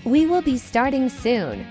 We will be starting soon.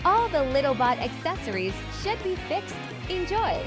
All the little bot accessories should be fixed. Enjoy!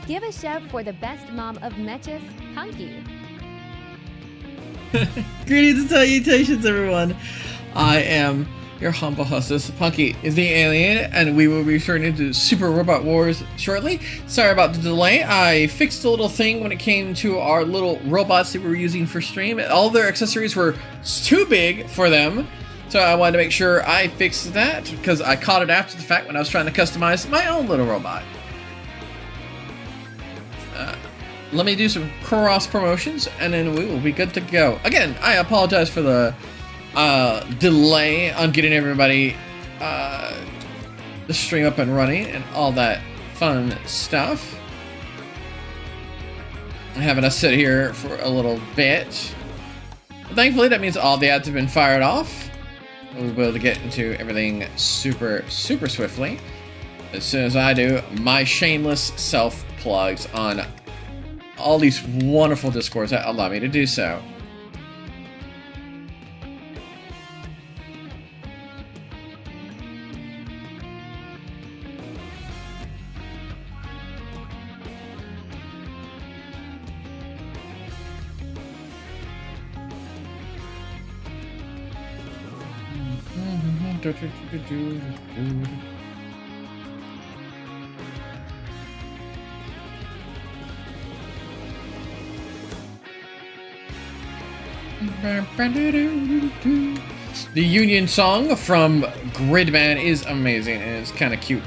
Give a shout for the best mom of Mechas, Punky. Greetings and salutations, everyone. I am your humble hostess, Punky is the alien, and we will be returning to Super Robot Wars shortly. Sorry about the delay. I fixed a little thing when it came to our little robots that we were using for stream. All their accessories were too big for them, so I wanted to make sure I fixed that, because I caught it after the fact when I was trying to customize my own little robot. Let me do some cross promotions, and then we will be good to go. Again, I apologize for the delay on getting everybody the stream up and running and all that fun stuff. Having us sit here for a little bit. But thankfully, that means all the ads have been fired off. We'll be able to get into everything super swiftly. As soon as I do my shameless self-plugs on all these wonderful discords that allow me to do so. The Union song from Gridman is amazing and it's kind of cute.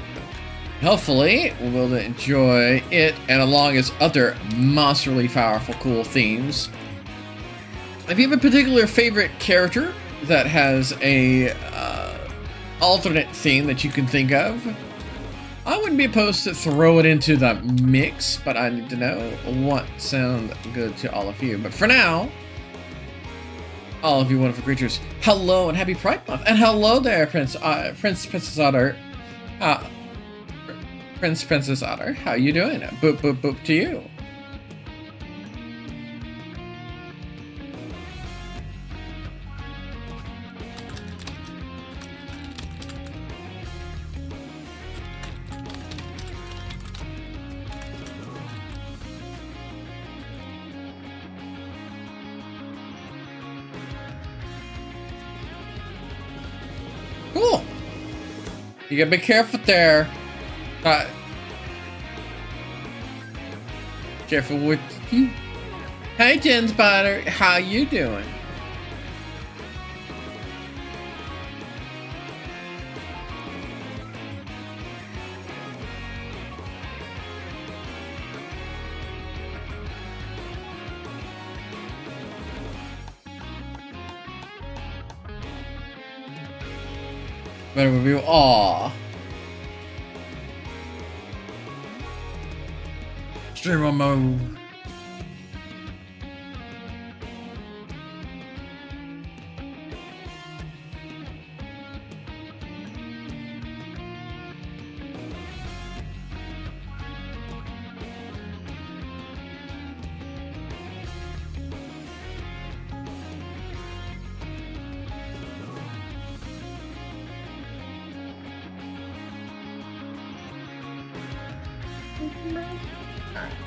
Hopefully, we'll be able to enjoy it and along its other monsterly powerful, cool themes. If you have a particular favorite character that has a alternate theme that you can think of, I wouldn't be opposed to throw it into the mix, but I need to know what sounds good to all of you. But for now, all of you wonderful creatures, hello and happy Pride Month, and hello there, Princess Otter. Princess Otter, how you doing? Boop, boop, boop to you. Cool. You gotta be careful there. Careful with you. Hey, Jen Spider, how you doing? Better review. Aww. Streamer mode.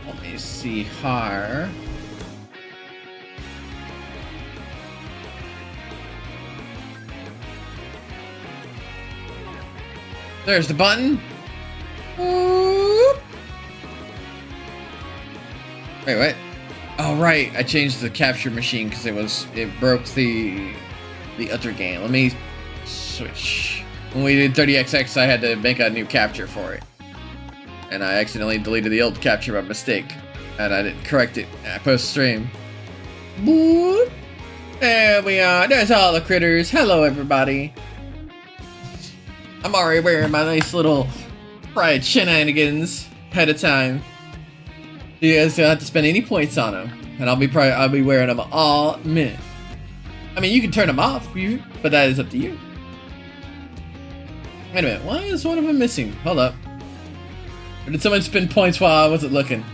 Let me see her. There's the button. Whoop. Wait, what? Oh right, I changed the capture machine because it broke the other game. Let me switch. When we did 30XX, I had to make a new capture for it. And I accidentally deleted the old capture by mistake. And I didn't correct it post-stream. Boop. There we are. There's all the critters. Hello, everybody. I'm already wearing my nice little Pride shenanigans ahead of time. You guys don't have to spend any points on them. And I'll be wearing them all minute. I mean, you can turn them off, but that is up to you. Wait a minute. Why is one of them missing? Hold up. Or did someone spend points while I wasn't looking?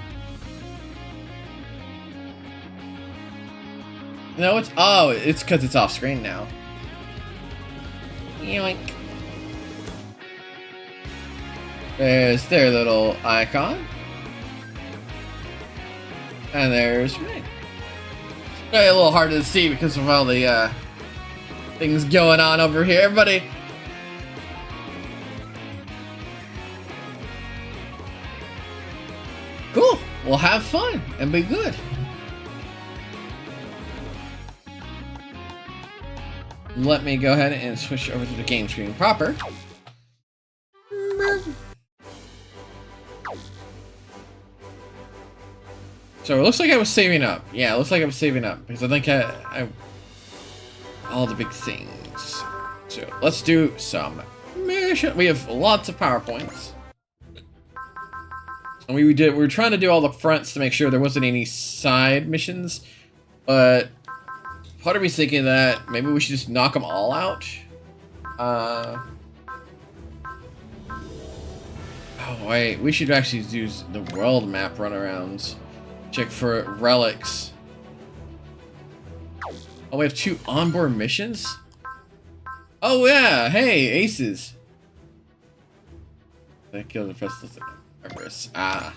No, it's because it's off screen now. Yoink. There's their little icon. And there's me. Probably a little hard to see because of all the things going on over here. Everybody. Cool. We'll have fun and be good. Let me go ahead and switch over to the game screen proper. So it looks like I was saving up. Yeah, it looks like I was saving up because I think I all the big things. So let's do some mission. We have lots of PowerPoints. And we were trying to do all the fronts to make sure there wasn't any side missions, but part of me's thinking that maybe we should just knock them all out. Oh wait, we should actually do the world map runarounds. Check for relics. Oh, we have 2 onboard missions? Oh yeah, hey, aces. I killed the first Everest. Ah.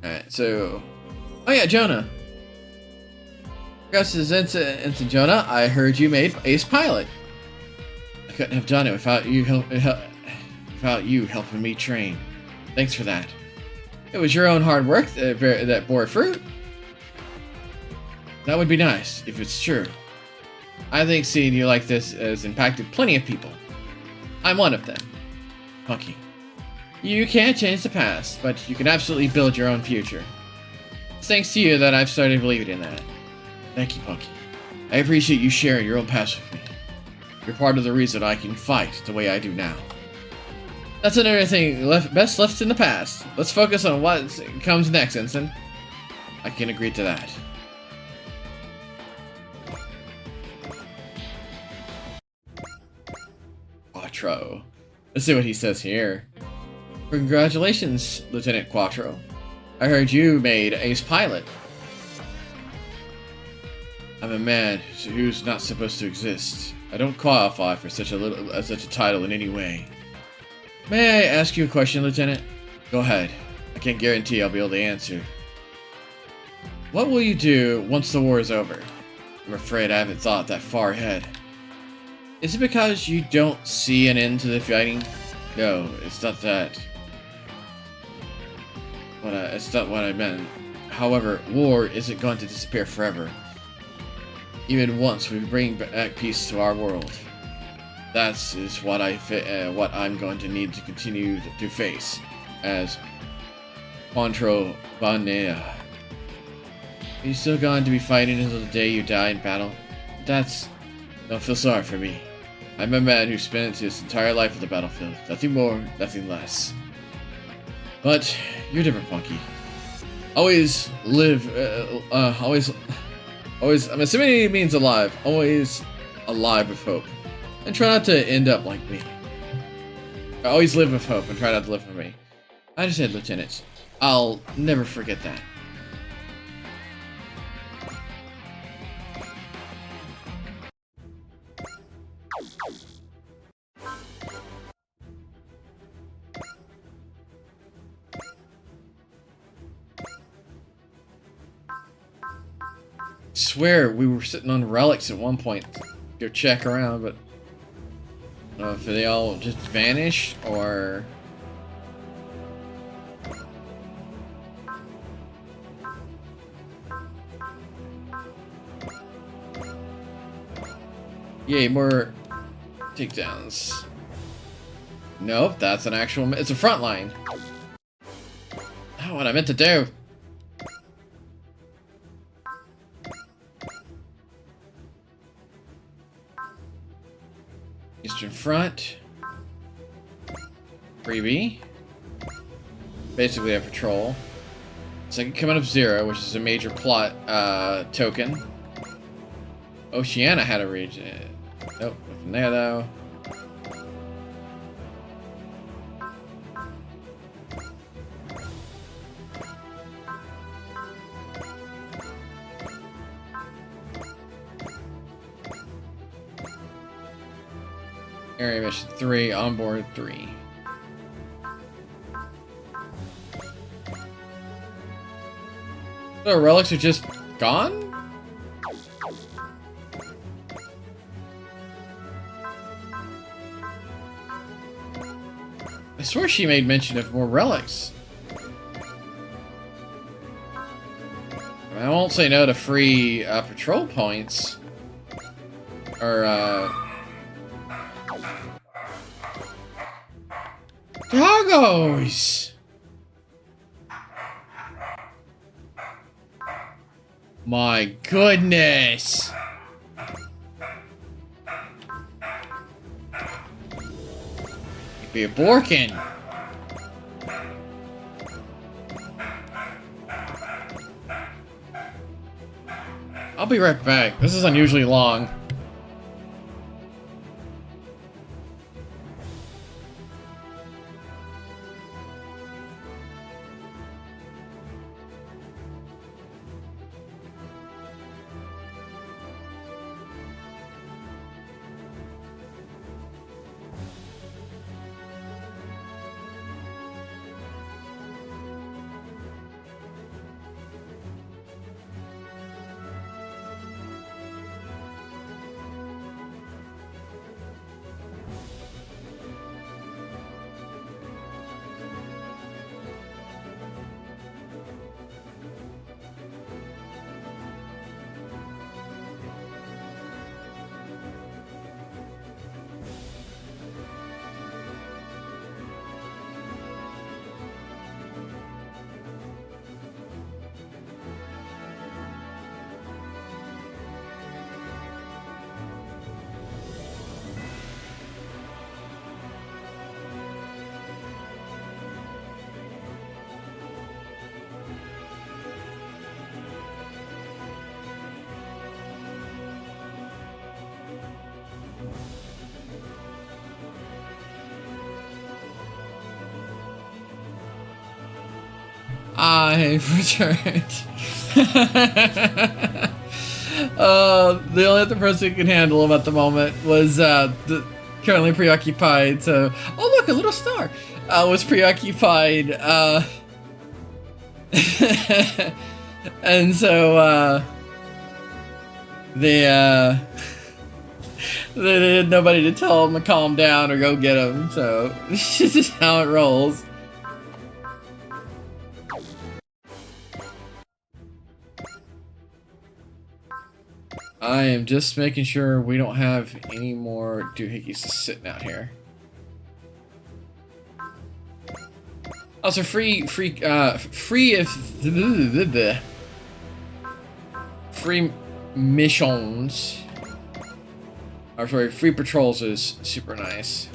Alright, so... Oh yeah, Jonah. Congrats into Jonah. I heard you made Ace Pilot. I couldn't have done it without you helping me train. Thanks for that. It was your own hard work that bore fruit. That would be nice, if it's true. I think seeing you like this has impacted plenty of people. I'm one of them. Punky. You can't change the past, but you can absolutely build your own future. It's thanks to you that I've started believing in that. Thank you, Punky. I appreciate you sharing your own past with me. You're part of the reason I can fight the way I do now. That's another thing best left in the past. Let's focus on what comes next, Ensign. I can agree to that. Quattro. Let's see what he says here. Congratulations, Lieutenant Quattro. I heard you made ace pilot. I'm a man who's not supposed to exist. I don't qualify for such a title in any way. May I ask you a question, Lieutenant? Go ahead. I can't guarantee I'll be able to answer. What will you do once the war is over? I'm afraid I haven't thought that far ahead. Is it because you don't see an end to the fighting? No, it's not that. It's not what I meant. However, war isn't going to disappear forever. Even once we bring back peace to our world. That is what I'm going to need to continue to face as Quattro Banea. Are you still going to be fighting until the day you die in battle? Don't feel sorry for me. I'm a man who spent his entire life on the battlefield. Nothing more, nothing less. But you're different, Punky. Always live, always, I'm assuming it means alive. Always alive with hope. And try not to end up like me. I always live with hope and try not to live with me. I understand, Lieutenant. I'll never forget that. I swear we were sitting on relics at one point. Go check around, but I don't know if they all just vanished or yay, more takedowns. Nope, that's an actual. It's a front line. Not what I meant to do. Eastern Front. Freebie. Basically a patrol. Second Command of Zero, which is a major plot token. Oceania had a region. Nope, nothing there though. Area Mission 3, Onboard 3. The relics are just gone? I swear she made mention of more relics. I won't say no to free patrol points. Or, Doggos! My goodness! Could be a Borkin. I'll be right back. This is unusually long. I've returned. The only other person who can handle him at the moment was currently preoccupied. So, oh look, a little star. Was preoccupied. And so they had nobody to tell him to calm down or go get him. So this is just how it rolls. I am just making sure we don't have any more doohickeys sitting out here. Also, free missions. Or sorry, free patrols is super nice.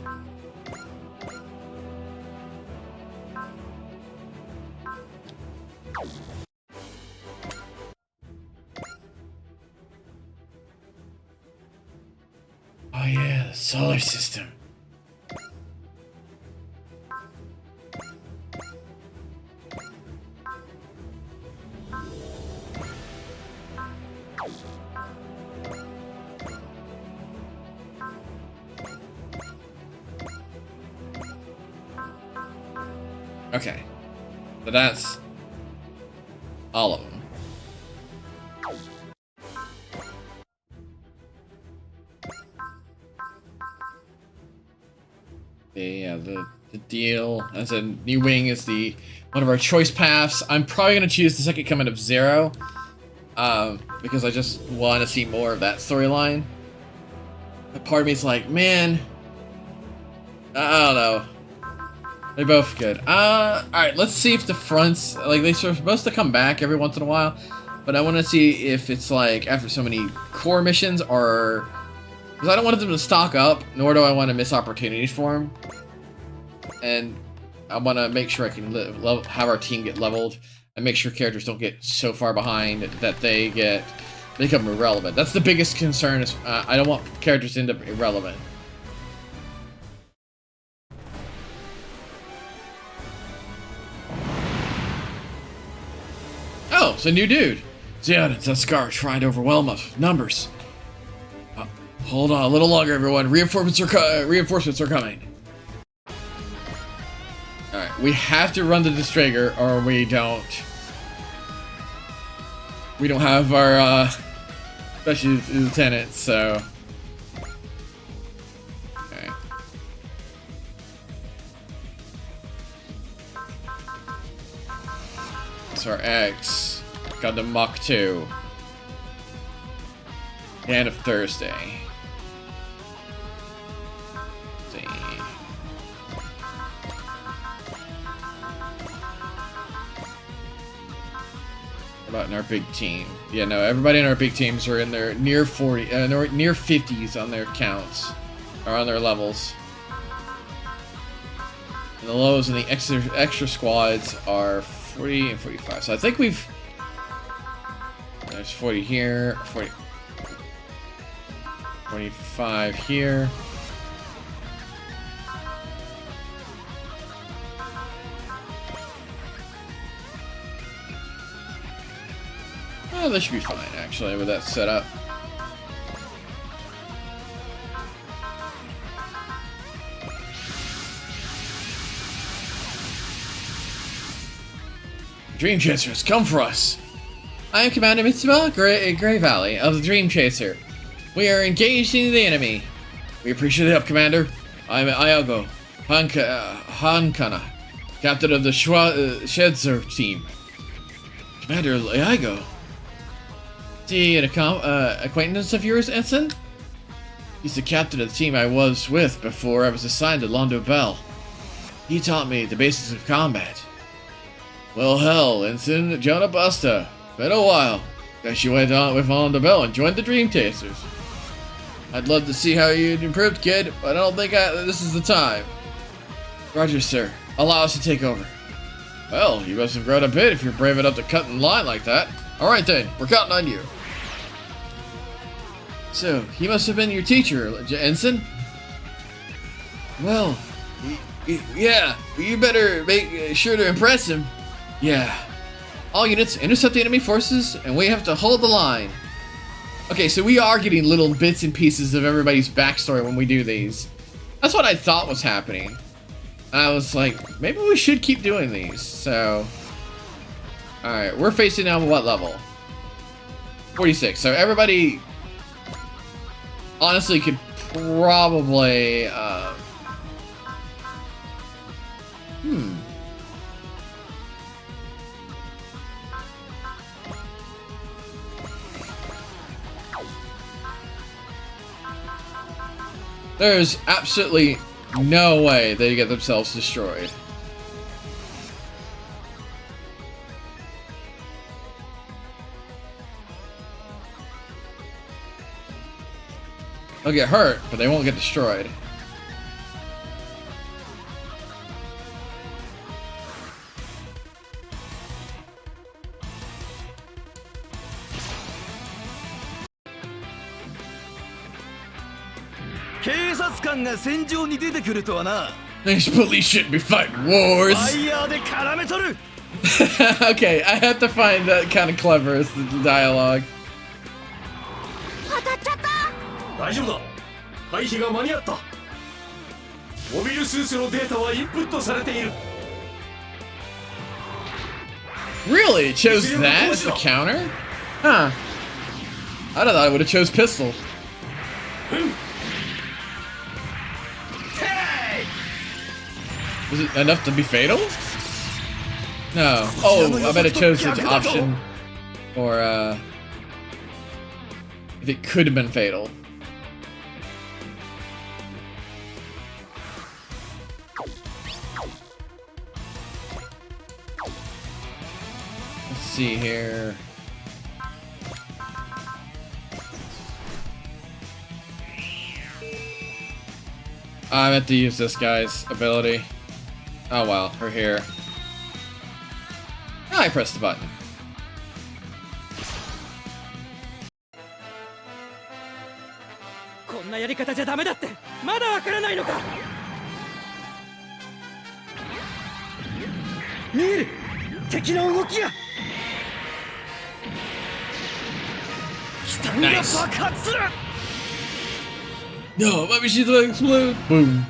Oh yeah, the solar system. Okay, so that's all of them. The deal as a new wing is one of our choice paths. I'm probably gonna choose the second coming of Zero, because I just want to see more of that storyline. But part of me is like, man, I don't know. They're both good. Alright, let's see if the fronts, like, they're supposed to come back every once in a while, but I want to see if it's like after so many core missions, or because I don't want them to stock up, nor do I want to miss opportunities for them. And I want to make sure I can have our team get leveled and make sure characters don't get so far behind that they become irrelevant. That's the biggest concern. Is I don't want characters to end up irrelevant. Oh, it's a new dude. Xeonins, that scar trying to overwhelm us with numbers. Hold on a little longer, everyone. Reinforcements are coming. Alright, we have to run to the Strager, or we don't have our special lieutenant, so okay. So our X got the Mach 2. The end of Thursday. Let's see. What about in our big team? Yeah, no, everybody in our big teams are in their near 40, near 50s on their counts, or on their levels. And the lows and the extra squads are 40 and 45. So I think there's 40 here, 45 here. Oh, this should be fine, actually, with that setup. Dream Chaser has come for us. I am Commander Mitsuba Grey Valley of the Dream Chaser. We are engaging the enemy. We appreciate the help, Commander. I'm Iago Hankana, captain of the Shedzer team. Commander Iago. Is he an acquaintance of yours, Ensign? He's the captain of the team I was with before I was assigned to Londo Bell. He taught me the basics of combat. Well, hell, Ensign Jonah Busta. Been a while. Guess you went on with Londo Bell and joined the Dream Chasers. I'd love to see how you'd improved, kid, but I don't think this is the time. Roger, sir. Allow us to take over. Well, you must have grown a bit if you're brave enough to cut in line like that. Alright then, we're counting on you. So, he must have been your teacher, Ensign? Well, yeah, you better make sure to impress him. Yeah, All units intercept the enemy forces, and we have to hold the line. Okay, so we are getting little bits and pieces of everybody's backstory when we do these. That's what I thought was happening. And I was like, maybe we should keep doing these. So, alright, we're facing now what level? 46. So everybody honestly could probably, There's absolutely no way they get themselves destroyed. They'll get hurt, but they won't get destroyed. These police shouldn't be fighting wars. Okay, I have to find that kind of clever as the dialogue. Really? It chose that as the counter? Huh. I thought I would have chose pistol. Was it enough to be fatal? No. Oh, I bet it chose its option. Or, if it could have been fatal. Let's see here. I meant to use this guy's ability. Oh well, we're here. Oh, I pressed the button. Nice. No, my machine's gonna explode. Boom.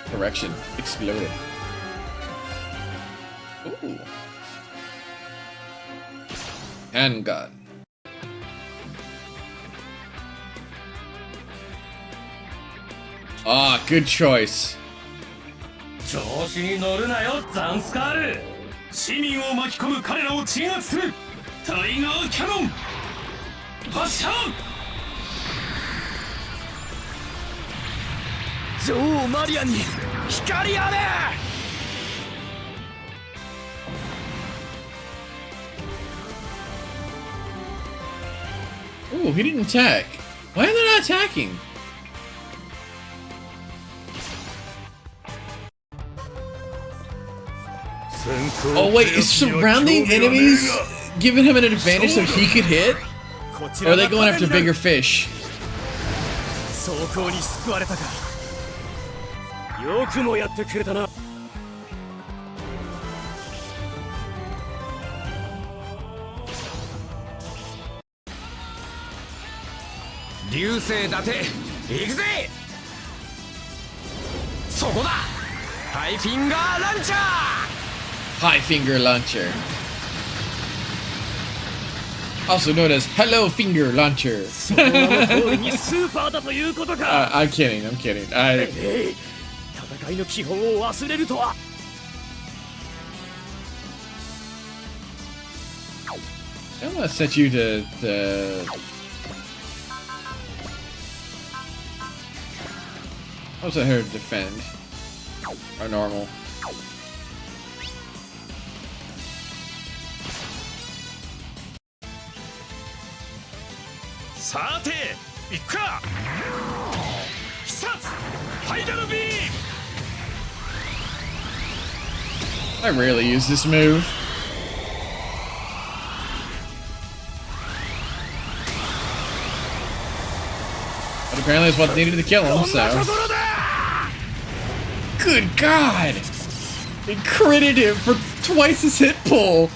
Correction. Exploded. Ooh. Handgun. Ah, good choice. 調子に乗るなよ、ザンスカール。市民を巻き込む彼らを鎮圧する。タイガーキャノン。発射。女王マリアに光あれ。Ooh, he didn't attack. Why are they not attacking? Oh wait, is surrounding enemies giving him an advantage so he could hit? Or are they going after bigger fish? よくもやってくれたな。流星伊達、行くぜ。そこだ。ハイフィンガーランチャー。High Finger Launcher. Also known as Hello Finger Launcher. I'm kidding, I'm kidding. I want to set you to I was set her to defend. Or normal. I rarely use this move. But apparently it's what needed to kill him, so. Good God! It critted him for twice his hit pull!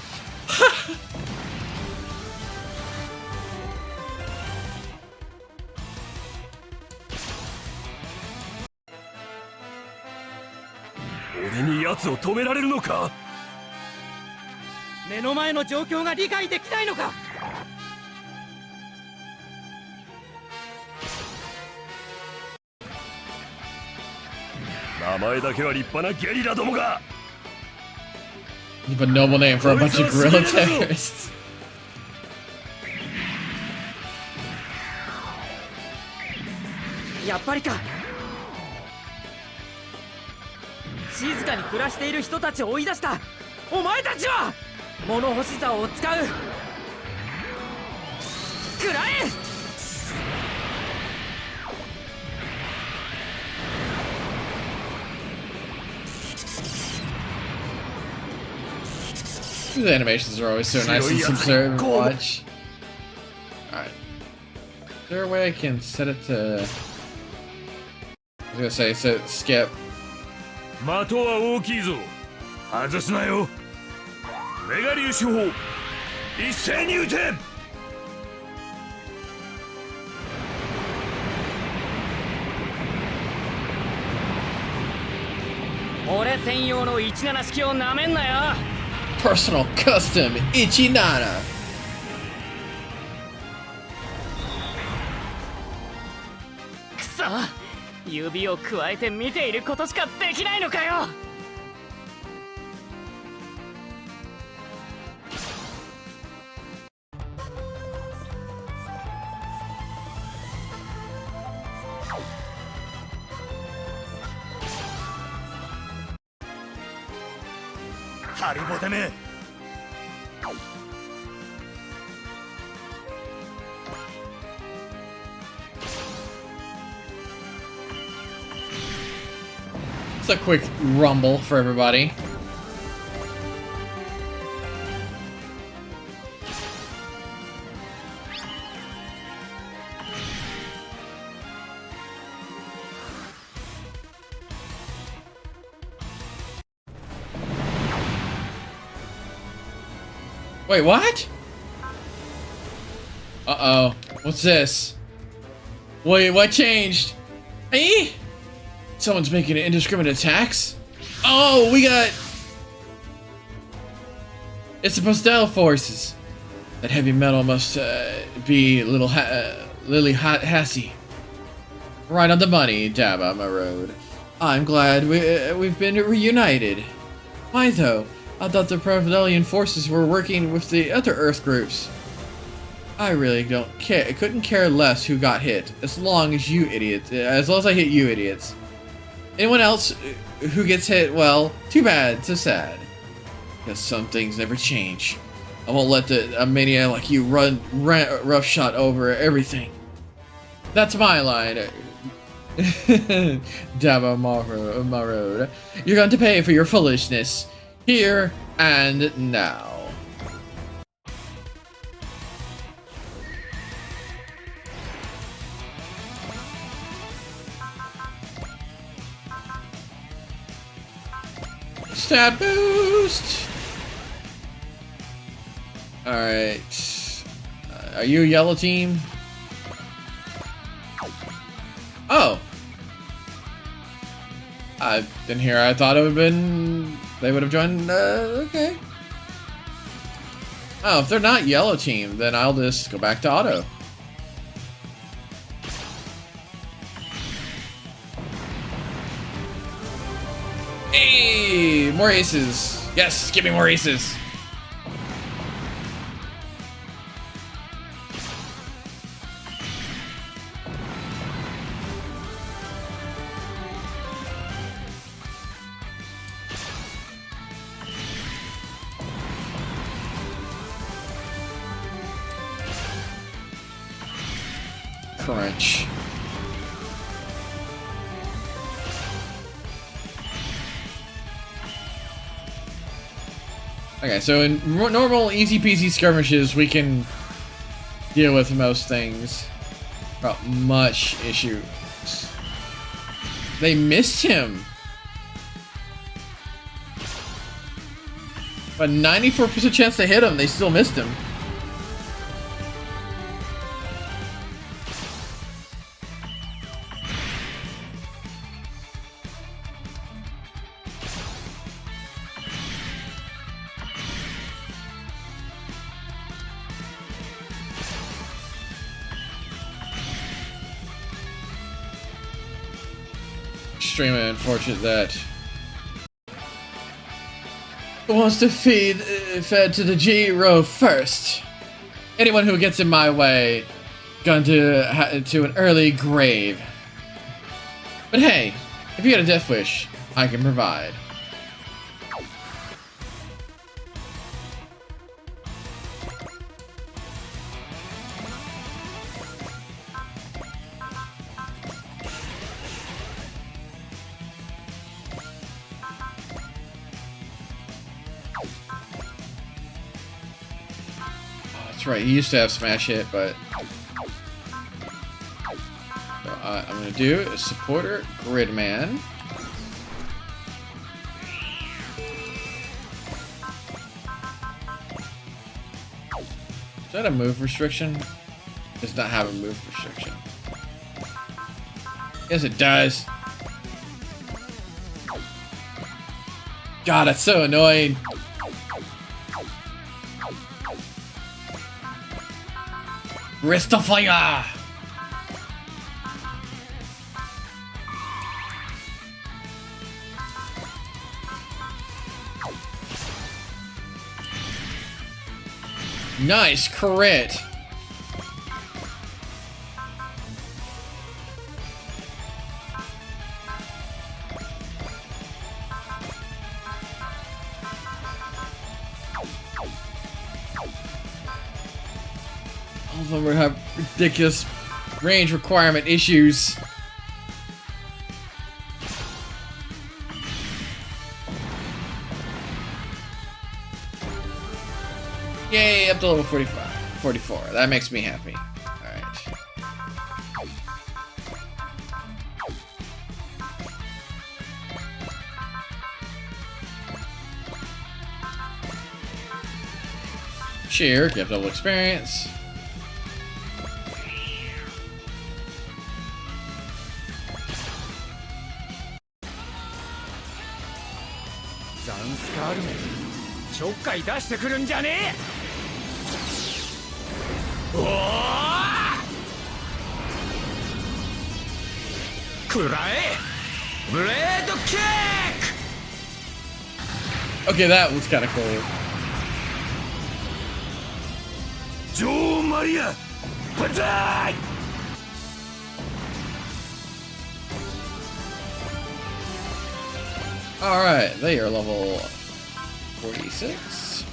俺に奴を止められるのか。目の前の状況が理解できないのか。名前だけは立派なゲリラどもが。 You have a noble name for a bunch of guerrilla terrorists. やっぱりか。静かに暮らしている人たちを追い出したお前たちは物干し竿を使う。食らえ。These animations are always so nice and sincere to watch. Alright. Is there a way I can set it to... I was gonna say, set it, skip. 的は大きいぞ。外すなよ。メガ粒子砲。一斉に撃て。俺専用の17式をなめんなよ。 Personal Custom Ichinana. くそ、指をくわえて見ていることしかできないのかよ。ハリボテめ。 It's a quick rumble for everybody. Wait, what? Uh-oh. What's this? Wait, what changed? Hey? Someone's making indiscriminate attacks? Oh, we got... It's the Postal forces. That heavy metal must be Lily Hassie. Right on the money, Daba, my road. I'm glad we've been reunited. Why though? I thought the Providelian forces were working with the other Earth groups. I really don't care. I couldn't care less who got hit, as long as you idiots, as long as I hit you idiots. Anyone else who gets hit, well, too bad, so sad. Because some things never change. I won't let a maniac like you run roughshod over everything. That's my line. Daba Marode. You're going to pay for your foolishness. Here and now. Stat boost! Alright. Are you a yellow team? Oh! I didn't hear. I thought it would have been... They would have joined... okay. Oh, if they're not yellow team, then I'll just go back to auto. Hey! More aces! Yes! Give me more aces! Crunch. Okay, so in normal easy peasy skirmishes, we can deal with most things without much issue. They missed him. But 94% chance to hit him, they still missed him. Extremely unfortunate that wants to feed fed to the G-Row first. Anyone who gets in my way gone to an early grave. But hey, if you got a death wish, I can provide. That's right, he used to have smash hit, but so, I'm gonna do a supporter Gridman. Is that a move restriction? Does not have a move restriction. Yes, it does. God, that's so annoying. Wrist of fire! Nice crit! All of them will have ridiculous range requirement issues. Yay, up to level 44. That makes me happy. Alright. Cheer, get double experience.ちょっかい出してくるんじゃねえ。おお食らえブレードキック。 Okay, that was kind of cool. 女王マリアバタイ。 Alright, they are level 46.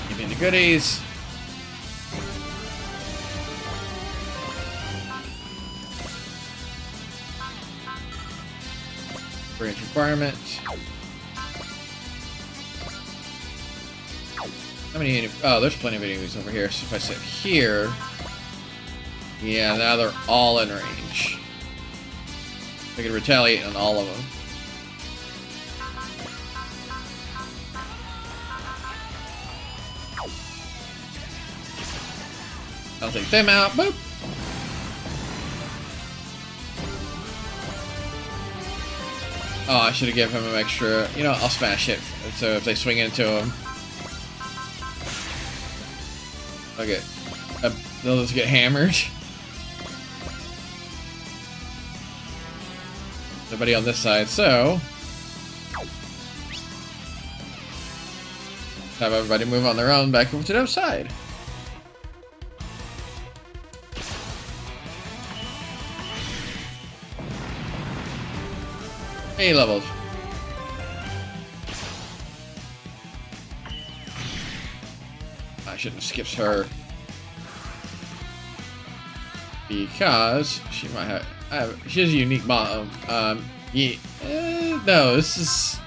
Give me the goodies. Range requirement. How many? Oh, there's plenty of enemies over here. So if I sit here, yeah, now they're all in range. I can retaliate on all of them. I'll take them out. Boop. Oh, I should have given him an extra. You know, I'll smash it. So if they swing into him, okay, they'll just get hammered. Nobody on this side, so have everybody move on their own back over to the other side. A leveled. I shouldn't have skipped her because she might have. She has a unique Yeah. No, this is...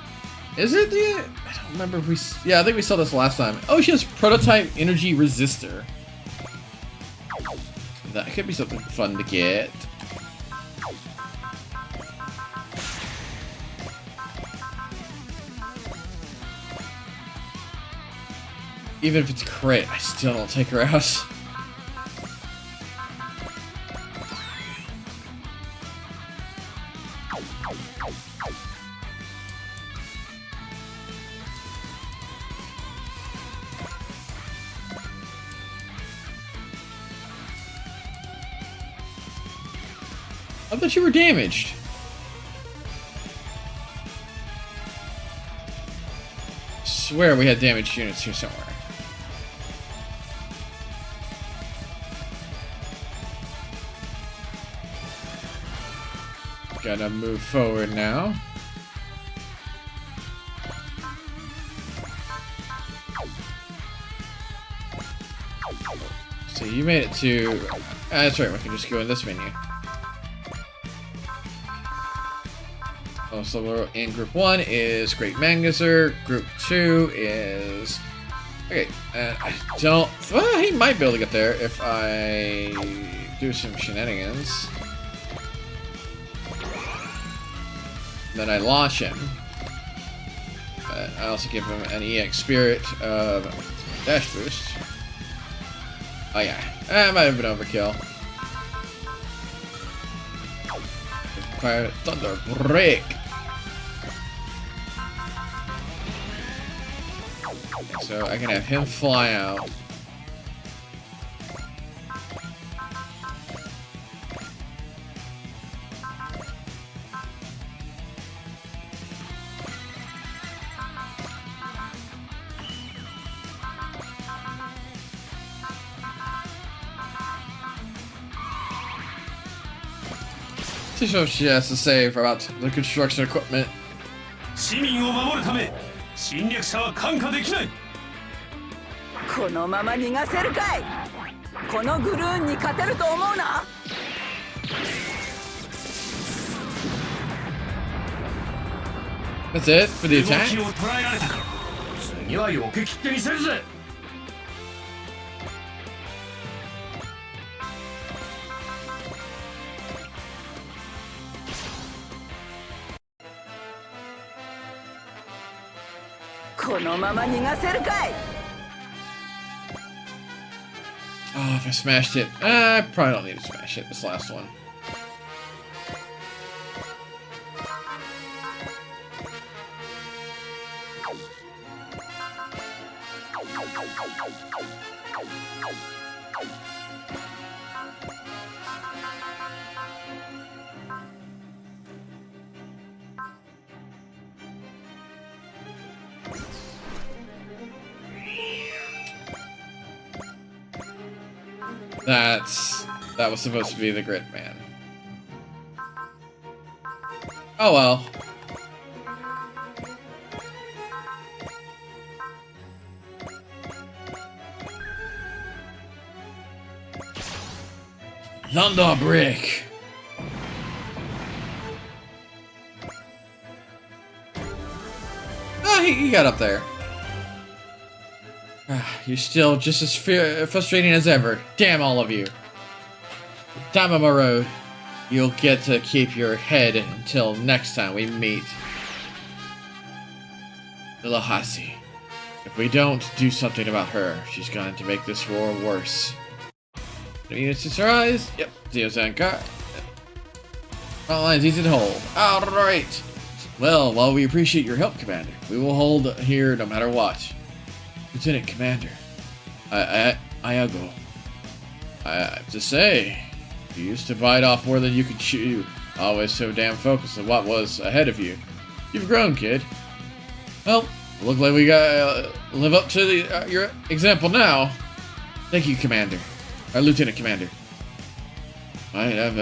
Is it the... I don't remember if we... Yeah, I think we saw this last time. Oh, she has prototype energy resistor. That could be something fun to get. Even if it's crit, I still don't take her out. I thought you were damaged. Swear we had damaged units here somewhere. Gotta move forward now. So you made it to... that's right, we can just go in this menu. Oh, so we're in Group 1 is Great Mangazer. Group 2 is... Okay, I don't... Well, he might be able to get there if I do some shenanigans. Then I launch him. But I also give him an EX Spirit dash boost. Oh yeah, that might have been overkill. Fire Thunder Break. So I can have him fly out. To show she has to say about the construction equipment. 市民を守るため侵略者は看過できない。このまま逃がせるかい。このグルーンに勝てると思うな。That's it for the 動 attack. きを捉えられたか。次は避け切ってみせるぜ。このまま逃がせるかい。 Oh, if I smashed it. I probably don't need to smash it, this last one. That was supposed to be the Grid Man. Oh well. Thunder Brick. Oh, he got up there. You're still just as frustrating as ever. Damn all of you. Tamamaro, you'll get to keep your head until next time we meet. Ilahasi. If we don't do something about her, she's going to make this war worse. No units to her eyes? Yep. Zio Zanka. Front line's easy to hold. Alright. Well, while we appreciate your help, Commander, we will hold here no matter what. Lieutenant Commander, Iago. I have to say, you used to bite off more than you could chew. Always so damn focused on what was ahead of you. You've grown, kid. Well, look like we got live up to your example now. Thank you, Commander. Lieutenant Commander. I have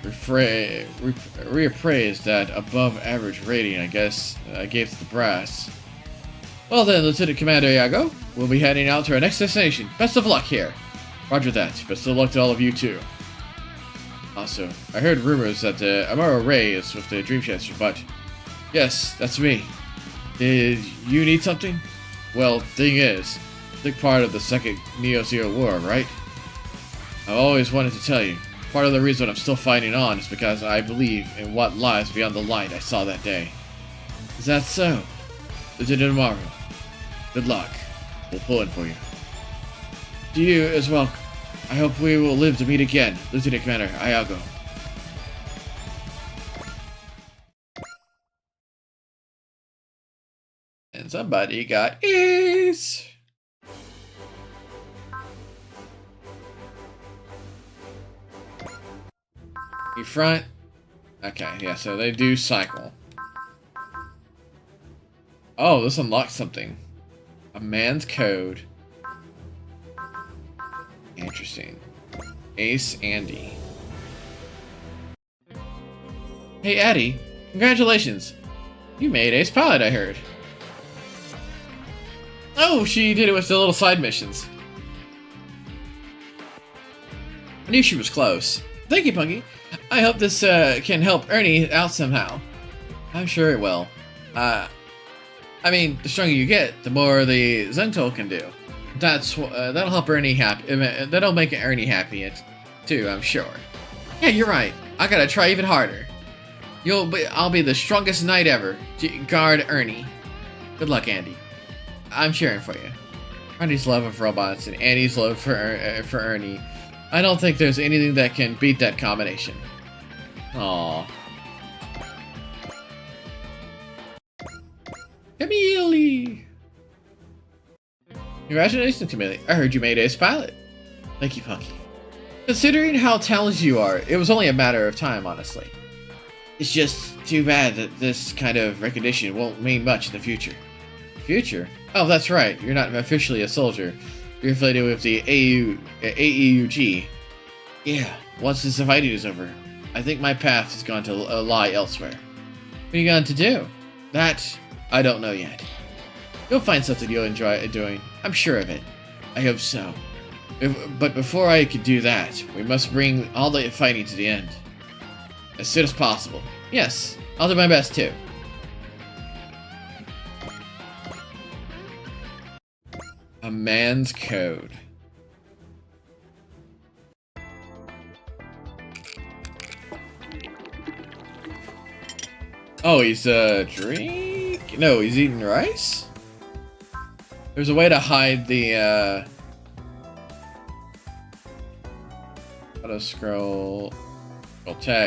reappraised that above-average rating, I guess, I gave to the brass. Well then, Lieutenant Commander Iago, we'll be heading out to our next destination. Best of luck here. Roger that. Best of luck to all of you too. Also, I heard rumors that Amaro Ray is with the Dreamcatcher, but yes, that's me. Did you need something? Well, thing is, big part of the second Neo Zero War, right? I always wanted to tell you. Part of the reason I'm still fighting on is because I believe in what lies beyond the light I saw that day. Is that so? Lieutenant Amaro, good luck. We'll pull in for you. To you as well. I hope we will live to meet again. Lieutenant Commander Iago. And somebody got Ace. You front. Okay, yeah, so they do cycle. Oh, this unlocks something. A man's code. Interesting. Ace Andy. Hey, Addie. Congratulations. You made Ace Pilot, I heard. Oh, she did it with the little side missions. I knew she was close. Thank you, Punky. I hope this can help Ernie out somehow. I'm sure it will. I mean, the stronger you get, the more the Zentol can do. That'll help Ernie happy. That'll make Ernie happy too, I'm sure. Yeah, you're right. I gotta try even harder. I'll be the strongest knight ever to guard Ernie. Good luck, Andy. I'm cheering for you. Ernie's love of robots and Andy's love for Ernie. I don't think there's anything that can beat that combination. Aww. Camille! Congratulations, Camille. I heard you made Ace Pilot. Thank you, Punky. Considering how talented you are, it was only a matter of time, honestly. It's just too bad that this kind of recognition won't mean much in the future. Future? Oh, that's right. You're not officially a soldier. You're affiliated with the AEUG. Yeah, once this fighting is over, I think my path is going to lie elsewhere. What are you going to do? That, I don't know yet. You'll find something you'll enjoy doing. I'm sure of it. I hope so. But before I could do that, we must bring all the fighting to the end. As soon as possible. Yes, I'll do my best too. A man's code. Oh, he's drink? No, he's eating rice? There's a way to hide the auto scroll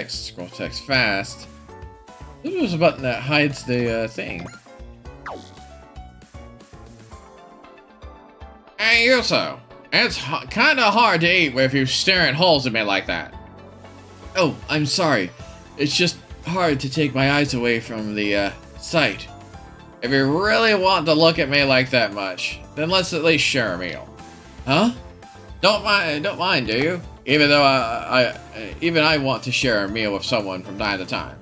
scroll text fast. There's a button that hides the thing. Hey, Yuso, it's kinda hard to eat if you're staring holes at me like that. Oh, I'm sorry. It's just hard to take my eyes away from the sight. If you really want to look at me like that much, then let's at least share a meal. Huh? Don't mind, do you? Even though I want to share a meal with someone from time to time.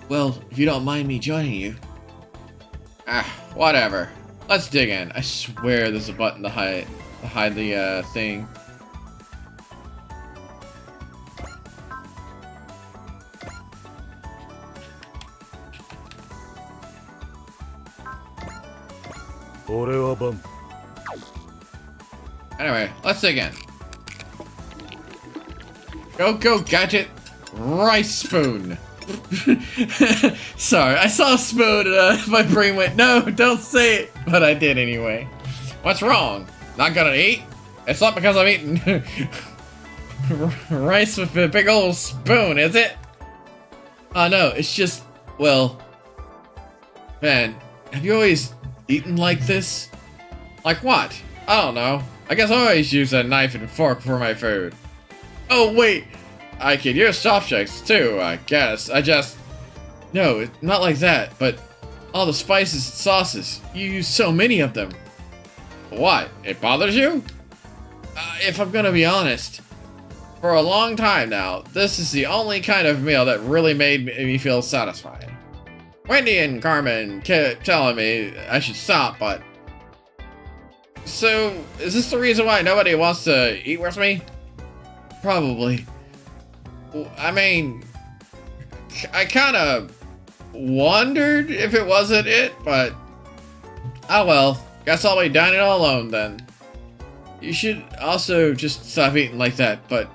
Well, if you don't mind me joining you. Ah, whatever. Let's dig in. I swear there's a button to hide the thing. Anyway, let's dig in. Go, gadget! Rice spoon! Sorry, I saw a spoon and my brain went, no, don't say it! But I did anyway. What's wrong? Not gonna eat? It's not because I'm eating rice with a big old spoon, is it? Oh no, it's just, well... Man, have you always eaten like this? Like what? I don't know. I guess I always use a knife and fork for my food. Oh wait, I can use chopsticks too, I guess. No, not like that, but all the spices and sauces, you use so many of them. What, it bothers you? If I'm gonna be honest, for a long time now, this is the only kind of meal that really made me feel satisfied. Wendy and Carmen kept telling me I should stop, but... So, is this the reason why nobody wants to eat with me? Probably. I mean, I kind of wondered if it wasn't it, but oh well. Guess I'll be dining all alone then. You should also just stop eating like that, but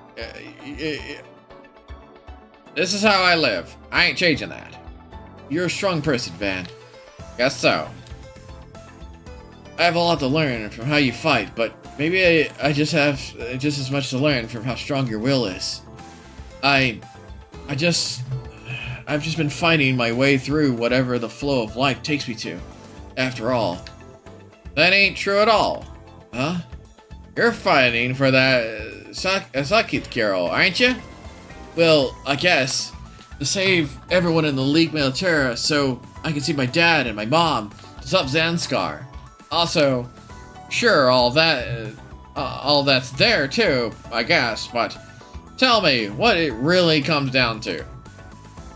this is how I live. I ain't changing that. You're a strong person, Van. Guess so. I have a lot to learn from how you fight, but maybe I just have just as much to learn from how strong your will is. I've just been fighting my way through whatever the flow of life takes me to. After all, that ain't true at all, huh? You're fighting for that Sakit girl, aren't you? Well, I guess to save everyone in the League Militaria, so I can see my dad and my mom to stop Zanskar. Also, sure, all that's there too, I guess, but tell me what it really comes down to.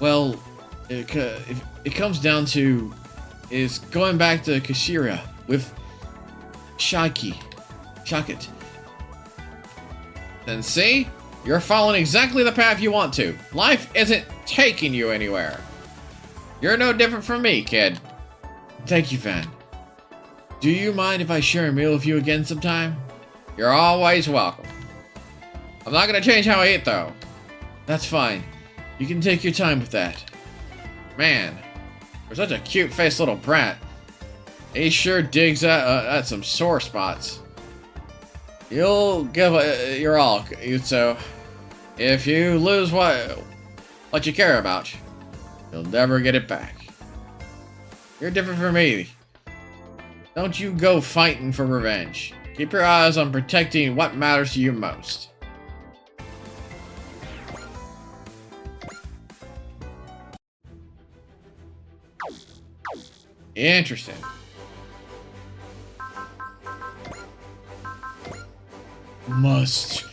Well, it comes down to is going back to Kashira with Shakit. Then see? You're following exactly the path you want to. Life isn't taking you anywhere. You're no different from me, kid. Thank you, Van. Do you mind if I share a meal with you again sometime? You're always welcome. I'm not gonna change how I eat, though. That's fine. You can take your time with that. Man, you're such a cute-faced little brat. He sure digs at some sore spots. You'll give your all, Utsu. If you lose what you care about, you'll never get it back. You're different from me. Don't you go fighting for revenge. Keep your eyes on protecting what matters to you most. Interesting. Must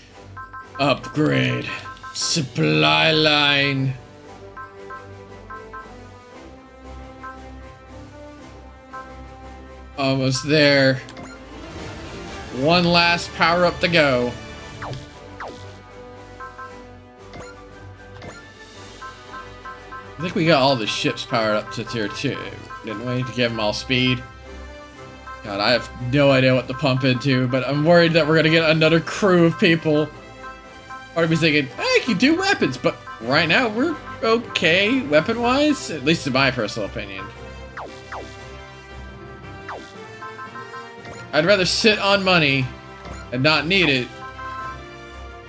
upgrade supply line. Almost there. One last power up to go. I think we got all the ships powered up to tier 2, didn't we? To give them all speed. God, I have no idea what to pump into, but I'm worried that we're gonna get another crew of people. Part of me's thinking, I can do weapons, but right now we're okay weapon-wise, at least in my personal opinion. I'd rather sit on money and not need it,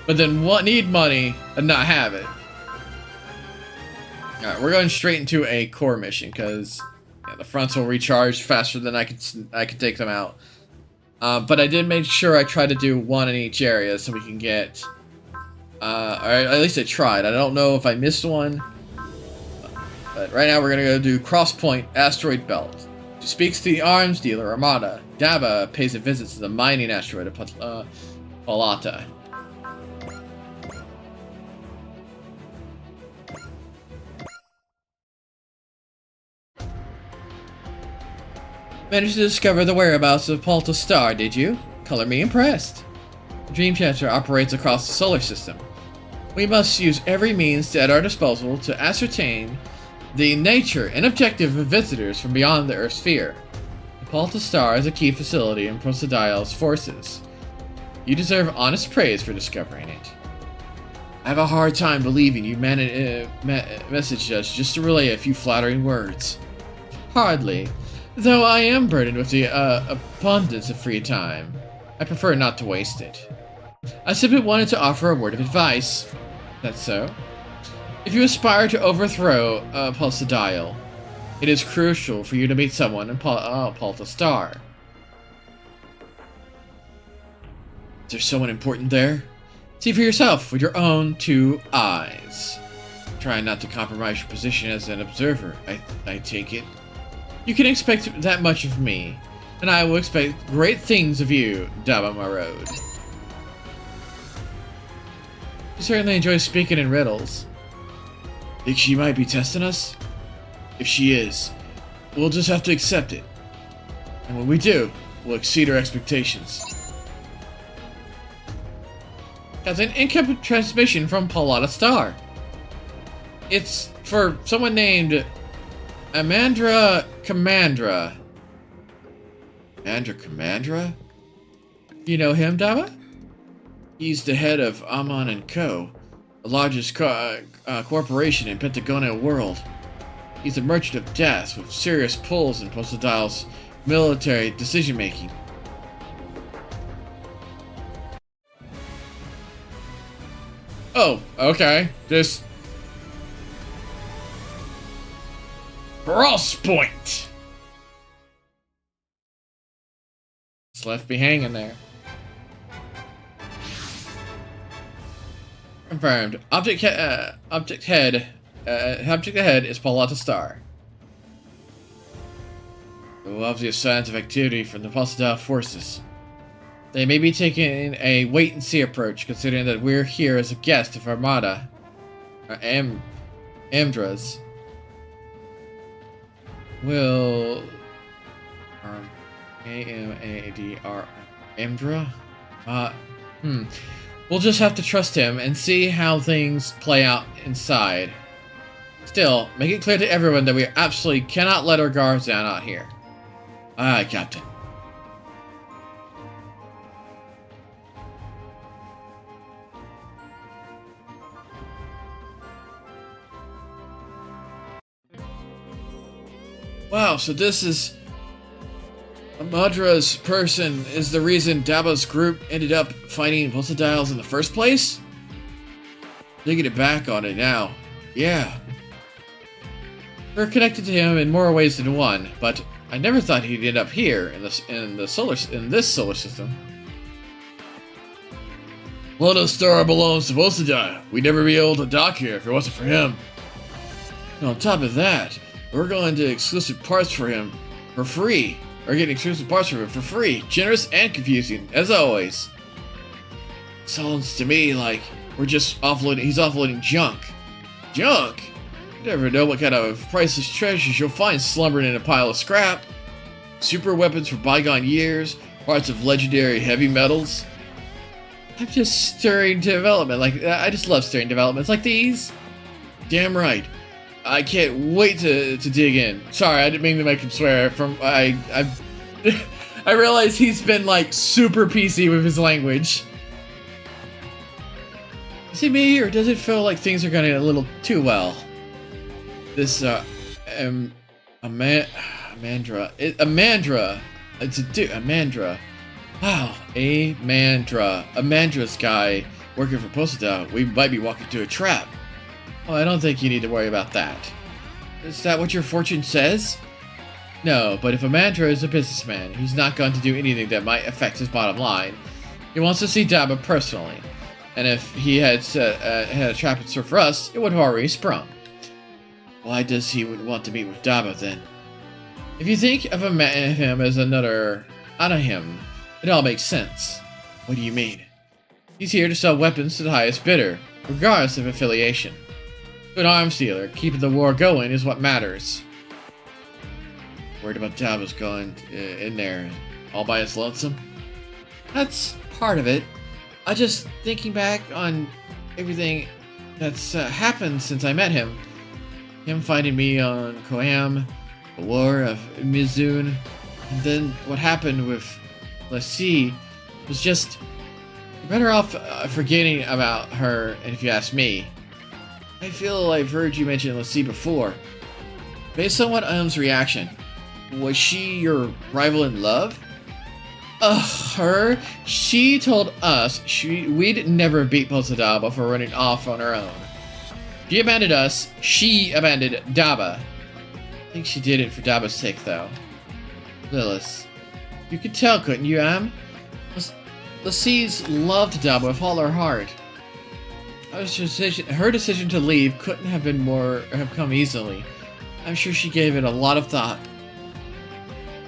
but then need money and not have it. Alright, we're going straight into a core mission, because the fronts will recharge faster than I could take them out. But I did make sure I tried to do one in each area so we can get... or at least I tried. I don't know if I missed one. But right now we're going to go do Crosspoint Asteroid Belt. She speaks to the arms dealer Armada. Daba pays a visit to the mining asteroid of Palata. Managed to discover the whereabouts of Palta Star, did you? Color me impressed. The Dreamcatcher operates across the solar system. We must use every means at our disposal to ascertain the nature and objective of visitors from beyond the Earth's sphere. The Palta Star is a key facility in Procedial's forces. You deserve honest praise for discovering it. I have a hard time believing you messaged us just to relay a few flattering words. Hardly. Though I am burdened with the abundance of free time, I prefer not to waste it. I simply wanted to offer a word of advice. That's so? If you aspire to overthrow Procedial, it is crucial for you to meet someone in Palta Star. Is there someone important there? See for yourself with your own 2 eyes. Try not to compromise your position as an observer, I take it. You can expect that much of me, and I will expect great things of you, Daba Marode. She certainly enjoys speaking in riddles. Think she might be testing us? If she is, we'll just have to accept it. And when we do, we'll exceed our expectations. That's an incoming transmission from Palata Star. It's for someone named Amandra Commandra. Amandra Commandra? You know him, Daba? He's the head of Amon & Co., the largest corporation in Pentagonal world. He's a merchant of death with serious pulls in Posadial's military decision-making. Oh, okay. Just... Cross point! It's left me hanging there. Confirmed. Object ahead is Paulata Star. Obvious signs of activity from the Posada forces. They may be taking a wait-and-see approach, considering that we're here as a guest of Armada. Amdras. Will... A-M-A-D-R... Amdra? We'll just have to trust him and see how things play out inside. Still, make it clear to everyone that we absolutely cannot let our guards down out here. Aye, Captain. Wow, so this is... Amadra's person is the reason Daba's group ended up fighting Posadials in the first place? Digging it back on it now. Yeah. We're connected to him in more ways than one, but I never thought he'd end up here in this solar system. Lotus Star belongs to Posadile. We'd never be able to dock here if it wasn't for him. And on top of that, we're going to exclusive parts for him for free. Or getting exclusive parts from him for free. Generous and confusing, as always. Sounds to me like we're just offloading. He's offloading junk. Junk? You never know what kind of priceless treasures you'll find slumbering in a pile of scrap. Super weapons for bygone years. Parts of legendary heavy metals. I'm just stirring development. I just love stirring developments like these. Damn right. I can't wait to dig in. Sorry, I didn't mean to make him swear. I realize he's been like super PC with his language. Is it me, or does it feel like things are going a little too well? This Amandra. It's a dude. Amandra. Wow, Amandra's guy working for Posadile. We might be walking into a trap. Oh, I don't think you need to worry about that. Is that what your fortune says? No, but if Amandra is a businessman, he's not going to do anything that might affect his bottom line. He wants to see Daba personally, and if he had a trap in store for us, it would have already sprung. Why does he want to meet with Daba then? If you think of him as another Anahim, it all makes sense. What do you mean? He's here to sell weapons to the highest bidder, regardless of affiliation. Good arms dealer, keeping the war going is what matters. Worried about Daba's going in there all by his lonesome? That's part of it. I just thinking back on everything that's happened since I met him. Him finding me on Koam, the war of Mizun, and then what happened with Lassie was just better off forgetting about her, and if you ask me. I feel I've heard you mention Lassie before. Based on what reaction, was she your rival in love? Her? She told us we'd never beat Posadile before running off on her own. She abandoned us, she abandoned Daba. I think she did it for Daba's sake, though. Lilith, you could tell, couldn't you, Am? Lassie's loved Daba with all her heart. Her decision to leave couldn't have come easily. I'm sure she gave it a lot of thought.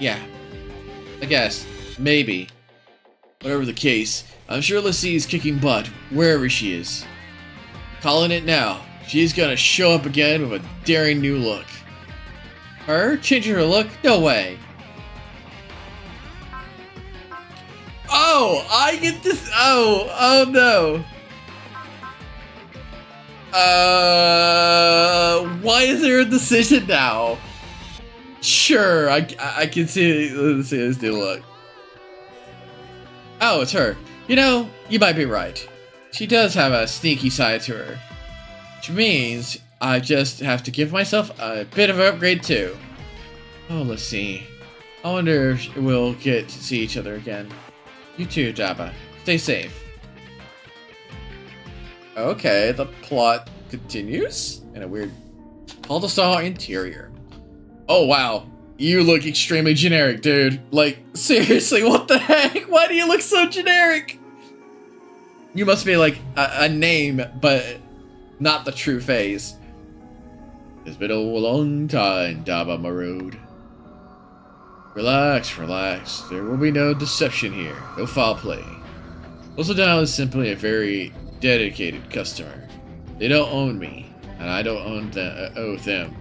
Yeah, I guess, maybe. Whatever the case, I'm sure Lassie's kicking butt wherever she is. Calling it now. She's gonna show up again with a daring new look. Her? Changing her look? No way. Oh, I get this. Oh no. Why is there a decision now? Sure, I can see. Let's see this new look. Oh, it's her. You know, you might be right. She does have a sneaky side to her. Which means I just have to give myself a bit of an upgrade too. Oh, let's see. I wonder if we'll get to see each other again. You too, Jabba. Stay safe. Okay, the plot continues in a weird cul-de-sac interior. Oh, wow. You look extremely generic, dude. Like, seriously, what the heck? Why do you look so generic? You must be like a name, but not the true phase. It's been a long time, Daba Marode. Relax, relax. There will be no deception here. No foul play. Osodao is simply a very dedicated customer. They don't own me, and I don't owe them.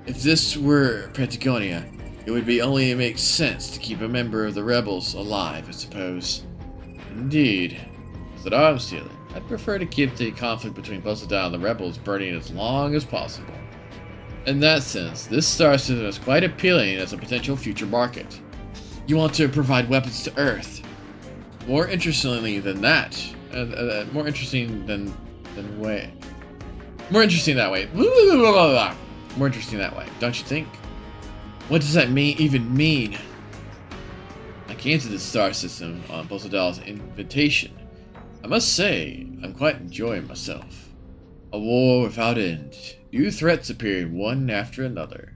If this were Patagonia, it would be only make sense to keep a member of the rebels alive, I suppose. Indeed. As an arms dealer, I'd prefer to keep the conflict between Osodao and the rebels burning as long as possible. In that sense, this star system is quite appealing as a potential future market. You want to provide weapons to Earth. More interestingly than that, more interesting that way. More interesting that way, don't you think? What does that even mean? I came to the star system on Bosodao's invitation. I must say, I'm quite enjoying myself. A war without end. New threats appearing one after another.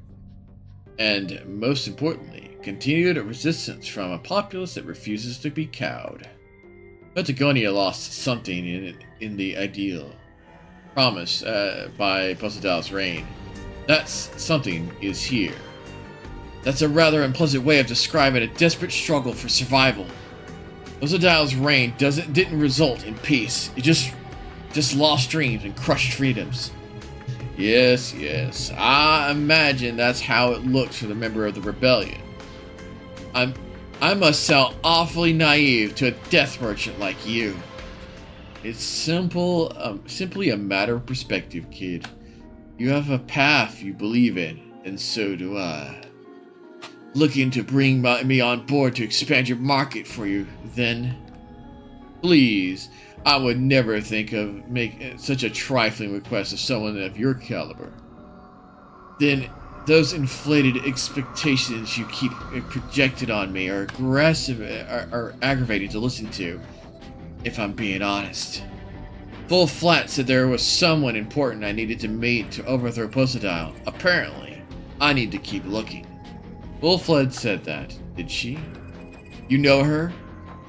And, most importantly, continued resistance from a populace that refuses to be cowed. Patagonia lost something in the ideal promised by Bosodao's reign. That something is here. That's a rather unpleasant way of describing a desperate struggle for survival. Bosodao's reign didn't result in peace. It just lost dreams and crushed freedoms. Yes. I imagine that's how it looks for the member of the rebellion. I must sound awfully naive to a death merchant like you. It's simply a matter of perspective, kid. You have a path you believe in, and so do I. Looking to bring me on board to expand your market for you, then? Please, I would never think of making such a trifling request of someone of your caliber. Then, those inflated expectations you keep projected on me are aggravating to listen to, if I'm being honest. Full Flat said there was someone important I needed to meet to overthrow Posodile. Apparently, I need to keep looking. Full Flat said that, did she? You know her?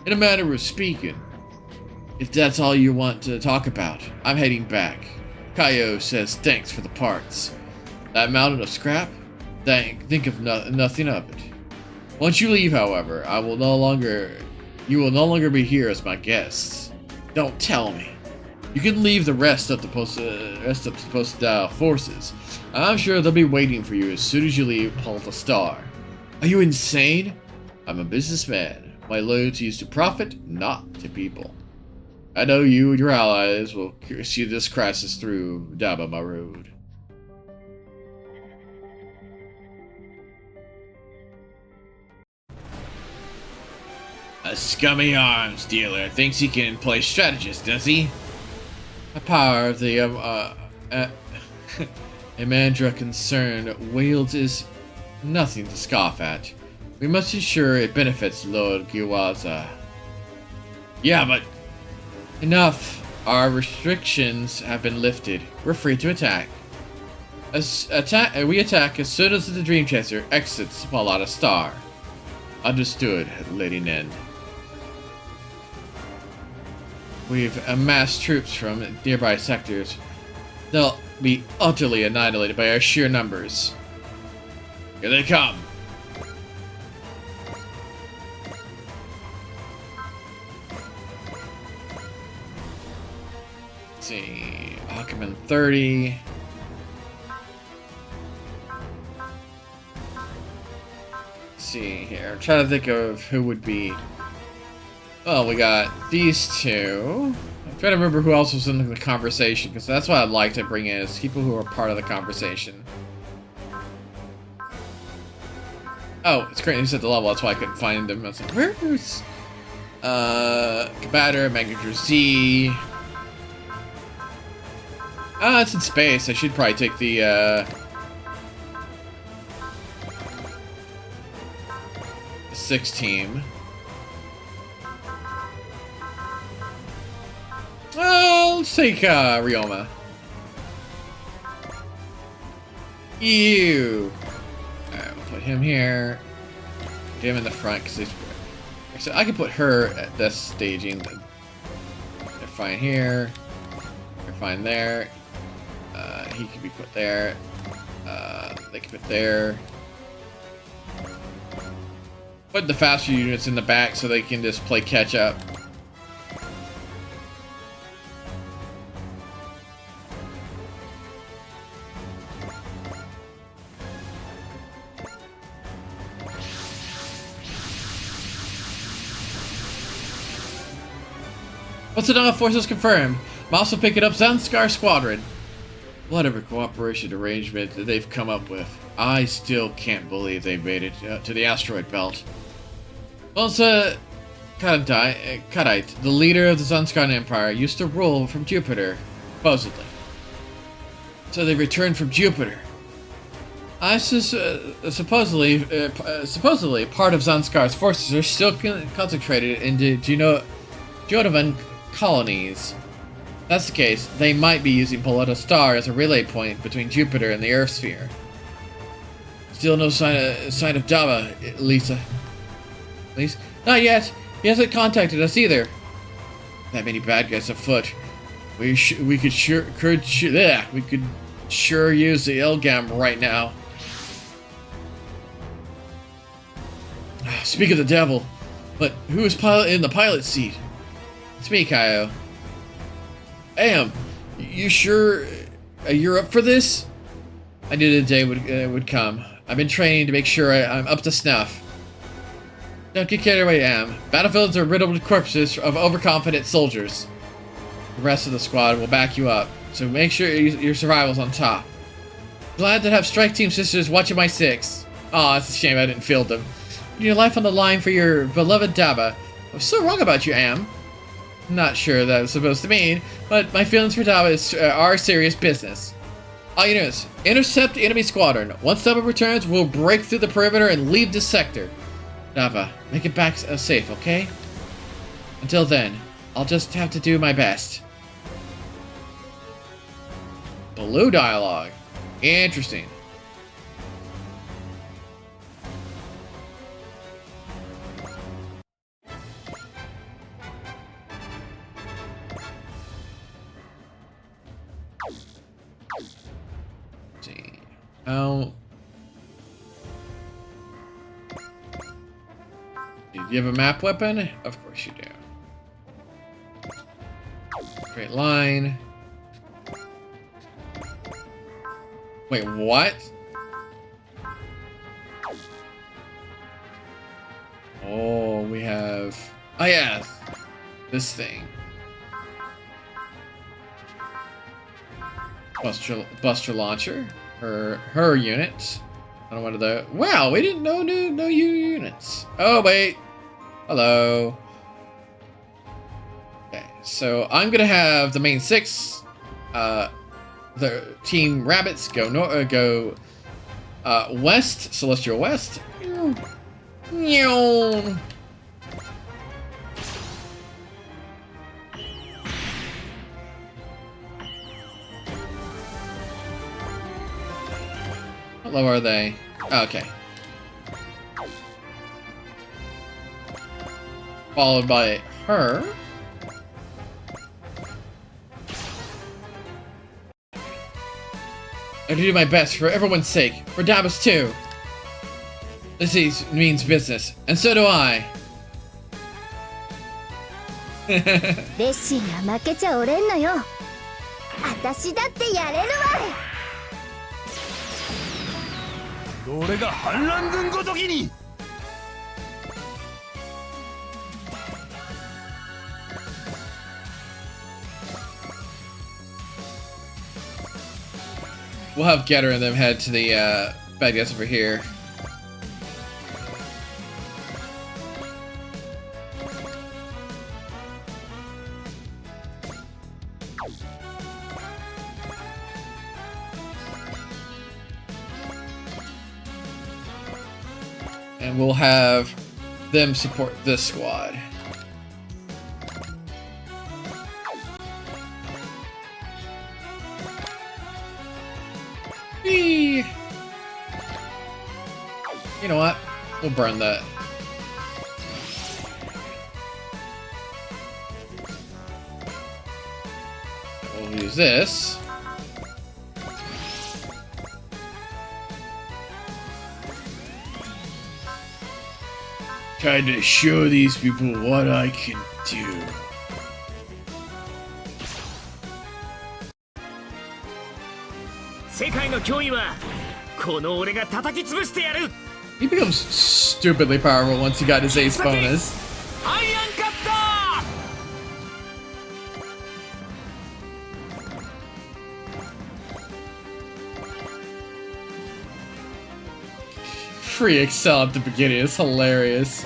In a manner of speaking. If that's all you want to talk about, I'm heading back. Kaio says thanks for the parts. That mountain of scrap? Think of nothing of it. Once you leave, however, you will no longer be here as my guests. Don't tell me. You can leave the rest of the Postal forces. I'm sure they'll be waiting for you as soon as you leave Palta Star. Are you insane? I'm a businessman. My loyalty is to profit, not to people. I know you and your allies will see this crisis through, Daba Marode. A scummy arms dealer thinks he can play strategist, does he? The power of the Amandra concern wields is nothing to scoff at. We must ensure it benefits Lord Giwaza. Yeah, but enough. Our restrictions have been lifted. We're free to attack. We attack as soon as the Dream Chaser exits Palata Star. Understood, Lady Nen. We've amassed troops from nearby sectors. They'll be utterly annihilated by our sheer numbers. Here they come. Let's see, Ackerman 30. Let's see here. I'm trying to think of who would be. Well, we got these two. Trying to remember who else was in the conversation, because that's what I'd like to bring in, is people who are part of the conversation. Oh, it's great he's at the level, that's why I couldn't find him. I was like, where's... Combatter, Magnitude Z... Ah, it's in space. I should probably take the 6 team. Well, let's take Ryoma. Ew. Alright, we'll put him here. Put him in the front because so I can put her at this staging. They're fine here. They're fine there. He can be put there. They can put there. Put the faster units in the back so they can just play catch up. What's enough forces confirmed? I'm also picking up Zanskar Squadron. Whatever cooperation arrangement that they've come up with, I still can't believe they made it to the asteroid belt. Bonsa Kadite, the leader of the Zanskar Empire, used to rule from Jupiter, supposedly. So they returned from Jupiter. Supposedly part of Zanskar's forces are still concentrated into Jodovan colonies. If that's the case, they might be using Poletta Star as a relay point between Jupiter and the Earth sphere. Still no sign of Java, Lisa. At least, not yet. He hasn't contacted us either. That many bad guys afoot. We could sure use the Ilgam right now. Speak of the devil, but who is in the pilot seat? It's me, Kaio. Am, you sure you're up for this? I knew the day would come. I've been training to make sure I'm up to snuff. Don't get carried away, Am. Battlefields are riddled with corpses of overconfident soldiers. The rest of the squad will back you up, so make sure your survival's on top. Glad to have Strike Team sisters watching my 6. Aw, it's a shame I didn't field them. Put your life on the line for your beloved Daba. I was so wrong about you, Am. Not sure that was supposed to mean, but my feelings for Daba are serious business. All units, intercept the enemy squadron. Once Daba returns, we'll break through the perimeter and leave this sector. Daba, make it back safe, okay? Until then, I'll just have to do my best. Blue dialogue. Interesting. Oh. Do you have a map weapon? Of course you do. Straight line. Wait, what? Oh, we have... Oh, yeah. This thing. Buster launcher. Her unit. I don't know what the... Wow, we didn't know no units. Oh, wait. Hello. Okay, so I'm gonna have the main 6. The Team Rabbits go west, Celestial West. How low are they? Oh, okay. Followed by her. I do my best for everyone's sake, for Daba's too. This means business, and so do I. レッシーが負けちゃおれんのよ。私だってやれるわい。俺が反乱軍ごときに。We'll have Getter and them head to the bad guys over here. And we'll have them support this squad. Whee! You know what? We'll burn that. We'll use this. Trying to show these people what I can do. He becomes stupidly powerful once he got his ace bonus. Free Excel at the beginning is hilarious.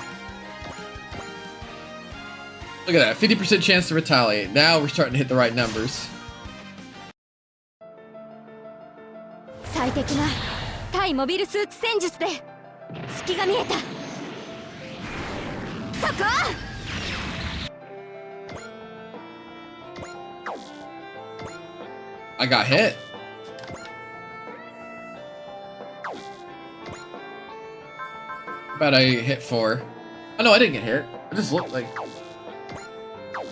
Look at that, 50% chance to retaliate. Now we're starting to hit the right numbers. 最適な対モビルスーツ戦術で隙が見えた。そこ！ I got hit. About I hit 4. Oh no, I didn't get hit. I just looked like...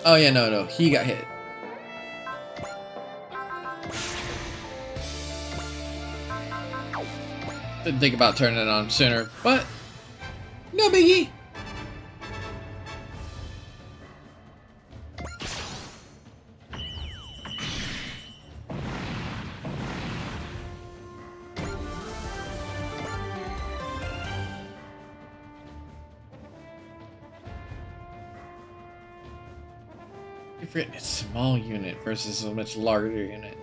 Oh yeah, no, he got hit. Didn't think about turning it on sooner, but no biggie. You've written a small unit versus a much larger unit.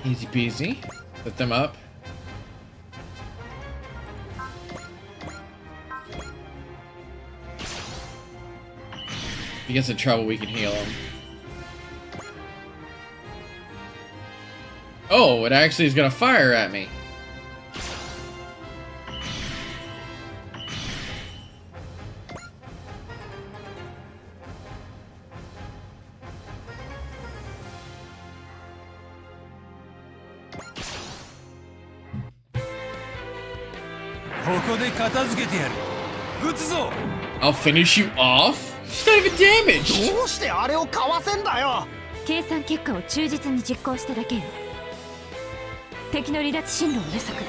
Easy peasy. Set them up. If he gets in trouble, we can heal him. Oh, it actually is gonna fire at me. I'll finish you off? She's not even damaged! どうしてあれをかわせんだよ。計算結果を忠実に実行しただけよ。敵の離脱進路を予測。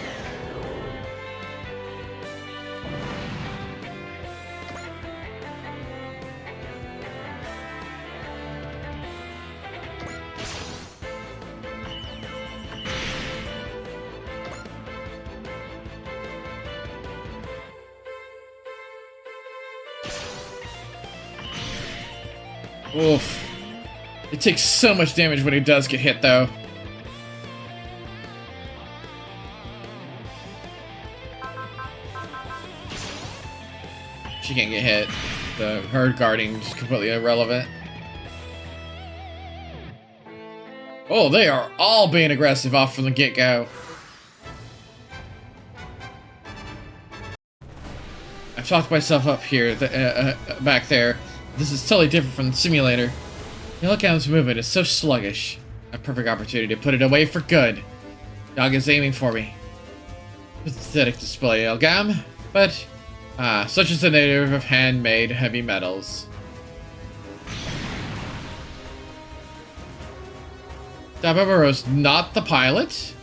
Oof. It takes so much damage when he does get hit, though. She can't get hit. Her guarding is completely irrelevant. Oh, they are all being aggressive off from the get-go. I've talked myself up here, back there. This is totally different from the simulator. The Hellcam's movement is so sluggish. A perfect opportunity to put it away for good. Dog is aiming for me. Pathetic display, Hellcam. But, such is the nature of handmade heavy metals. Dababaro's not the pilot?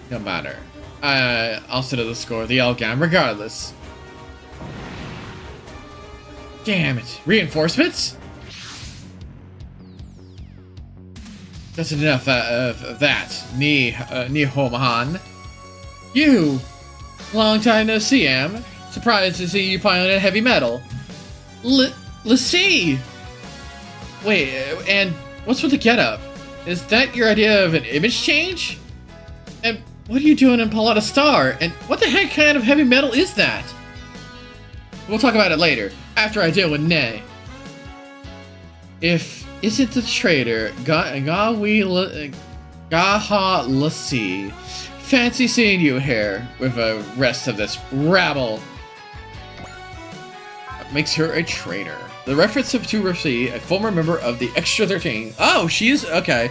No matter. I'll settle the score of the Elgam regardless. Damn it. Reinforcements? That's enough of that. Nihomahan. You! Long time no see, Am. Surprised to see you piloting heavy metal. Let's see! Wait, and what's with the getup? Is that your idea of an image change? And what are you doing in Palada Star? And what the heck kind of heavy metal is that? We'll talk about it later, after I deal with Ne. If isn't the traitor, Gaha Lassie. Fancy seeing you here with the rest of this rabble. Makes her a traitor. The reference to Rossi, a former member of the Extra 13. Oh, she is okay.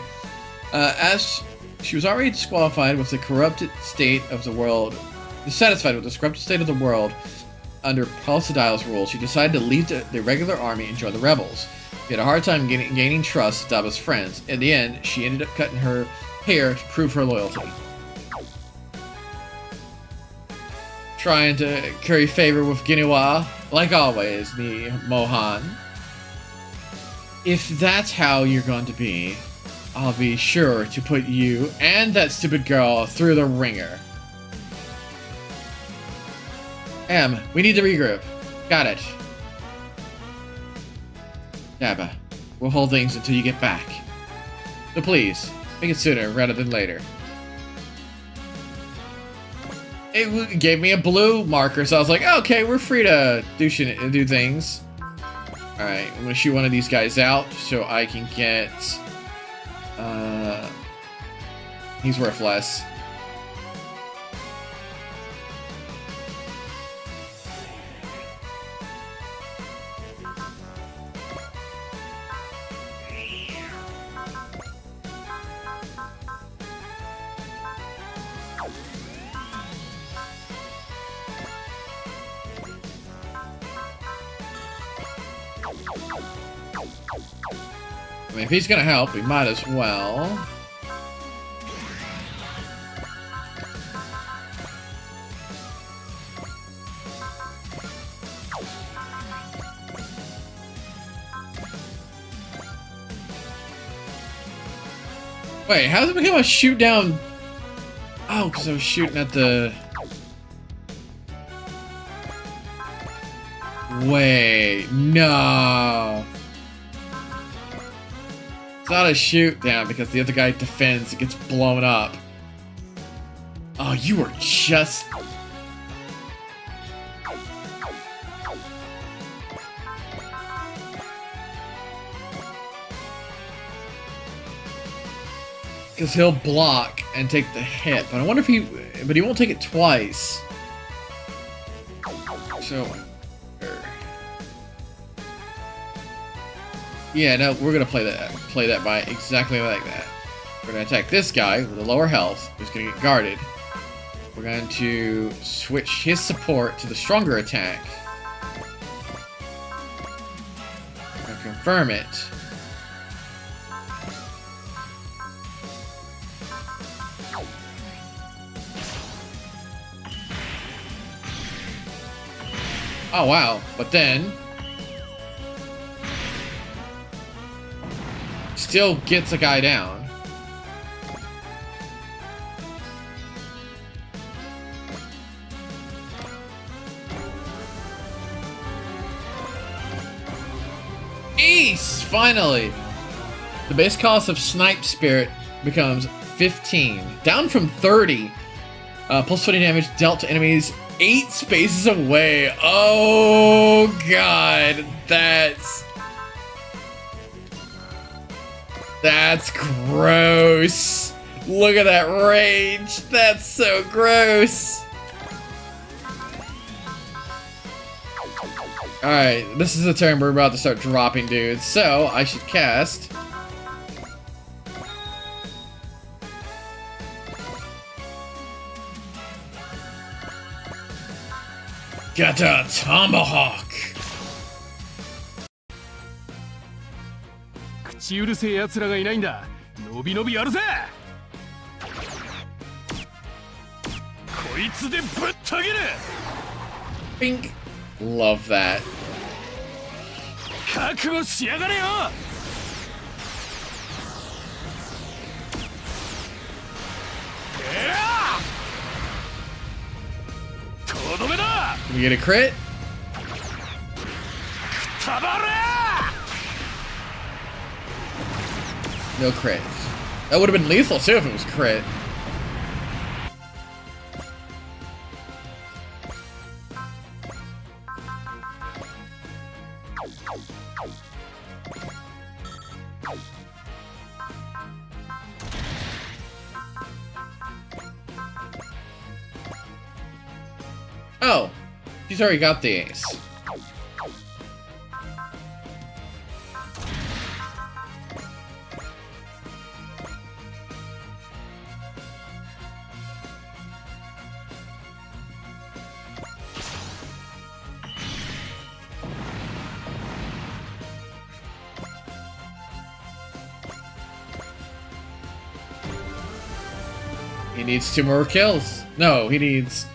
As she was already disqualified with the corrupted state of the world, dissatisfied with the corrupted state of the world under Palsadile's rule, she decided to leave the regular army and join the rebels. She had a hard time gaining trust with Daba's friends. In the end, she ended up cutting her hair to prove her loyalty. Trying to curry favor with Giniwa, like always, the Mohan. If that's how you're going to be, I'll be sure to put you and that stupid girl through the ringer. Em, we need to regroup. Got it. Daba, we'll hold things until you get back. So please, make it sooner rather than later. It gave me a blue marker, so I was like, okay, we're free to do things. Alright, I'm gonna shoot one of these guys out so I can get... he's worth less. I mean, if he's gonna help, we might as well. Wait, how did it become a shoot down? Oh, because I was shooting at the... Wait, no. It's not a shoot down because the other guy defends, it gets blown up. Oh, you were just... Because he'll block and take the hit, but I wonder if he... But he won't take it twice. So... Yeah, no, we're gonna play that by exactly like that. We're gonna attack this guy with a lower health, who's gonna get guarded. We're going to switch his support to the stronger attack. We're gonna confirm it. Oh wow, but then still gets a guy down. Ace! Finally! The base cost of Snipe Spirit becomes 15, down from 30. Plus 20 damage dealt to enemies 8 spaces away. Oh god, that's gross. Look at that range. That's so gross. Alright, this is the turn we're about to start dropping dudes, so I should cast Get a Tomahawk! 口うるせえ奴らがいないんだ。のびのびやるぜ。こいつでぶった切れ Bink. Love that. 覚悟しやがれよとどめだ Can we get a crit? たばれ No crit. That would have been lethal too if it was crit. Oh, he's already got the ace. He needs 2 more kills. No, he needs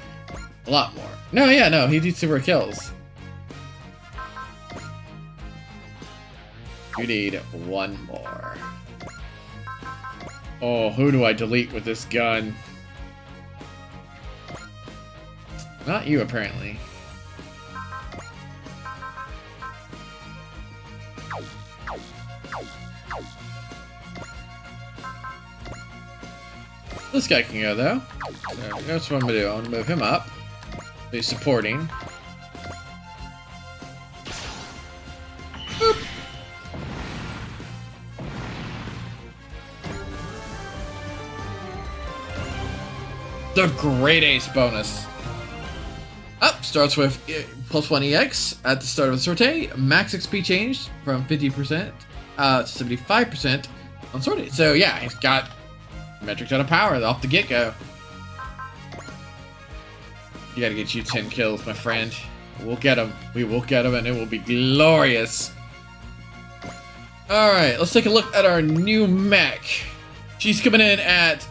a lot more. No, yeah, no, he needs 2 more kills. You need 1 more. Oh, who do I delete with this gun? Not you, apparently. This guy can go, though. So, that's what I'm gonna do. I'm gonna move him up. He's supporting. Boop. The Great Ace bonus. Up starts with +1 EX at the start of the sortie. Max XP changed from 50% to 75% on sortie. So yeah, he's got metric ton of power off the get-go. You gotta get you 10 kills, my friend. We'll get him. We will get him, and it will be glorious. Alright, let's take a look at our new mech. She's coming in at...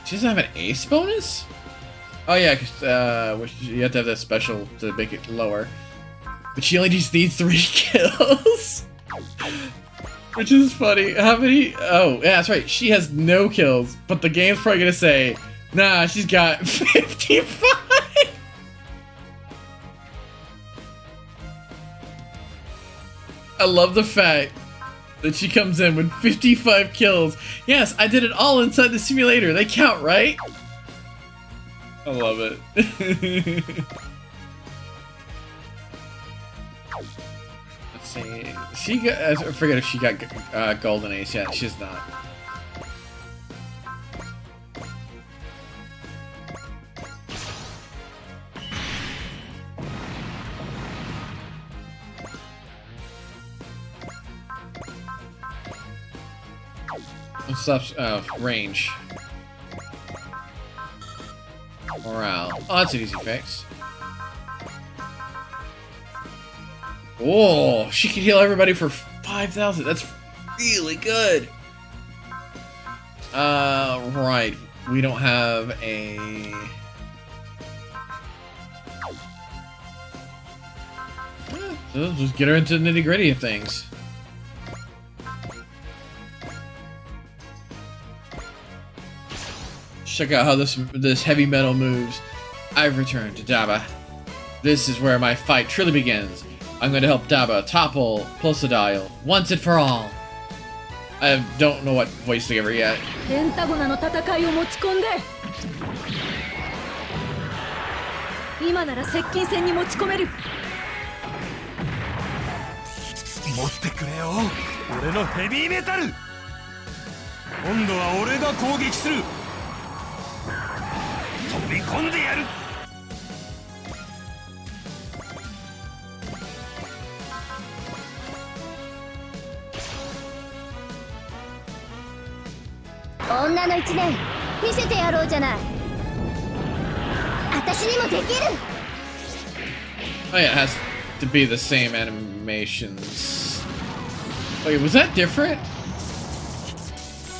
She doesn't have an ace bonus? Oh yeah, because you have to have that special to make it lower. But she only just needs 3 kills. Which is funny. How many? Oh, yeah, that's right. She has no kills, but the game's probably gonna say, nah, she's got 55. I love the fact that she comes in with 55 kills. Yes, I did it all inside the simulator. They count, right? I love it. Let's see. She got, I forget if she got golden ace yet. She's not. What's up? Range. Morale. Oh, that's an easy fix. Oh, she can heal everybody for 5,000. That's really good. Right. We don't have a... Let's just get her into the nitty-gritty of things. Check out how this heavy metal moves. I've returned to Daba. This is where my fight truly begins. I'm going to help Daba topple Pulsadile once and for all. I don't know what voice to give her yet. ペンタゴナの戦いを持ち込んで今なら接近戦に持ち込める持ってくれよ俺のヘビーメタル今度は俺が攻撃する飛び込んでやる女の一年見せてやろうじゃない私にもできる Oh yeah, it has to be the same animations. Wait, was that different?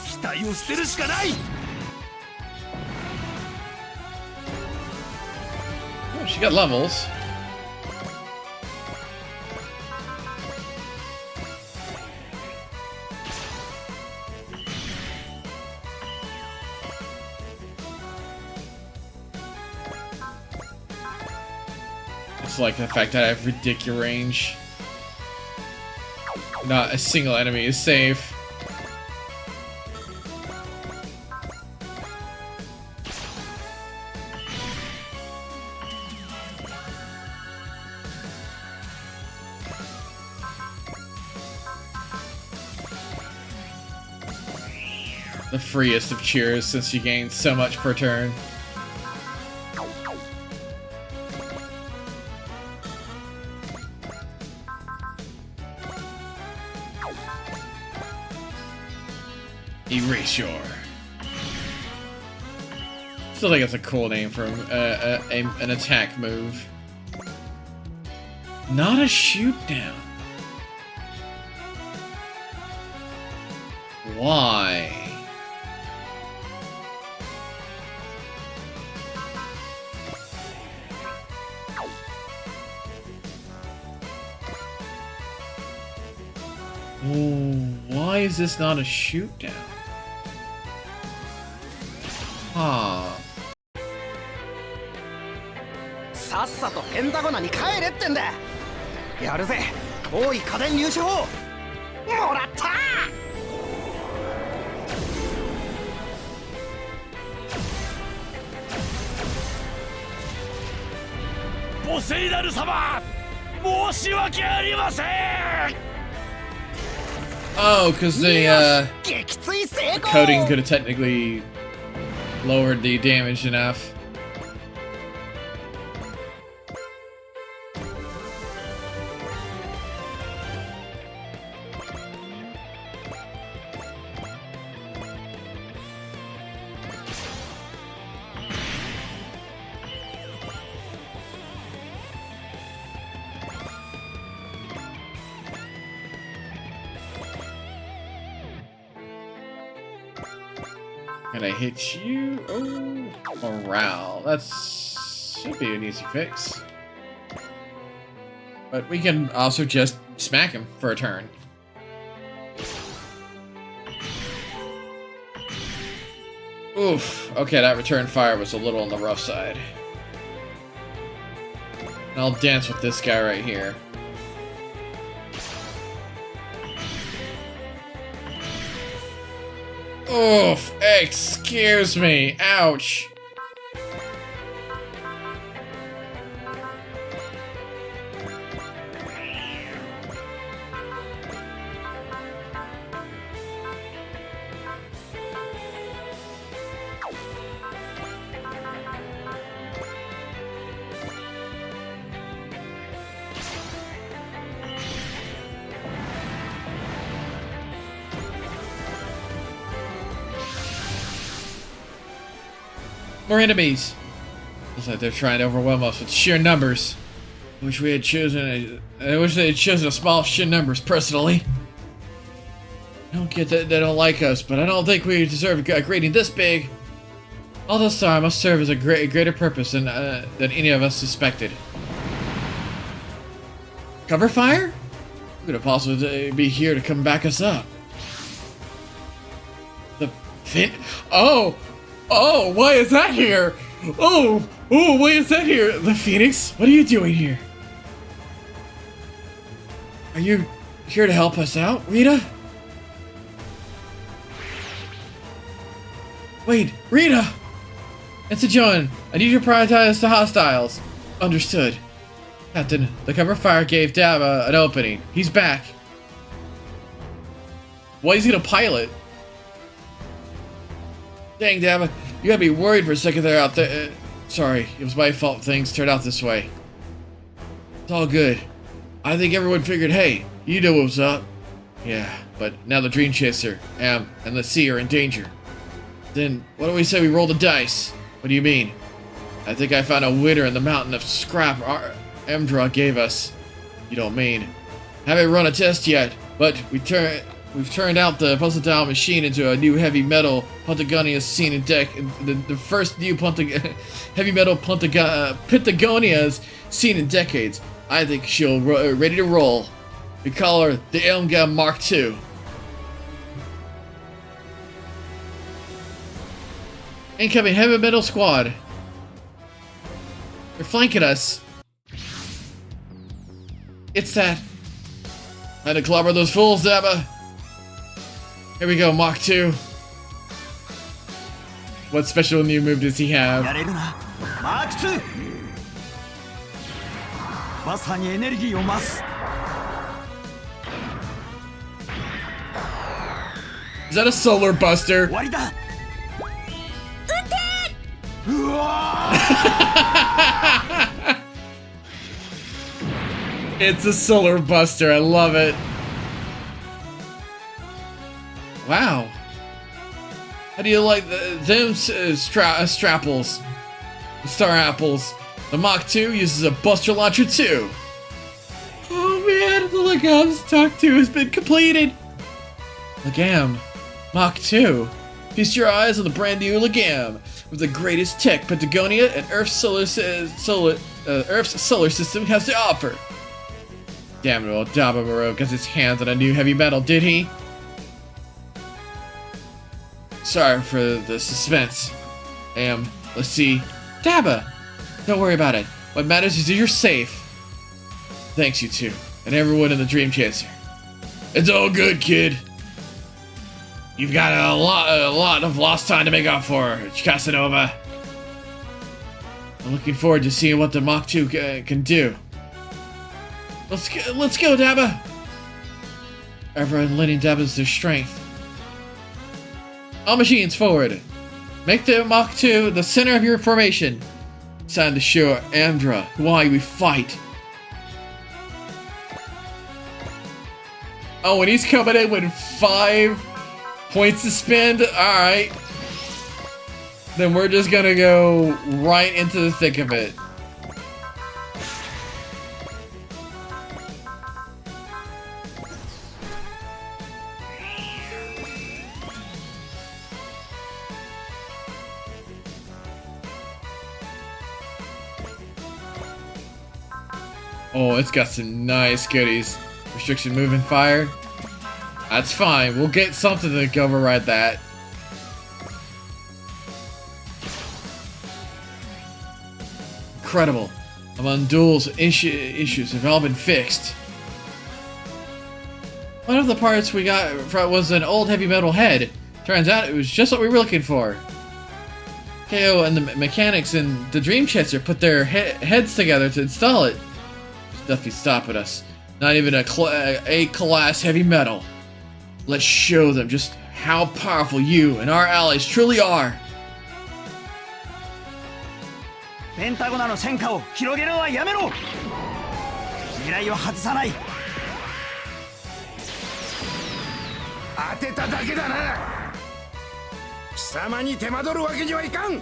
期待を捨てるしかない she got levels. It's like the fact that I have ridiculous range. Not a single enemy is safe. The freest of cheers since you gain so much per turn. Erasure. Still think it's a cool name for an attack move. Not a shoot down. Why? Why is this not a shoot down? Huh. さっさとペンタゴナに帰れってんだ。やるぜ、遠い家電入手法。もらった。ポセイダル様、申し訳ありません。 Oh, because the 撃墜成功。 coating could have technically lowered the damage enough. Can I hit you? Oh, morale. That's should be an easy fix. But we can also just smack him for a turn. Oof. Okay, that return fire was a little on the rough side. And I'll dance with this guy right here. Oof, excuse me, ouch. More enemies. Looks like they're trying to overwhelm us with sheer numbers. I wish they had chosen a small sheer numbers personally. I don't get that they don't like us, but I don't think we deserve a grading this big. All this time must serve as a greater purpose than any of us suspected. Cover fire? Who could have possibly be here to come back us up? The fin? Oh, why is that here? Oh, why is that here? The Phoenix? What are you doing here? Are you here to help us out, Rita? Wait, Rita! It's a John. I need you to prioritize the hostiles. Understood. Captain, the cover fire gave Daba an opening. He's back. Well, he's gonna pilot. Dang, Daba. You gotta be worried for a second there out there. Sorry, it was my fault things turned out this way. It's all good. I think everyone figured, hey, you know what's up. Yeah, but now the Dream Chaser, and the Sea are in danger. Then, why don't we say we roll the dice? What do you mean? I think I found a winner in the mountain of scrap Emdra gave us. You don't mean. Haven't run a test yet, but we We've turned out the Pulsatile machine into a new heavy metal Pentagonia seen in the first new heavy metal Pentagonias seen in decades. I think she'll ready to roll. We call her the Elmgam Mark II. Incoming heavy metal squad. They're flanking us. It's that. Had to clobber those fools, Dabba. Here we go, Mach 2. What special new move does he have? やれるなマーク2まさにエネルギーを増す Is that a solar buster? 終わりだうわ It's a solar buster. I love it. Wow. How do you like them strapples? The star apples. The Mach 2 uses a buster launcher too. Oh man, the Lagam's Talk 2 has been completed. Lagam. Mach 2. Feast your eyes on the brand new Lagam with the greatest tech Patagonia and Earth's solar system has to offer. Damn it, old Dabba got his hands on a new heavy metal, did he? Sorry for the suspense. Let's see. Dabba! Don't worry about it. What matters is that you're safe. Thanks, you two, and everyone in the Dream Chaser. It's all good, kid. You've got a lot of lost time to make up for, Casanova. I'm looking forward to seeing what the Mach 2 can do. Let's go, Dabba! Everyone lending Dabba's their strength. All machines forward. Make the Mach 2 the center of your formation. It's time to show Andra why we fight. Oh, and he's coming in with 5 points to spend? Alright. Then we're just gonna go right into the thick of it. Oh, it's got some nice goodies. Restriction move and fire. That's fine. We'll get something to override that. Incredible. Among Duel's issues have all been fixed. One of the parts we got was an old heavy metal head. Turns out it was just what we were looking for. KO and the mechanics in the Dream Chaser put their heads together to install it. Nothing's stopping us. Not even a class heavy metal. Let's show them just how powerful you and our allies truly are. ペンタゴナの戦果を広げるのはやめろ狙いを外さない当てただけだな貴様に手間取るわけにはいかん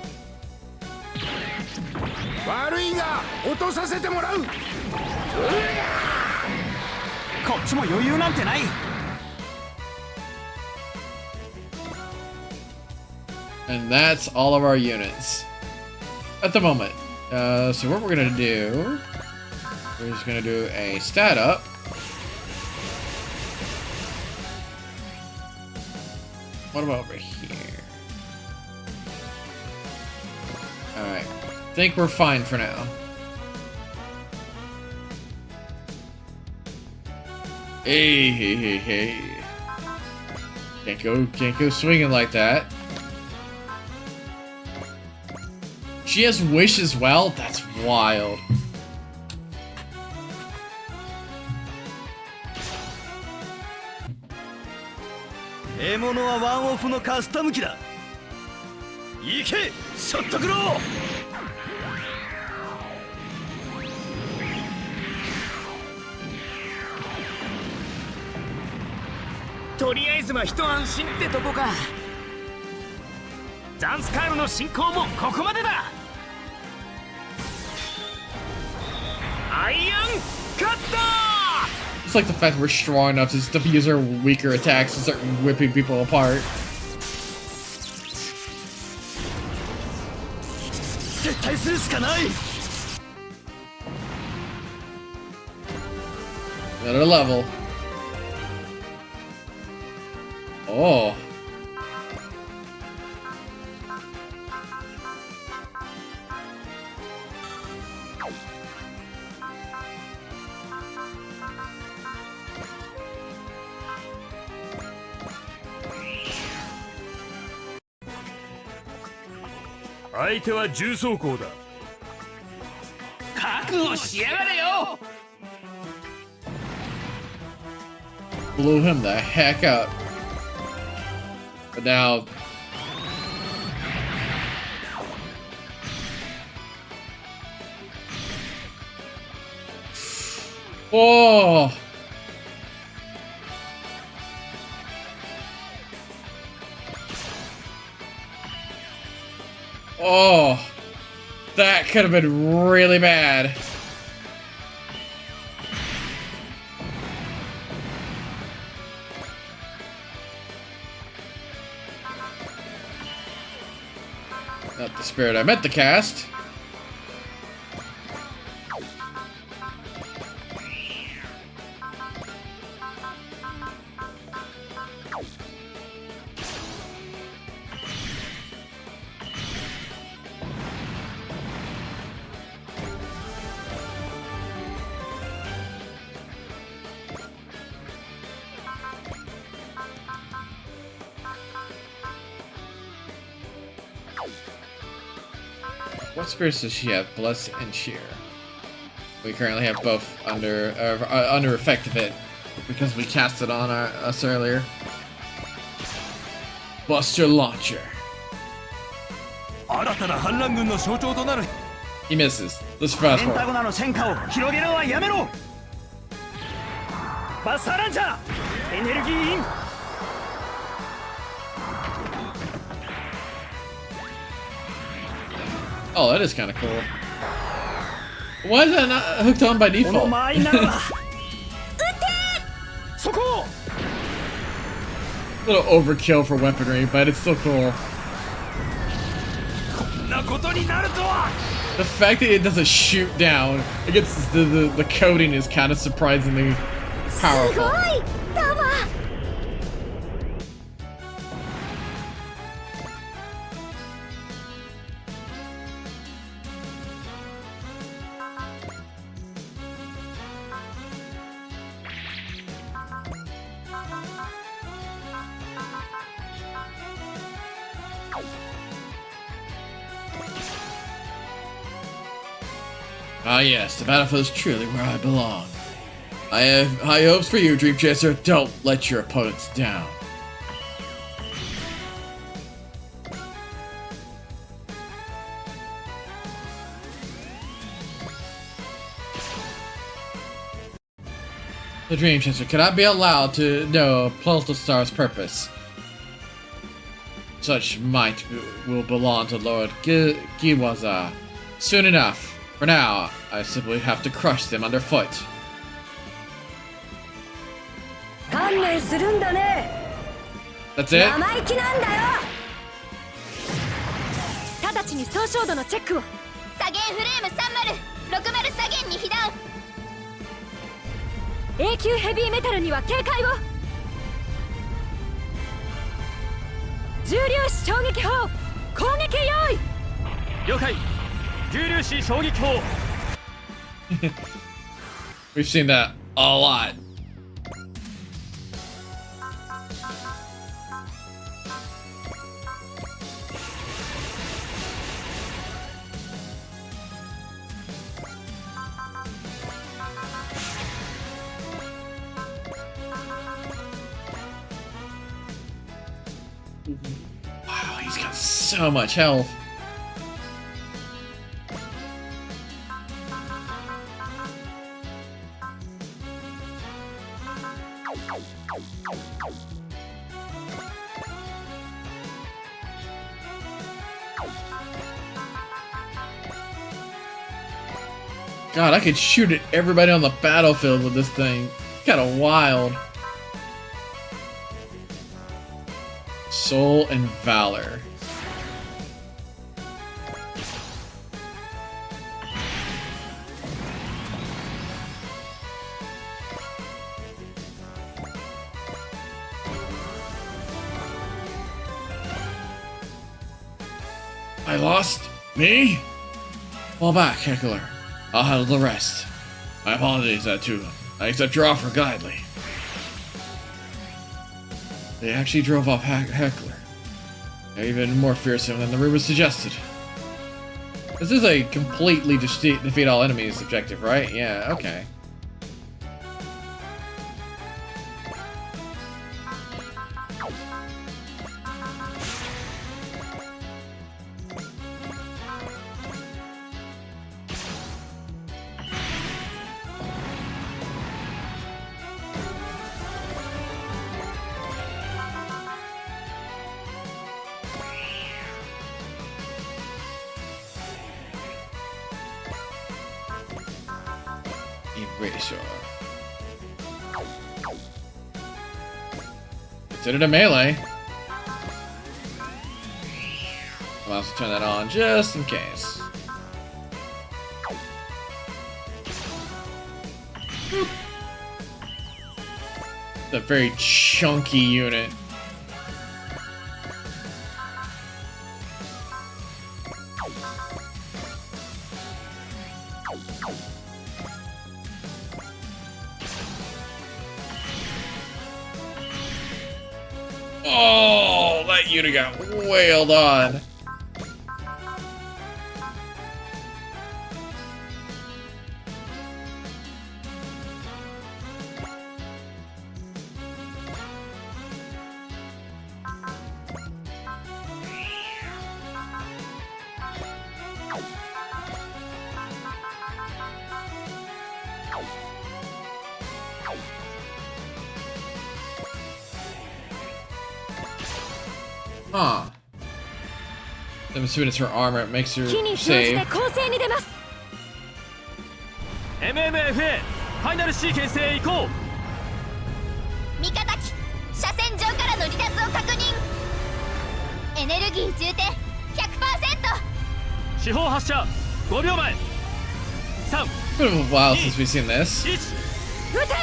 悪いが落とさせてもらうこっちも余裕なんてない And that's all of our units at the moment. So what we're gonna do, we're just gonna do a stat up. What about over here? Alright, I think we're fine for now. Hey. Can't go swinging like that. She has wish as well? That's wild. It's like the fact we're strong enough to use our weaker attacks and start whipping people apart. Another level. Oh.相手は重装甲だ。覚悟しやがれよ。 Blew him the heck up. But now... Oh! Oh! That could have been really bad. Not the spirit I meant to cast. What spirits does she have? Bless and Cheer. We currently have both under effect of it because we cast it on us earlier. Buster Launcher. He misses. Let's fast forward. Oh, that is kind of cool. Why is that not hooked on by default? A little overkill for weaponry, but it's still cool. The fact that it doesn't shoot down against the coating is kind of surprisingly powerful. Ah yes, the battlefield is truly where I belong. I have high hopes for you, Dream Chaser. Don't let your opponents down. The Dream Chaser cannot be allowed to know Star's purpose. Such might will belong to Lord Giwaza soon enough. For now, I simply have to crush them underfoot. That's it? 直ちに総称度のチェックを。左舷フレーム3060左舷に被弾。永久ヘビーメタルには警戒を。重粒子衝撃砲攻撃用意。了解。 We've seen that a lot. Wow, he's got so much health. God, I could shoot at everybody on the battlefield with this thing. Kinda wild. Soul and Valor. I lost? Me? Fall back, Heckler. I'll handle the rest. I apologize that too. I accept your offer gladly. They actually drove off Heckler. They're even more fearsome than the rumors suggested. This is a completely defeat all enemies objective, right? Yeah, okay. Erasure. Considered a melee. I'll also turn that on just in case. It's a very chunky unit. Oh, that unit got wailed on. Huh. I'm assuming it's her armor, it makes her 木に通じて save. 攻勢に出ます。 MMFA ファイナルシーケンスへ行こう。味方機車線上からの離脱を確認。エネルギー充填 100%。 四方発射5秒前。3、 It's been a while since we've seen this. 1。撃て。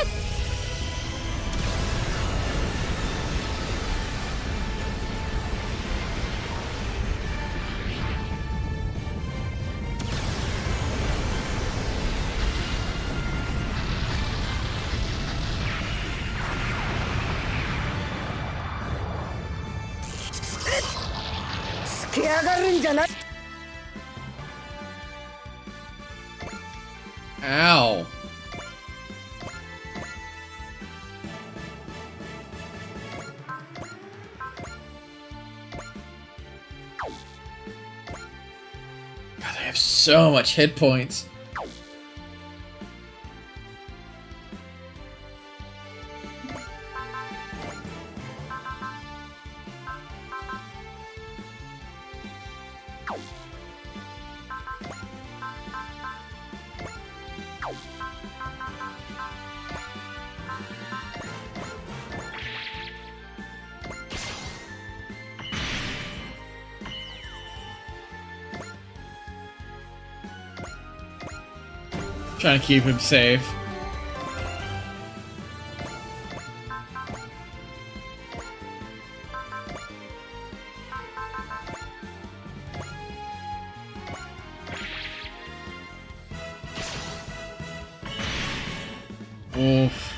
つけ上がるんじゃない。 Ow. God, I have so much hit points. Trying to keep him safe. Oof.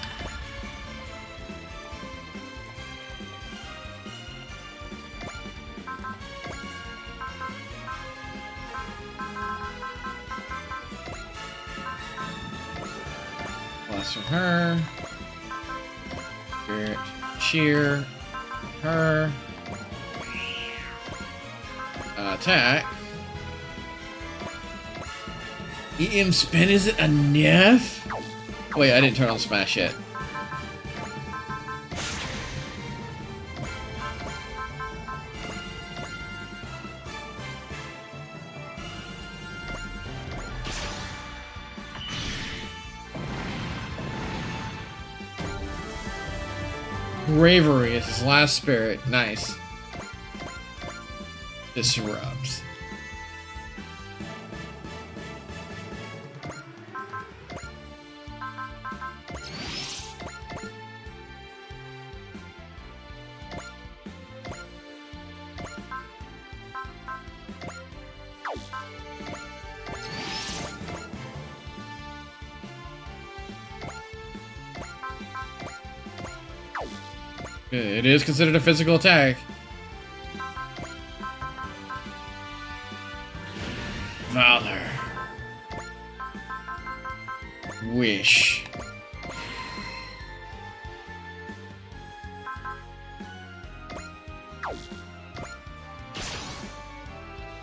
Blast from her. Spirit cheer. Her. Attack. EM spin, is it enough? Wait, I didn't turn on smash yet. Bravery is his last spirit. Nice. Disrupts. It is considered a physical attack. Valor. Wish.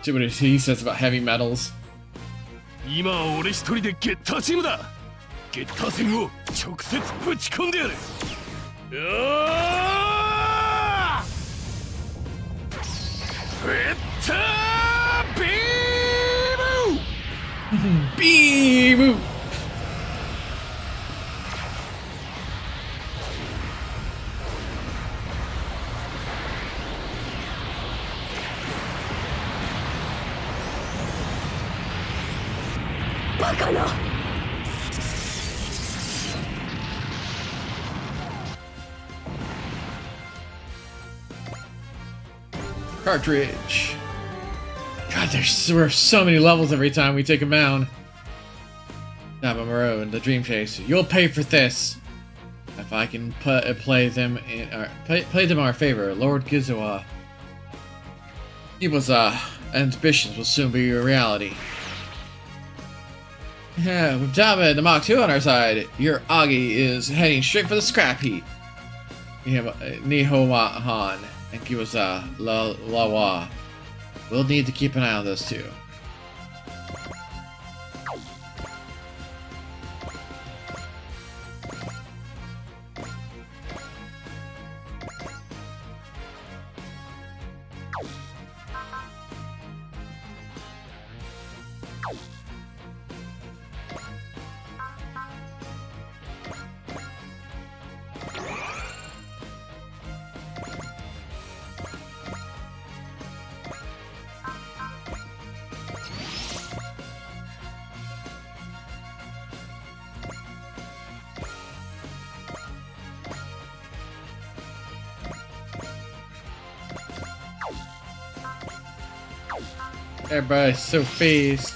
See what he says about heavy metals. 今は俺一人でゲッターチームだ。ゲッター戦を直接ぶち込んでやる。よー！ゲッタービーム！ビーム！バカな。Cartridge. God, there are so many levels every time we take a mound. Naba Maroon, the Dream Chase. You'll pay for this. If I can play them in our favor, Lord Gizawa. People's ambitions will soon be a reality. Yeah, with Daba and the Mach 2 on our side, your Agi is heading straight for the scrap heap. We have Nihomahan and Kiwasa Lawa. We'll need to keep an eye on those two. Everybody's so phased.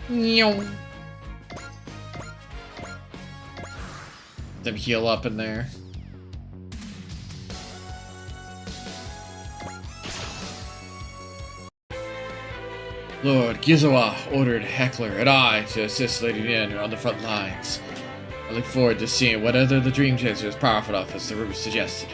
Them heal up in there. Lord Gizawa ordered Heckler and I to assist Lady Diana on the front lines. I look forward to seeing what other the Dream Chaser is powerful enough as the rumor suggested.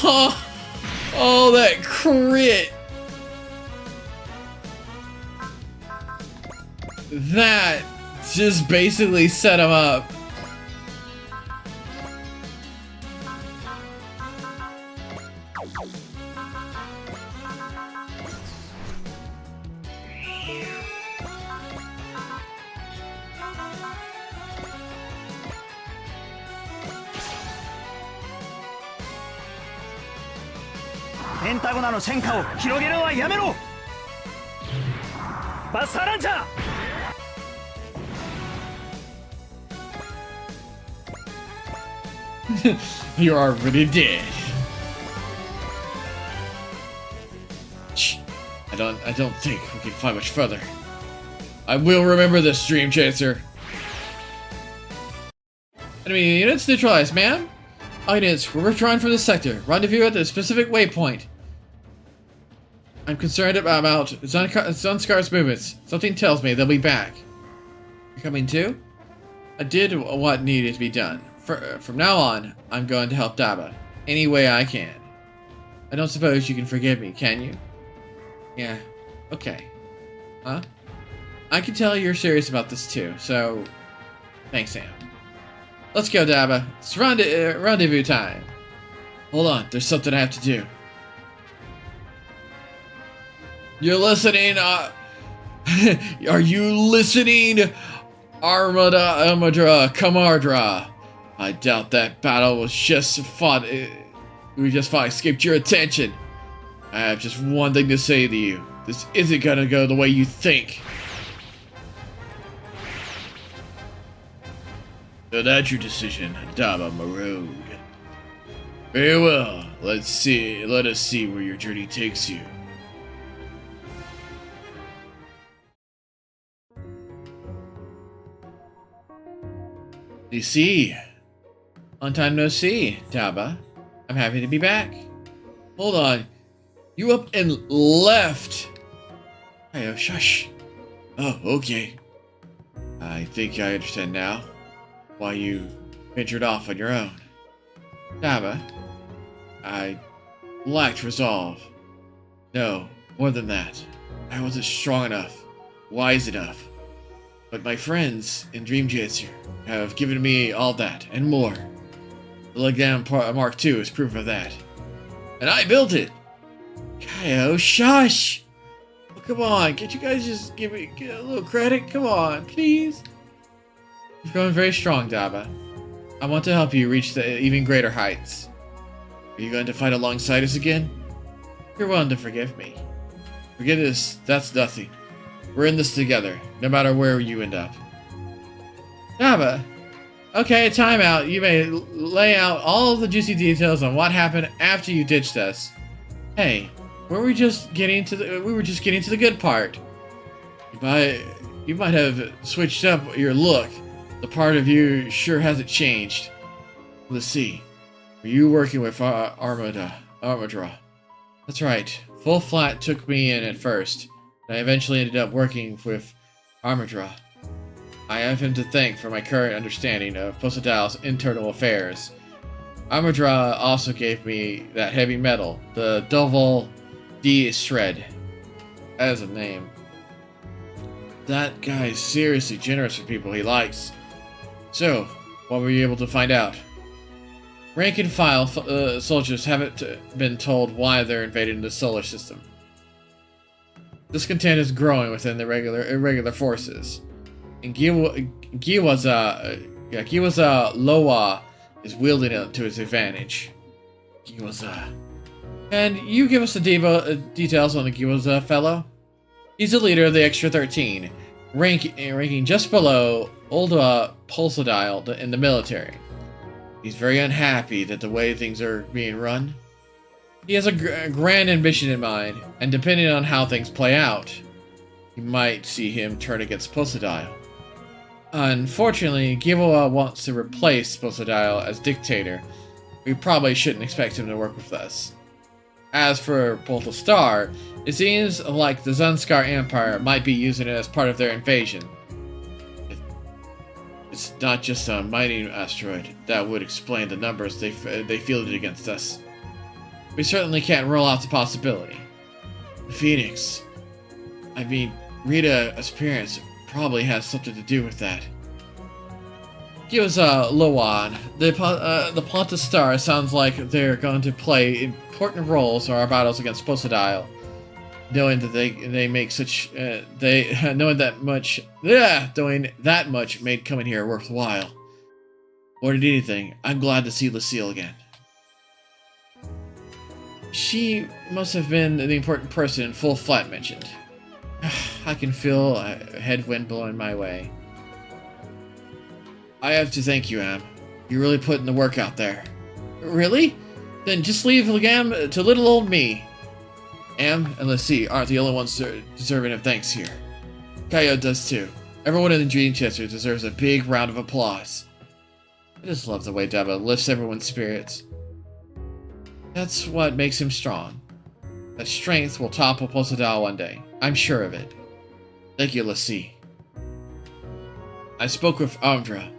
Huh. Oh, that crit! That just basically set him up.ペンタゴナの戦火を広げるのはやめろ。バスターランチャーYou're already dead. I don't think we can find much further. I will remember this, Dream Chaser. Enemy units neutralized, ma'am. All units, we're withdrawing from this sector. Rendezvous at the specific waypoint. I'm concerned about Zunskar's movements. Something tells me they'll be back. You're coming too? I did what needed to be done. From now on, I'm going to help Daba. Any way I can. I don't suppose you can forgive me, can you? Yeah. Okay. Huh? I can tell you're serious about this too, so Thanks, Sam. Let's go, Daba. It's rendezvous time. Hold on, there's something I have to do. You're listening, are you listening, Armadra Kamardra? I doubt that battle was just fought. We just fought escaped your attention. I have just one thing to say to you. This isn't gonna go the way you think. So that's your decision, Daba Maroon. Very well. Let us see where your journey takes you. You see. Long time no see, Daba. I'm happy to be back. Hold on. You up and left. Hey, shush. Oh, okay. I think I understand now why you ventured off on your own. Daba, I lacked resolve. No, more than that. I wasn't strong enough, wise enough. But my friends in Dream Chaser have given me all that and more. The Legam Mark II is proof of that. And I built it! Kaio, shush! Oh, come on, can't you guys just give me a little credit? Come on, please. You've grown very strong, Daba. I want to help you reach the even greater heights. Are you going to fight alongside us again? You're willing to forgive me. Forgiveness, that's nothing. We're in this together, no matter where you end up. Daba, okay, time out. You may lay out all of the juicy details on what happened after you ditched us. Hey, we were just getting to the good part. You might have switched up your look. The part of you sure hasn't changed. Let's see. Were you working with Armadra? That's right. Full Flat took me in at first. I eventually ended up working with Armadra. I have him to thank for my current understanding of Posadial's internal affairs. Armadra also gave me that heavy metal, the Doval D Shred. That is a name. That guy is seriously generous with people he likes. So, what were you able to find out? Rank and file soldiers haven't been told why they're invading the solar system. Discontent is growing within the irregular forces. And Giwaza Loa is wielding it to his advantage. Giwaza. And you give us the details on the Giwaza fellow? He's the leader of the Extra 13, ranking just below Olda Pulsadile in the military. He's very unhappy that the way things are being run. He has a grand ambition in mind, and depending on how things play out, you might see him turn against Pulsadile. Unfortunately, Givoa wants to replace Pulsadile as dictator. We probably shouldn't expect him to work with us. As for Poltastar, it seems like the Zunskar Empire might be using it as part of their invasion. It's not just a mining asteroid. That would explain the numbers they fielded against us. We certainly can't rule out the possibility. The Phoenix. I mean, Rita's appearance probably has something to do with that. Give us Loan. The Ponta Star sounds like they're going to play important roles in our battles against Posadile. Knowing that they make such knowing that much made coming here worthwhile. More than anything, I'm glad to see Lucille again. She must have been the important person in Full Flat mentioned. I can feel a headwind blowing my way. I have to thank you, Am. You really put in the work out there. Really? Then just leave Legam to little old me. Am and Lassie aren't the only ones deserving of thanks here. Kaio does too. Everyone in the Dream Chester deserves a big round of applause. I just love the way Daba lifts everyone's spirits. That's what makes him strong. That strength will topple Posadal one day. I'm sure of it. Thank you, Lassie. I spoke with Amdra,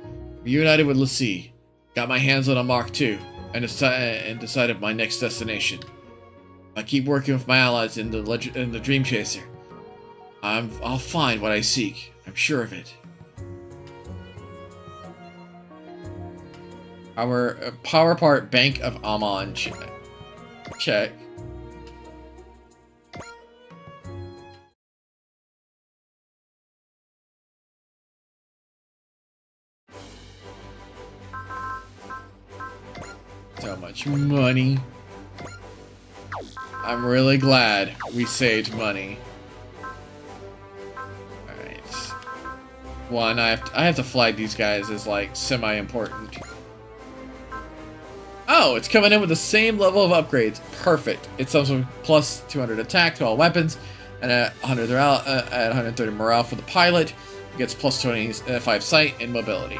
reunited with Lassie, got my hands on a Mark II, and decided my next destination. If I keep working with my allies in the Dream Chaser, I'll find what I seek. I'm sure of it. Our power part Bank of Amon check. So much money. I'm really glad we saved money. Alright. One, I have to flag these guys as like semi-important. Oh, it's coming in with the same level of upgrades. Perfect. It's also plus 200 attack to all weapons, and at 100 morale, at 130 morale for the pilot. It gets plus 25 sight and mobility.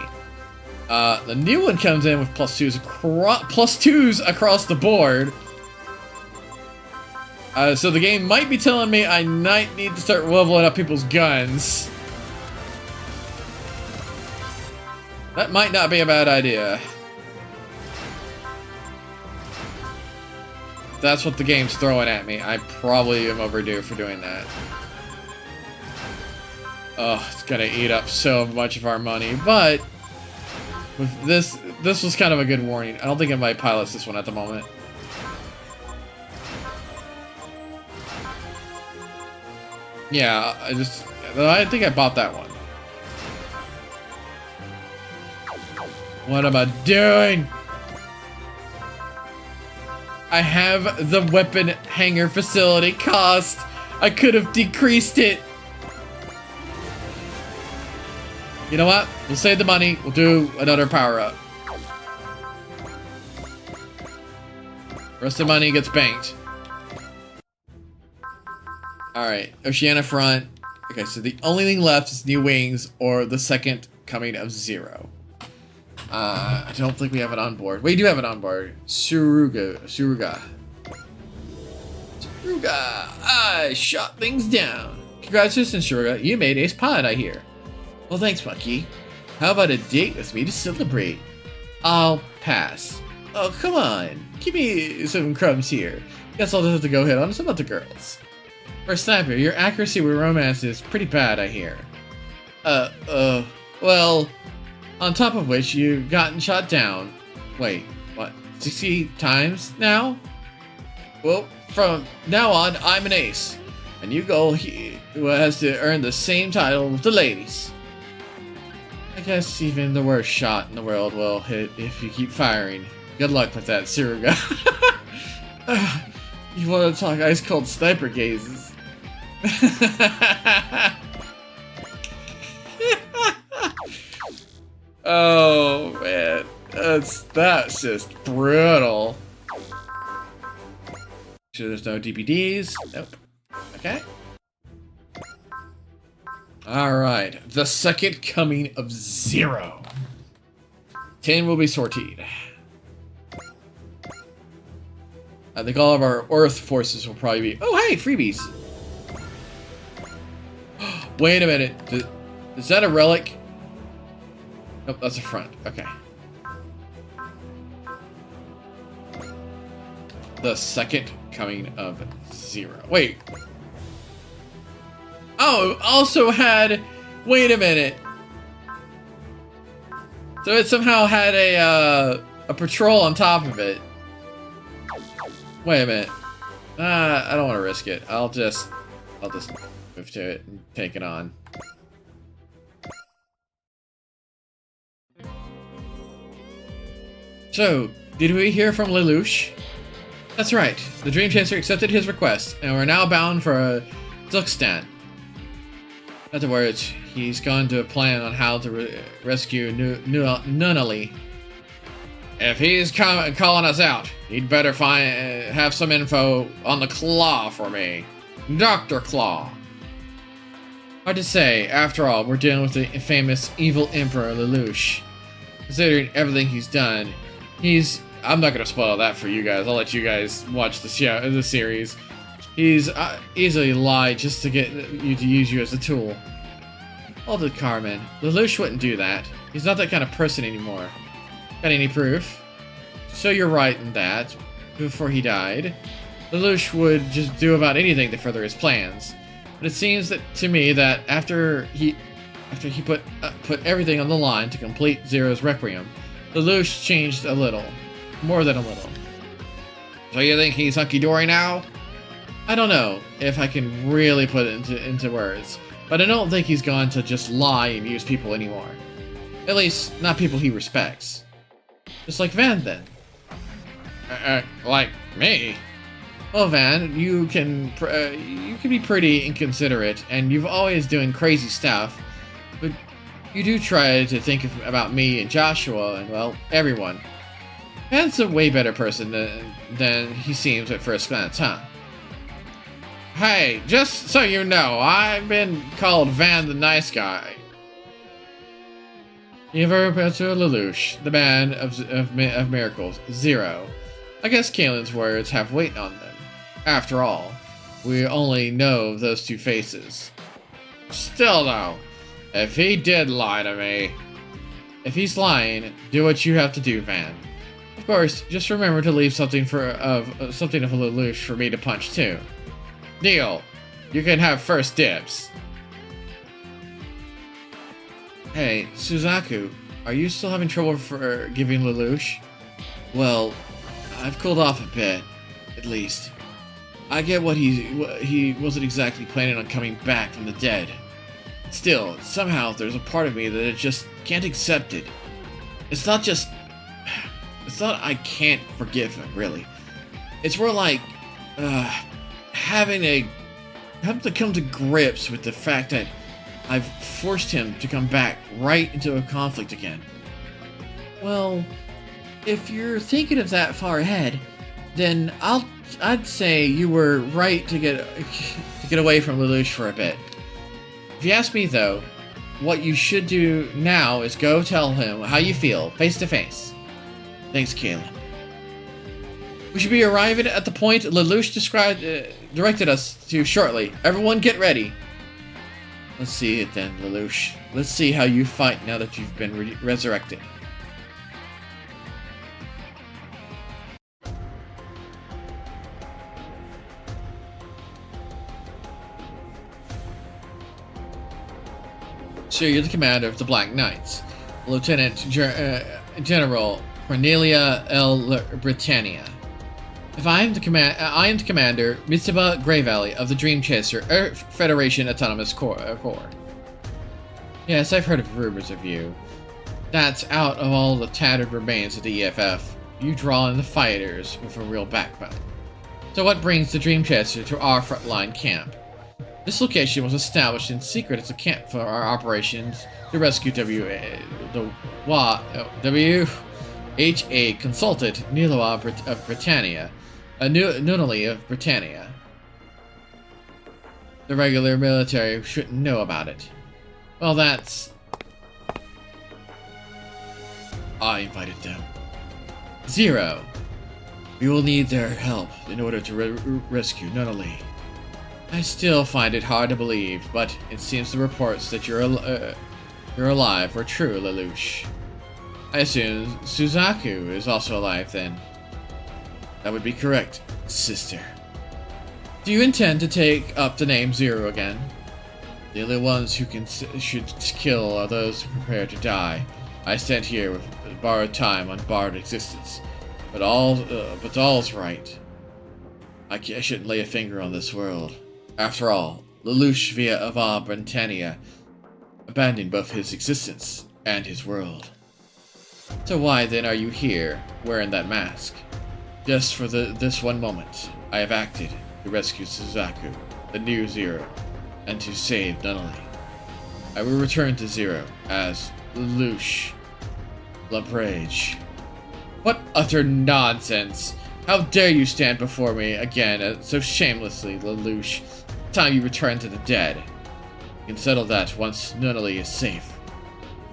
The new one comes in with plus twos across the board. So the game might be telling me I might need to start leveling up people's guns. That might not be a bad idea. If that's what the game's throwing at me, I probably am overdue for doing that. Oh, it's gonna eat up so much of our money, but with this was kind of a good warning. I don't think anybody pilots this one at the moment. Yeah, I think I bought that one. What am I doing? I have the weapon hangar facility cost. I could have decreased it. You know what? We'll save the money. We'll do another power-up. Rest of the money gets banked. Alright, Oceania front. Okay, so the only thing left is new wings or the second coming of Zero. I don't think we have it on board. We do have it on board. Suruga. I shot things down. Congratulations, Suruga. You made ace pilot, I hear. Well, thanks, Monkey. How about a date with me to celebrate? I'll pass. Oh, come on. Give me some crumbs here. Guess I'll just have to go hit on some other girls. For a sniper, your accuracy with romance is pretty bad, I hear. Well, on top of which, you've gotten shot down. Wait, what? 60 times now? Well, from now on, I'm an ace. And you go who has to earn the same title with the ladies. I guess even the worst shot in the world will hit if you keep firing. Good luck with that, Suruga. You want to talk ice cold sniper gazes? Oh man, that's just brutal. Sure, there's no DPDs. Nope. Okay. All right, the second coming of Zero. 10 will be sortied. I think all of our Earth forces will probably be. Oh, hey, freebies. Wait a minute. Is that a relic? Nope, that's a front. Okay. The second coming of Zero. Wait. Oh, also had. Wait a minute. So it somehow had a patrol on top of it. Wait a minute. I don't want to risk it. I'll just move to it and take it on. So, did we hear from Lelouch? That's right. The Dream Chaser accepted his request, and we're now bound for Zukstan. In other words, he's gone to a plan on how to rescue Nunnally. If he's calling us out, he'd better have some info on the Claw for me. Dr. Claw. Hard to say. After all, we're dealing with the famous evil Emperor Lelouch. Considering everything he's done, I'm not gonna spoil that for you guys. I'll let you guys watch the series. He's easily lied just to get you to use you as a tool. Hold it, Carmen. Lelouch wouldn't do that. He's not that kind of person anymore. Got any proof? So you're right in that. Before he died, Lelouch would just do about anything to further his plans. But it seems to me that after he put everything on the line to complete Zero's Requiem, Lelouch changed a little. More than a little. So you think he's hunky-dory now? I don't know if I can really put it into words, but I don't think he's going to just lie and use people anymore. At least, not people he respects. Just like Van, then. Like me? Well, Van, you can be pretty inconsiderate, and you've always doing crazy stuff, but you do try to think about me and Joshua and, well, everyone. Van's a way better person than he seems at first glance, huh? Hey, just so you know, I've been called Van the Nice Guy. Ever Petra Lelouch, the man of miracles, 0. I guess Kalen's words have weight on them. After all, we only know those two faces. Still though, if he did lie to me... If he's lying, do what you have to do, Van. Of course, just remember to leave something of Lelouch for me to punch too. Deal. You can have first dibs. Hey, Suzaku, are you still having trouble forgiving Lelouch? Well, I've cooled off a bit, at least. I get what he wasn't exactly planning on coming back from the dead. Still, somehow there's a part of me that it just can't accept it. It's not I can't forgive him, really. It's more like, having to come to grips with the fact that I've forced him to come back right into a conflict again. Well, if you're thinking of that far ahead, then I'd say you were right to get away from Lelouch for a bit. If you ask me though, what you should do now is go tell him how you feel, face to face. Thanks, Kalen. We should be arriving at the point Lelouch directed us to shortly. Everyone get ready. Let's see it then, Lelouch. Let's see how you fight now that you've been resurrected. So you're the commander of the Black Knights, Lieutenant General Cornelia L. Britannia. If I am the commander, Mitsuba Grey Valley of the Dream Chaser Federation Autonomous Corps. Yes, I've heard of rumors of you. That's out of all the tattered remains of the EFF. You draw in the fighters with a real backbone. So what brings the Dream Chaser to our frontline camp? This location was established in secret as a camp for our operations to rescue WHA consultant Niloa of Britannia, a Nunali of Britannia. The regular military shouldn't know about it. Well, that's... I invited them. 0. We will need their help in order to rescue Nunali. I still find it hard to believe, but it seems the reports that you're alive were true, Lelouch. I assume Suzaku is also alive then. That would be correct, sister. Do you intend to take up the name 0 again? The only ones who should kill are those who prepare to die. I stand here with borrowed time on borrowed existence, but all's right. I shouldn't lay a finger on this world. After all, Lelouch via Ava Britannia abandoned both his existence and his world. So why then are you here, wearing that mask? Just for this one moment, I have acted to rescue Suzaku, the new 0, and to save Nunali. I will return to 0 as Lelouch Labrage. What utter nonsense! How dare you stand before me again so shamelessly, Lelouch? Time you return to the dead. You can settle that once Nunali is safe.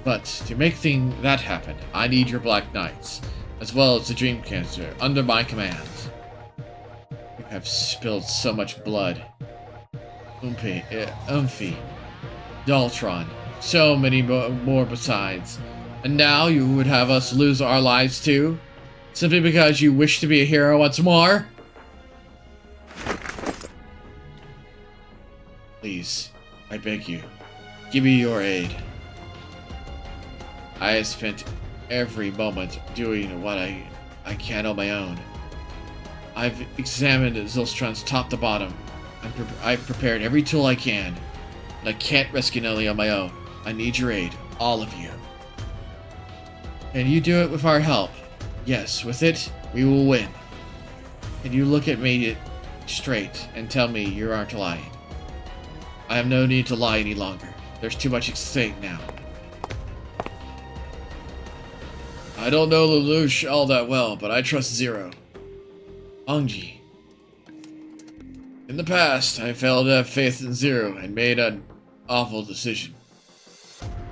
But to make that happen, I need your Black Knights, as well as the Dream Cancer, under my command. You have spilled so much blood. Umphy, Daltron, so many more besides. And now you would have us lose our lives too? Simply because you wish to be a hero once more? Please, I beg you, give me your aid. I have spent every moment doing what I can on my own. I've examined Zilstron's top to bottom. I've prepared every tool I can. And I can't rescue Nelly on my own. I need your aid, all of you. Can you do it with our help? Yes, with it, we will win. Can you look at me straight and tell me you aren't lying? I have no need to lie any longer. There's too much at stake now. I don't know Lelouch all that well, but I trust Zero. Ongji. In the past, I failed to have faith in Zero and made an awful decision.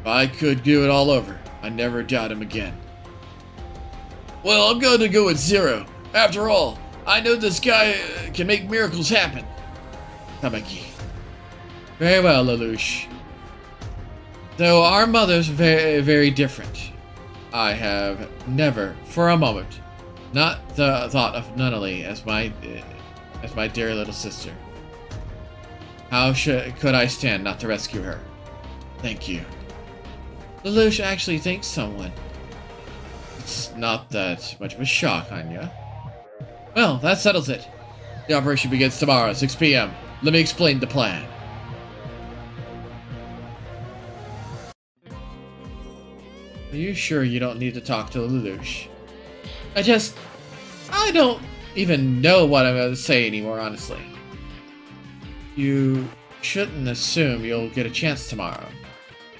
If I could do it all over, I'd never doubt him again. Well, I'm going to go with Zero. After all, I know this guy can make miracles happen. Tamaki. Very well, Lelouch. Though our mothers are very, very different, I have never, for a moment, not thought of Nunnally as my dear little sister. How could I stand not to rescue her? Thank you. Lelouch actually thanks someone. It's not that much of a shock, Anya. Well, that settles it. The operation begins tomorrow, 6 p.m. Let me explain the plan. Are you sure you don't need to talk to Lelouch? I don't even know what I'm going to say anymore, honestly. You shouldn't assume you'll get a chance tomorrow.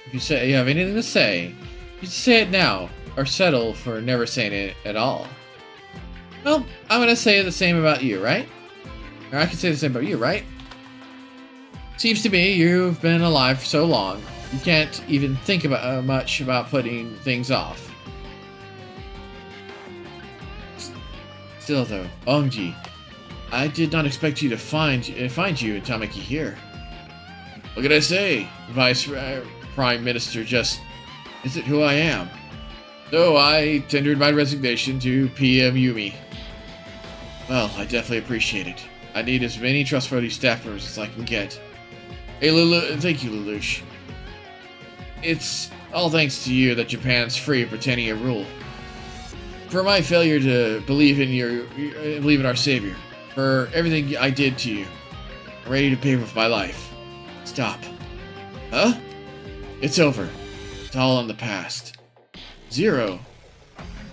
If you say you have anything to say, you should say it now, or settle for never saying it at all. Well, I'm going to say the same about you, right? Or I can say the same about you, right? Seems to me you've been alive for so long, you can't even think about much about putting things off. Still though, Ongji, I did not expect you to find you in Tamaki here. What can I say? Vice Prime Minister just isn't who I am. So I tendered my resignation to PM Yumi. Well, I definitely appreciate it. I need as many trustworthy staff members as I can get. Hey, thank you, Lelouch. It's all thanks to you that Japan's free of Britannia rule. For my failure to believe in our savior. For everything I did to you. I'm ready to pay with my life. Stop. Huh? It's over. It's all in the past. Zero.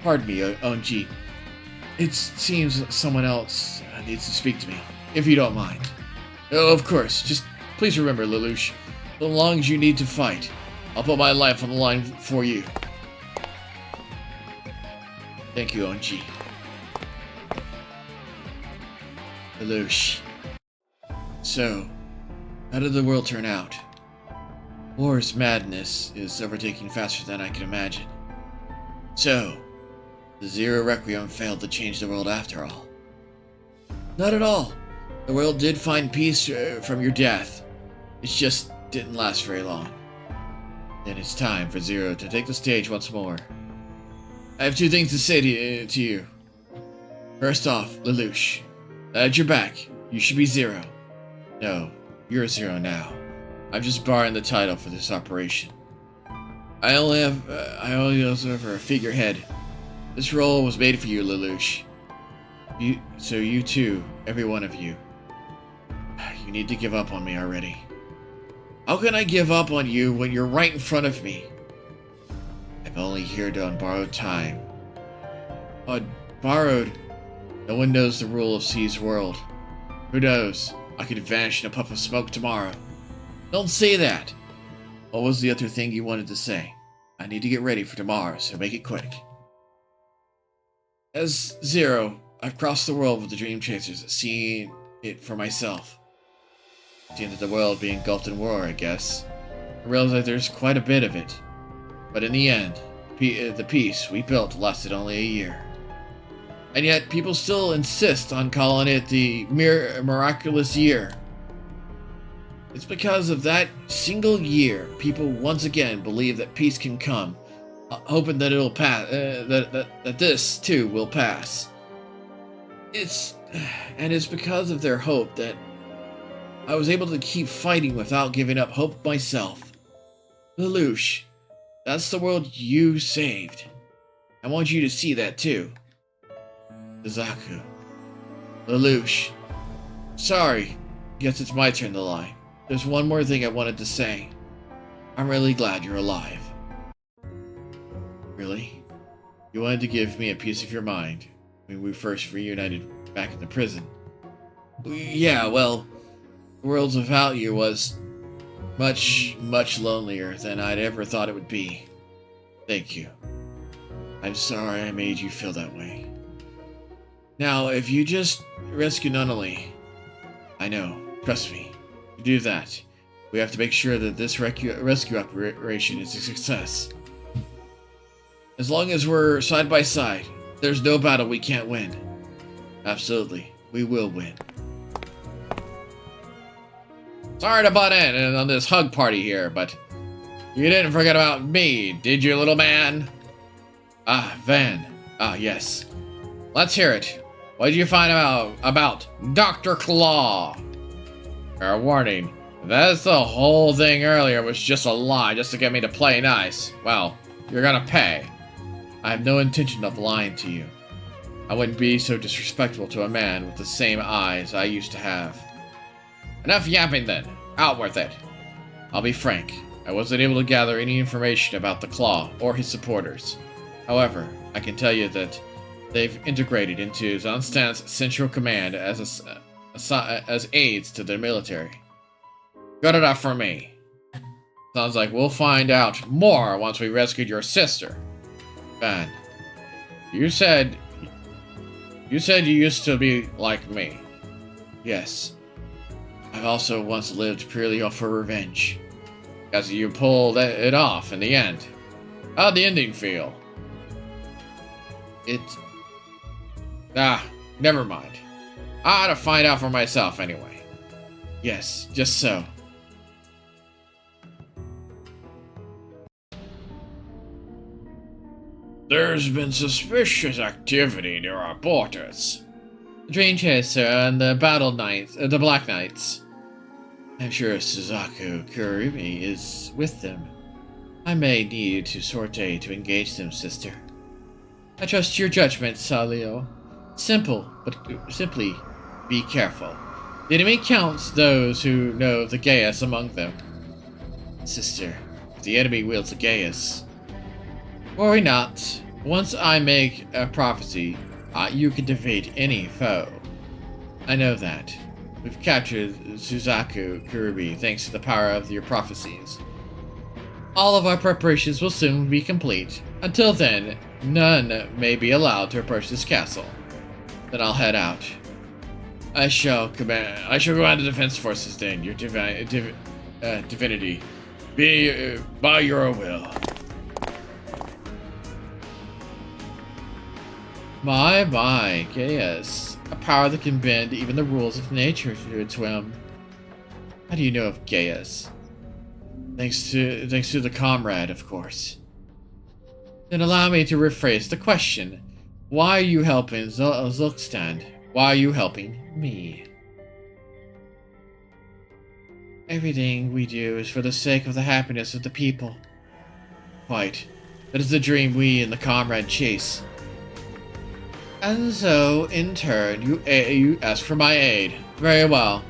Pardon me, Onji. It seems someone else needs to speak to me, if you don't mind. Oh, of course. Just please remember, Lelouch, so long as you need to fight, I'll put my life on the line for you. Thank you, Onji. Lelouch. So, how did the world turn out? War's madness is overtaking faster than I can imagine. So, the Zero Requiem failed to change the world after all. Not at all. The world did find peace from your death. It just didn't last very long. Then it's time for Zero to take the stage once more. I have two things to say to you. First off, Lelouch. Now that you're back, you should be Zero. No, you're Zero now. I'm just borrowing the title for this operation. I only have a figurehead. This role was made for you, Lelouch. So you too, every one of you. You need to give up on me already. How can I give up on you when you're right in front of me? I'm only here on borrowed time. On borrowed? No one knows the rule of C's world. Who knows? I could vanish in a puff of smoke tomorrow. Don't say that! What was the other thing you wanted to say? I need to get ready for tomorrow, so make it quick. As Zero, I've crossed the world with the Dream Chasers, seeing it for myself. Seeing that the world being engulfed in war, I guess. I realize that there's quite a bit of it. But in the end, the peace we built lasted only a year. And yet, people still insist on calling it the miraculous year. It's because of that single year, people once again believe that peace can come, hoping that it'll pass, that this too will pass. It's because of their hope that I was able to keep fighting without giving up hope myself. Lelouch, that's the world you saved. I want you to see that too. Suzaku. Lelouch. Sorry. Guess it's my turn to lie. There's one more thing I wanted to say. I'm really glad you're alive. Really? You wanted to give me a piece of your mind when we first reunited back in the prison. Yeah, well, the world without you was much, much lonelier than I'd ever thought it would be. Thank you. I'm sorry I made you feel that way. Now, if you just rescue Nunnally, I know, trust me, to do that, we have to make sure that this rescue operation is a success. As long as we're side by side, there's no battle we can't win. Absolutely, we will win. Sorry to butt in on this hug party here, but you didn't forget about me, did you, little man? Ah, Van. Ah, yes. Let's hear it. What did you find out about Dr. Claw? Fair warning. That's the whole thing earlier was just a lie just to get me to play nice. Well, you're gonna pay. I have no intention of lying to you. I wouldn't be so disrespectful to a man with the same eyes I used to have. Enough yapping then. Out with it. I'll be frank. I wasn't able to gather any information about the Claw or his supporters. However, I can tell you that they've integrated into Zonstan's Central Command as aides to the military. Good enough for me. Sounds like we'll find out more once we rescued your sister. Van, you said you used to be like me. Yes. I've also once lived purely for revenge. Because you pulled it off in the end. How'd the ending feel? Never mind. I ought to find out for myself anyway. Yes, just so. There's been suspicious activity near our borders. The Drain Chaser and the Battle Knights, the Black Knights. I'm sure Suzaku Kurumi is with them. I may need to sortie to engage them, sister. I trust your judgment, Salio. Simply be careful. The enemy counts those who know the Gaius among them. Sister, if the enemy wields the Gaius, worry not. Once I make a prophecy, you can defeat any foe. I know that. We've captured Suzaku Kurumi thanks to the power of your prophecies. All of our preparations will soon be complete. Until then, none may be allowed to approach this castle. Then I'll head out. I shall command the defense forces then, your divinity. Be by your will. My, Gaius. A power that can bend even the rules of nature to its whim. How do you know of Gaius? Thanks to the comrade, of course. Then allow me to rephrase the question. Why are you helping Zulkstand? Why are you helping me? Everything we do is for the sake of the happiness of the people. Quite. That is the dream we and the comrade chase. And so, in turn, you ask for my aid. Very well.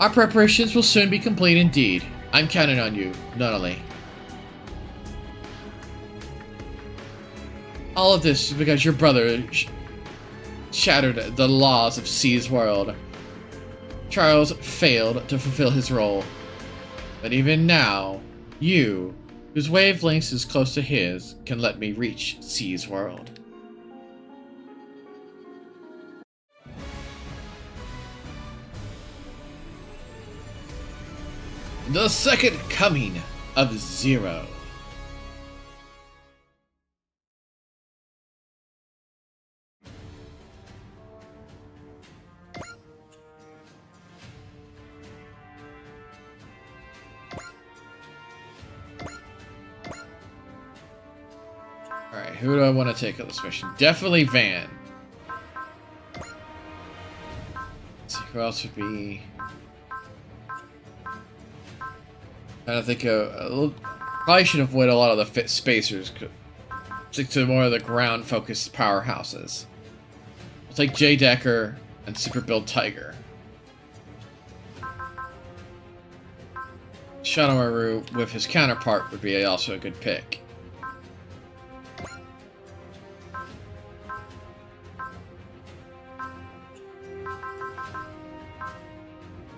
Our preparations will soon be complete indeed. I'm counting on you, Nunnally. All of this is because your brother shattered the laws of C's world. Charles failed to fulfill his role. But even now, you, whose wavelength is close to his, can let me reach C's world. The second coming of Zero. Alright, who do I want to take on this mission? Definitely Van. Let's see, who else would be... I don't think probably should avoid a lot of the fit spacers. stick to more of the ground-focused powerhouses. We'll take J. Decker and Super Build Tiger. Shadowmaru with his counterpart would be also a good pick.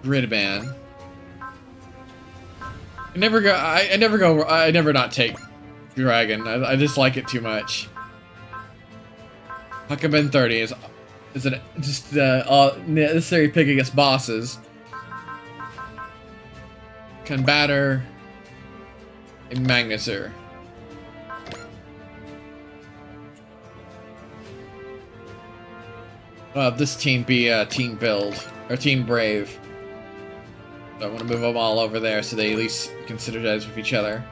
Gridman. I never not take Dragon. I just like it too much. Huckabin 30 is just necessary pick against bosses. Combatter and Magnuser. This team be Team Build or Team Brave. So I want to move them all over there so they at least can synergize with each other.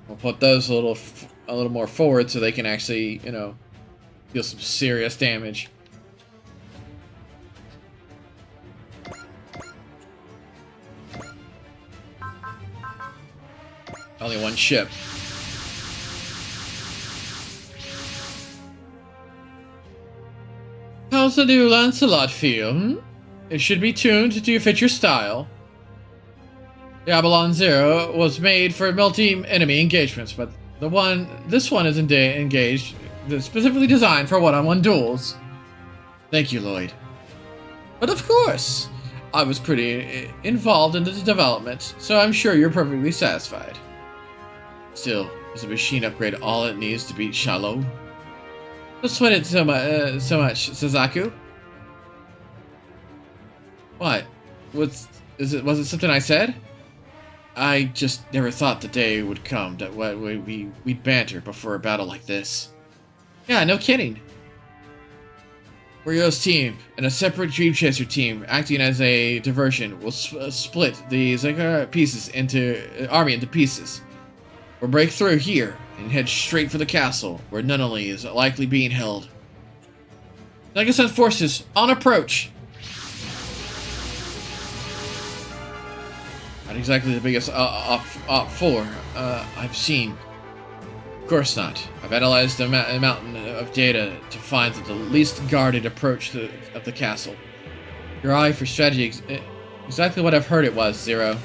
We'll put those a little more forward so they can actually, you know, deal some serious damage. Only one ship. How's the new Lancelot feel? Hmm? It should be tuned to fit your style. Babylon Zero was made for multi-enemy engagements, but this one is engaged, specifically designed for one-on-one duels. Thank you, Lloyd. But of course, I was pretty involved in the development, so I'm sure you're perfectly satisfied. Still, is a machine upgrade all it needs to beat Shallow? Don't sweat it so much, Suzaku. What? Was it something I said? I just never thought the day would come that we'd banter before a battle like this. Yeah, no kidding. Ryo's team and a separate Dream Chaser team acting as a diversion will split the Zagara army into pieces. We'll break through here and head straight for the castle, where Nunnally is likely being held. Nagasan forces on approach. Not exactly the biggest op 4 I've seen. Of course not. I've analyzed a mountain of data to find the least guarded approach of the castle. Your eye for strategy exactly what I've heard it was, Zero.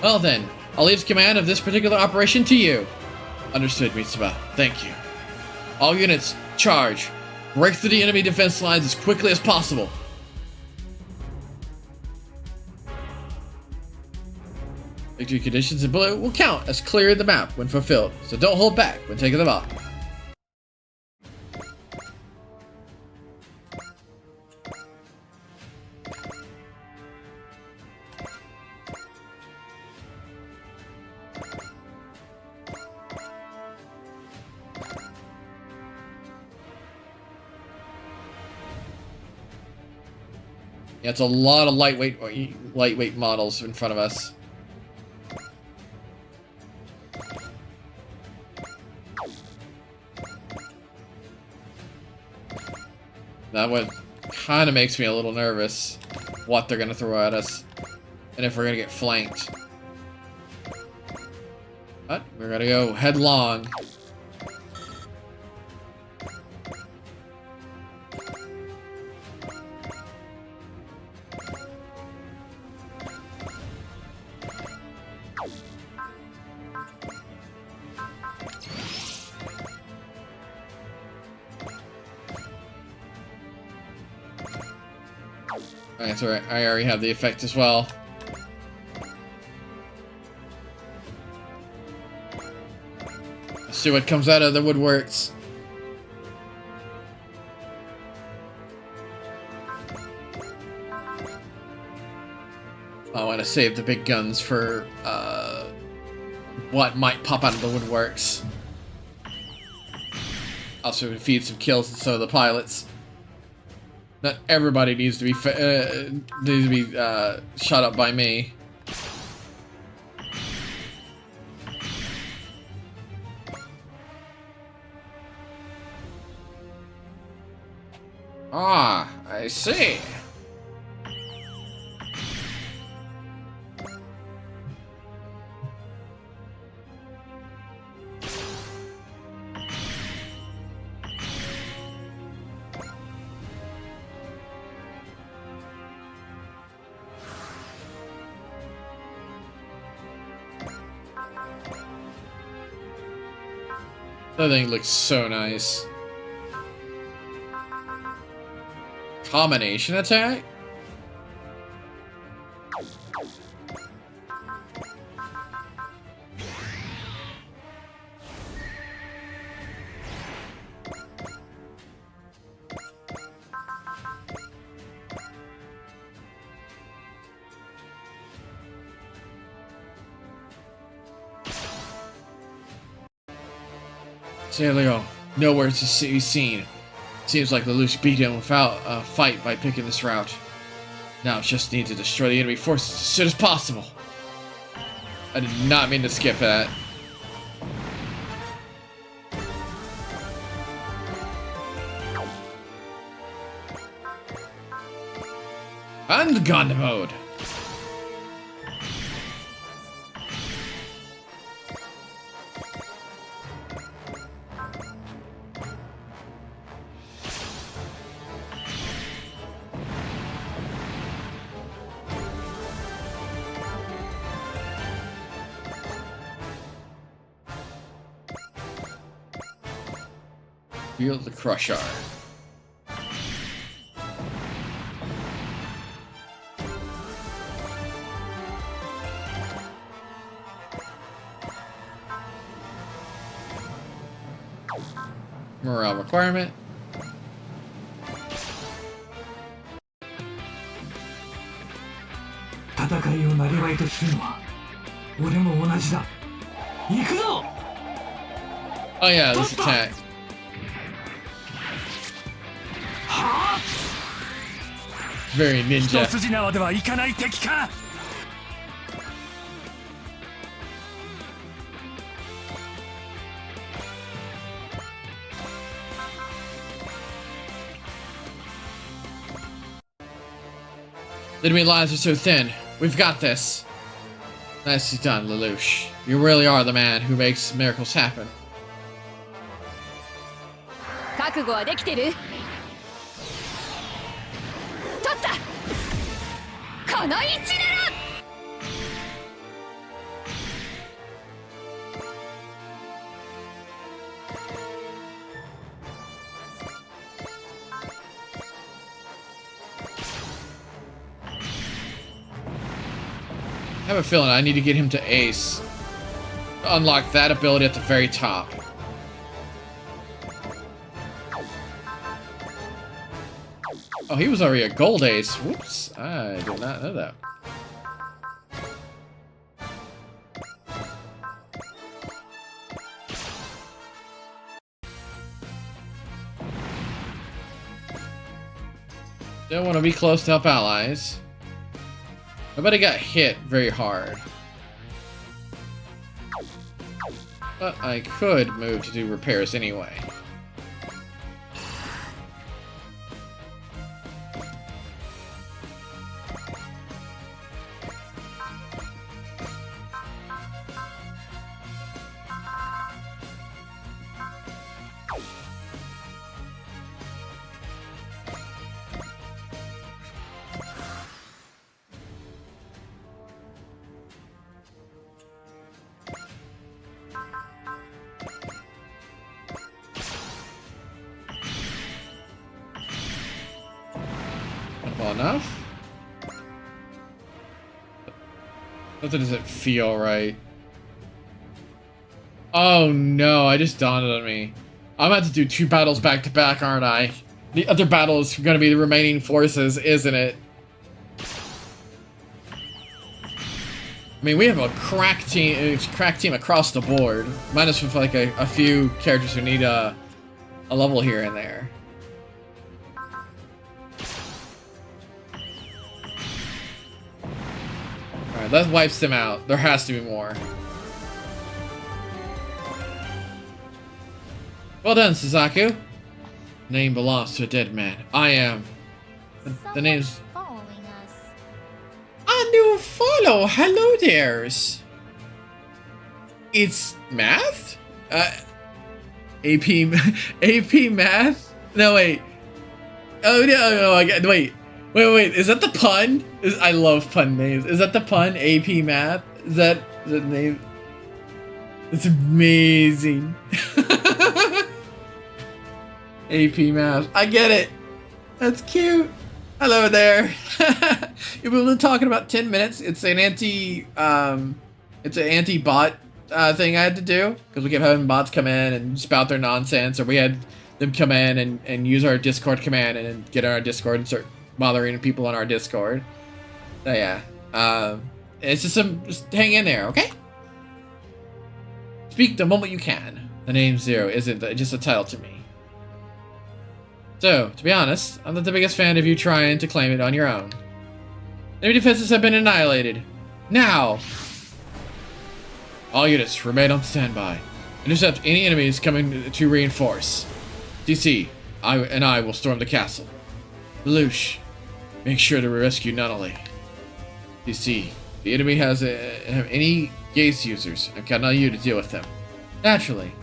Well then, I'll leave command of this particular operation to you. Understood, Mitsuba. Thank you. All units, charge. Break through the enemy defense lines as quickly as possible. Victory conditions in blue will count as clearing the map when fulfilled, so don't hold back when taking them off. Yeah, it's a lot of lightweight models in front of us. That one kind of makes me a little nervous, what they're going to throw at us, and if we're going to get flanked. But we're going to go headlong. That's alright, I already have the effect as well. Let's see what comes out of the woodworks. I want to save the big guns for what might pop out of the woodworks. Also feed some kills to some of the pilots. Not everybody needs to be shot up by me. Ah, I see. That thing looks so nice. Combination attack? Leo, nowhere to be seen. Seems like Lelouch beat him without a fight by picking this route. Now just need to destroy the enemy forces as soon as possible. I did not mean to skip that. And gun mode. Feel the crusher. Morale requirement. Oh yeah, this attack. Very ninja. The enemy lines are so thin. We've got this. Nicely done, Lelouch. You really are the man who makes miracles happen. 覚悟はできてる？取った！この位置なら！ I have a feeling I need to get him to ace. To unlock that ability at the very top. Oh, he was already a gold ace. Whoops. I did not know that. Don't want to be close to help allies. Nobody got hit very hard. But I could move to do repairs anyway. Enough? Something doesn't feel right. Oh no, I just dawned on me. I'm about to do 2 battles back to back, aren't I? The other battle is going to be the remaining forces, isn't it? I mean, we have a crack team across the board. Minus with like a few characters who need a level here and there. Alright, that wipes them out. There has to be more. Well done, Suzaku. Name belongs to a dead man. I am. The name's... Following us. A new follow. Hello there's. It's math? AP math? No, wait. Oh, no, I got... Wait. Wait, is that the pun? I love pun names. Is that the pun? AP Math? Is that the name? It's amazing. AP Math. I get it. That's cute. Hello there. We've been talking about 10 minutes. It's an anti-bot thing I had to do because we kept having bots come in and spout their nonsense, or we had them come in and use our Discord command and get on our Discord and start bothering people on our Discord. So yeah, it's just hang in there, okay? Speak the moment you can. The name Zero isn't just a title to me. So, to be honest, I'm not the biggest fan of you trying to claim it on your own. Enemy defenses have been annihilated. Now! All units remain on standby. Intercept any enemies coming to reinforce. DC, I will storm the castle. Lelouch, make sure to rescue Nunnally. DC, the enemy have any gaze users. I'm counting on you to deal with them. Naturally.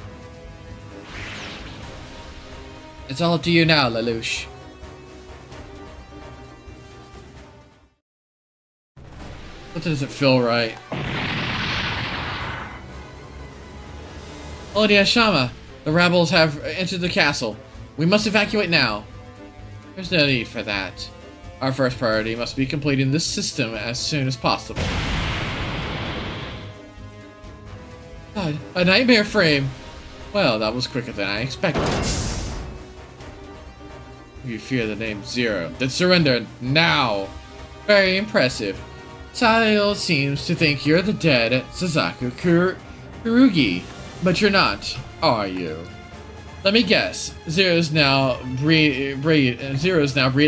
It's all up to you now, Lelouch. That doesn't feel right. Oh dear, Shama. The rebels have entered the castle. We must evacuate now. There's no need for that. Our first priority must be completing this system as soon as possible. God, a nightmare frame. Well, that was quicker than I expected. If you fear the name Zero, then surrender now. Very impressive. Sayo seems to think you're the dead Suzaku Kurugi, but you're not, are you? Let me guess. Zeros now breed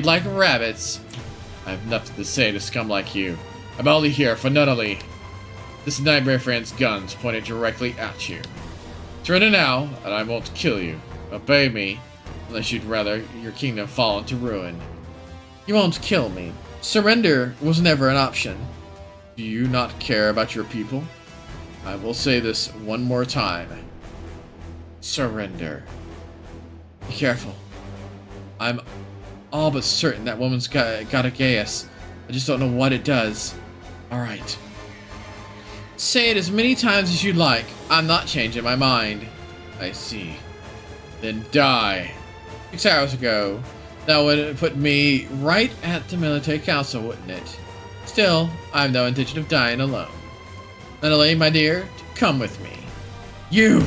like rabbits. I have nothing to say to scum like you. I'm only here for Nunnally. This nightmare friend's guns pointed directly at you. Surrender now, and I won't kill you. Obey me, unless you'd rather your kingdom fall into ruin. You won't kill me. Surrender was never an option. Do you not care about your people? I will say this one more time. Surrender. Be careful. I'm all but certain that woman's got a Gaius. I just don't know what it does. Alright. Say it as many times as you'd like. I'm not changing my mind. I see. Then die. 6 hours ago. That would put me right at the military council, wouldn't it? Still, I have no intention of dying alone. Nunnally, my dear, come with me. You!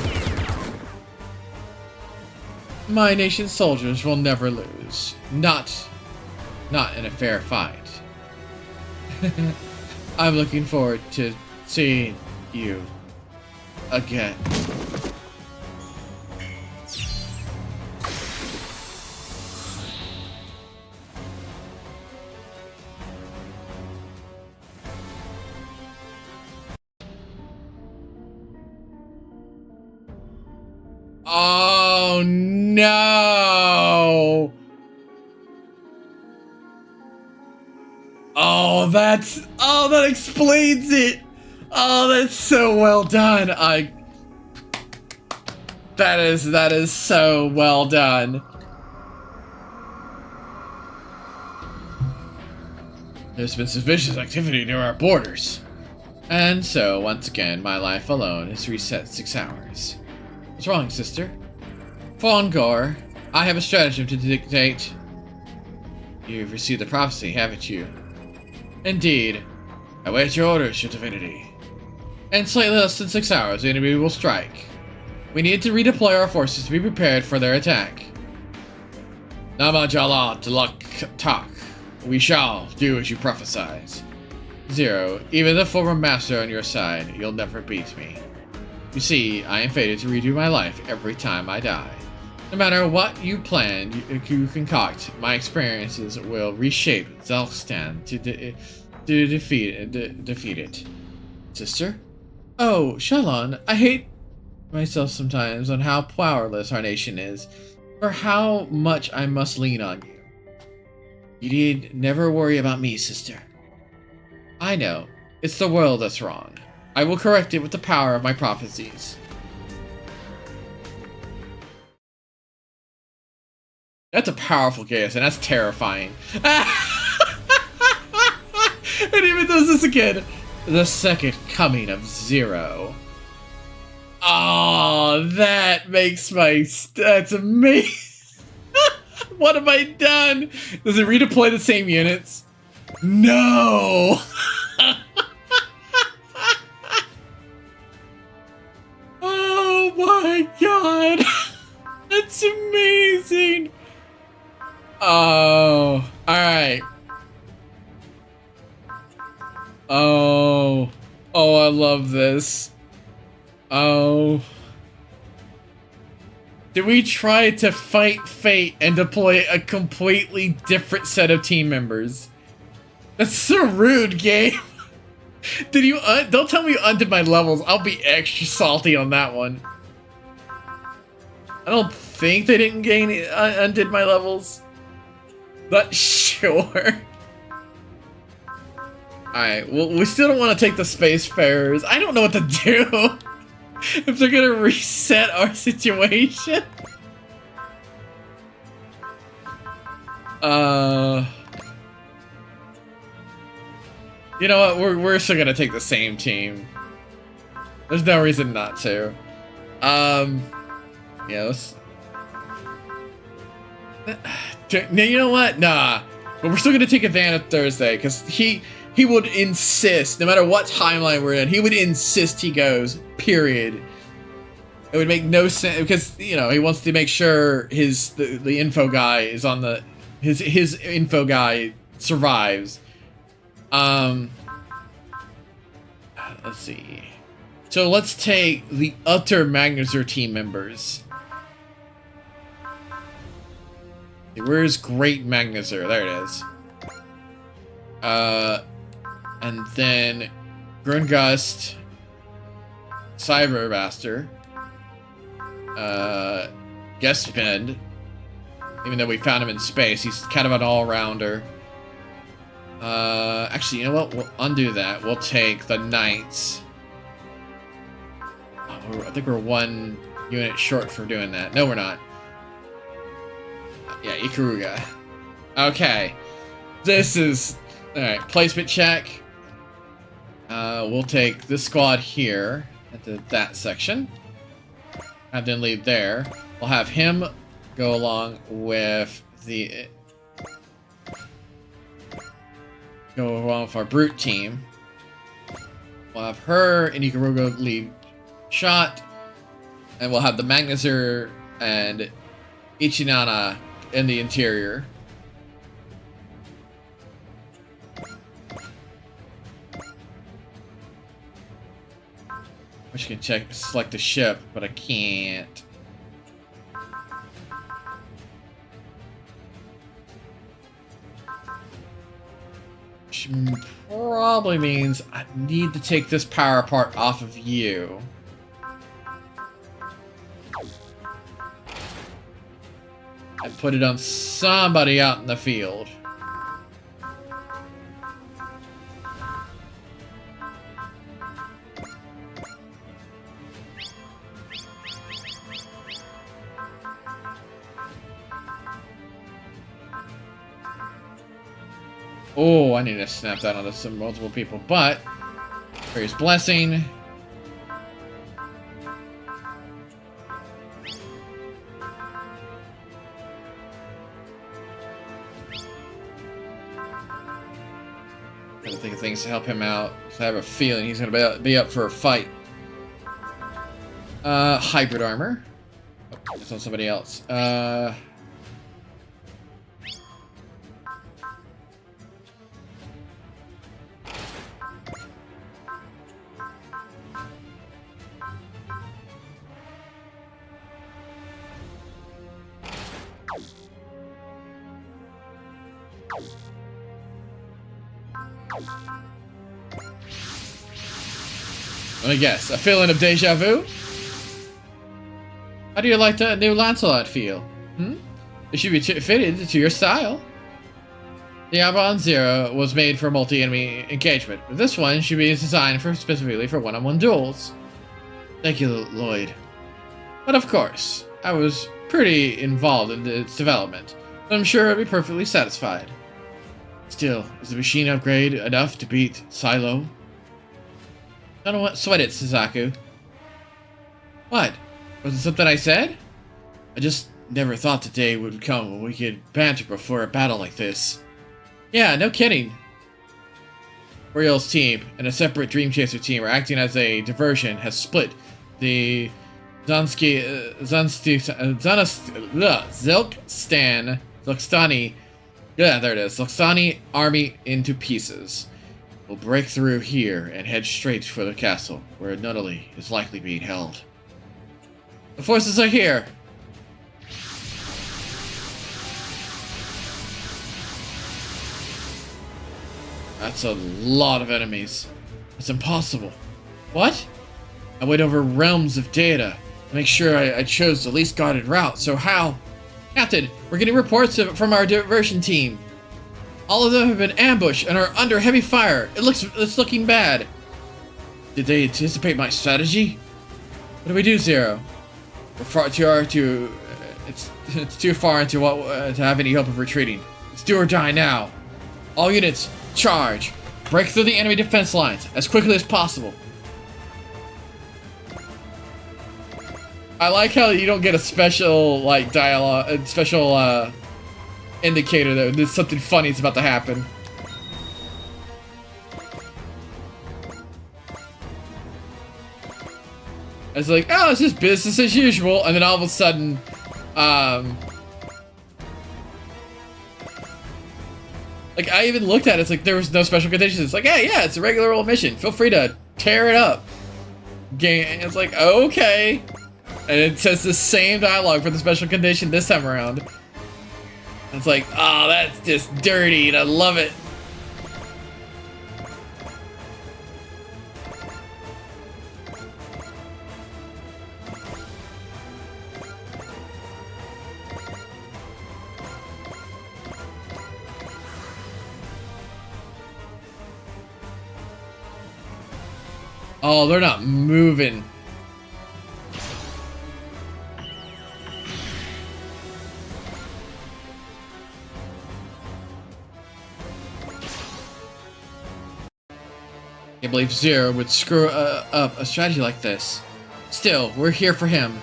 My nation's soldiers will never lose. Not in a fair fight. I'm looking forward to seeing you again. Oh no! Oh, that explains it. Oh, that's so well done. That is so well done. There's been suspicious activity near our borders. And so, once again, my life alone is reset 6 hours. What's wrong, sister? Fongor, I have a stratagem to dictate. You've received the prophecy, haven't you? Indeed. I wait your orders, your divinity. In slightly less than 6 hours, the enemy will strike. We need to redeploy our forces to be prepared for their attack. Nama Jala Delak Tak. We shall do as you prophesied. Zero, even the former master on your side, you'll never beat me. You see, I am fated to redo my life every time I die. No matter what you plan, you concoct, my experiences will reshape Zelkstan to defeat it. Sister? Oh, Shalon, I hate myself sometimes on how powerless our nation is, or how much I must lean on you. You need never worry about me, sister. I know, it's the world that's wrong. I will correct it with the power of my prophecies. That's a powerful Gaius, and that's terrifying. And even does this again. The second coming of Zero. Oh, that makes my... That's amazing. What have I done? Does it redeploy the same units? No! Oh my god! That's amazing! Oh, alright. Oh. Oh, I love this. Oh. Did we try to fight fate and deploy a completely different set of team members? That's so rude, game. Did you don't tell me you undid my levels. I'll be extra salty on that one. I don't think they didn't gain undid my levels. Not sure. Alright, well, we still don't want to take the Spacefarers. I don't know what to do. If they're gonna reset our situation. You know what? We're still gonna take the same team. There's no reason not to. Yes. No, you know what? Nah. But we're still gonna take advantage of Thursday, because he would insist, no matter what timeline we're in, he would insist he goes, period. It would make no sense, because, you know, he wants to make sure the info guy is on the, his info guy survives. Let's see. So let's take the Utter Magnusur team members. Where's Great Magnusur? There it is. And then Grungust, Cybermaster, Guestbend, even though we found him in space, he's kind of an all-rounder. Actually, you know what? We'll undo that. We'll take the Knights. Oh, I think we're 1 unit short for doing that. No, we're not. Yeah, Ikaruga. Okay. This is... Alright, placement check. We'll take this squad here at that section. And then leave there. We'll have him go along with the... Go along with our brute team. We'll have her and Ikaruga lead shot. And we'll have the Magnusur and Ichinana in the interior. I wish I could select the ship, but I can't. Which probably means I need to take this power part off of you. And put it on somebody out in the field. Oh, I need to snap that onto some multiple people, but Fairy's Blessing. I think of things to help him out. So I have a feeling he's gonna be up for a fight. Hybrid armor. Oh, it's on somebody else. Let me guess, a feeling of deja vu? How do you like the new Lancelot feel? It should be fitted to your style. The Arbonne Zero was made for multi-enemy engagement, but this one should be designed specifically for one-on-one duels. Thank you, Lloyd. But of course, I was pretty involved in its development, so I'm sure I'll be perfectly satisfied. Still, is the machine upgrade enough to beat Silo? Don't sweat it, Suzaku. What? Was it something I said? I just Never thought the day would come when we could banter before a battle like this. Yeah, no kidding. Oriel's team and a separate Dream Chaser team are acting as a diversion has split the Zilkstani army into pieces. We'll break through here and head straight for the castle, where Nunnally is likely being held. The forces are here! That's a lot of enemies. It's impossible. What? I went over realms of data to make sure I chose the least guarded route, so how? Captain, we're getting reports from our diversion team. All of them have been ambushed and are under heavy fire. It's looking bad. Did they anticipate my strategy? What do we do, Zero? We're far too it's too far into what to have any hope of retreating. Let's do or die now. All units, charge! Break through the enemy defense lines as quickly as possible. I like how you don't get a special like dialogue, a special indicator that there's something funny is about to happen. It's like, oh, it's just business as usual, and then all of a sudden, like I even looked at it, it's like there was no special conditions. It's like, hey, yeah, it's a regular old mission. Feel free to tear it up. And it's like, okay. And it says the same dialogue for the special condition this time around. It's like, oh, that's just dirty, and I love it. Oh, they're not moving. I can't believe Zero would screw up a strategy like this. Still, we're here for him.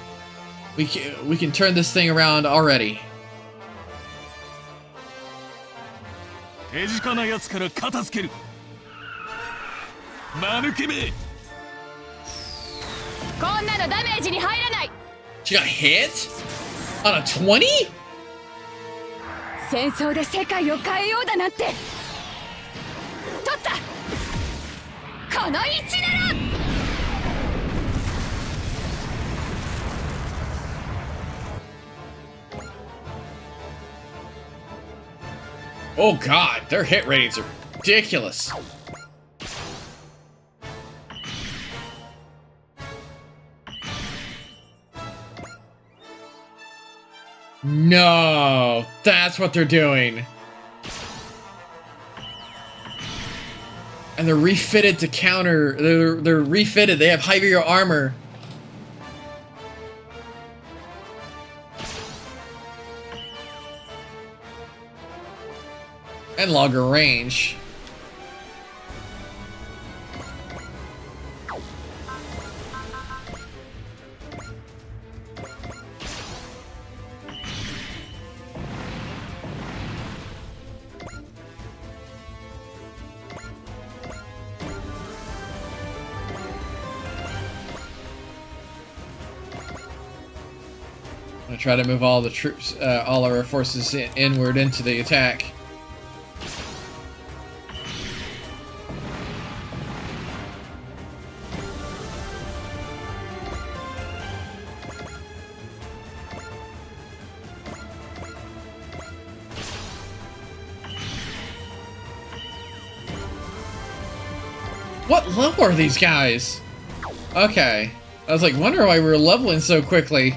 We can turn this thing around already. 手近なやつから片付ける。間抜けめ。こんなのダメージに入らない。 She got hit? On a 20? 戦争で世界を変えようだなんて。取った。この位置なら。 Oh god, their hit ratings are ridiculous. No, that's what they're doing. And they're refitted to counter. They're refitted. They have heavier armor. And longer range. I'm gonna try to move all the troops, all our forces inward into the attack. What level are these guys? Okay. I was like, wondering why we were leveling so quickly.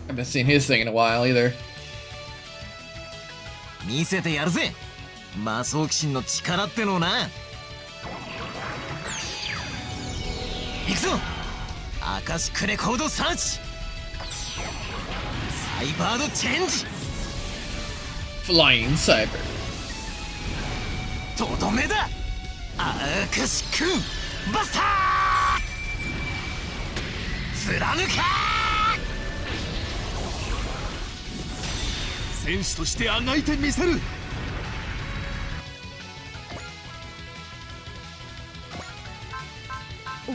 I haven't seen his thing in a while either. 見せてやるぜ魔装騎士の力ってのをな行くぞアカシックレコードサーチサイバードチェンジ Flying Cyber. とどめだ。アークシクバスター。貫か。戦士としてあがいてみせる。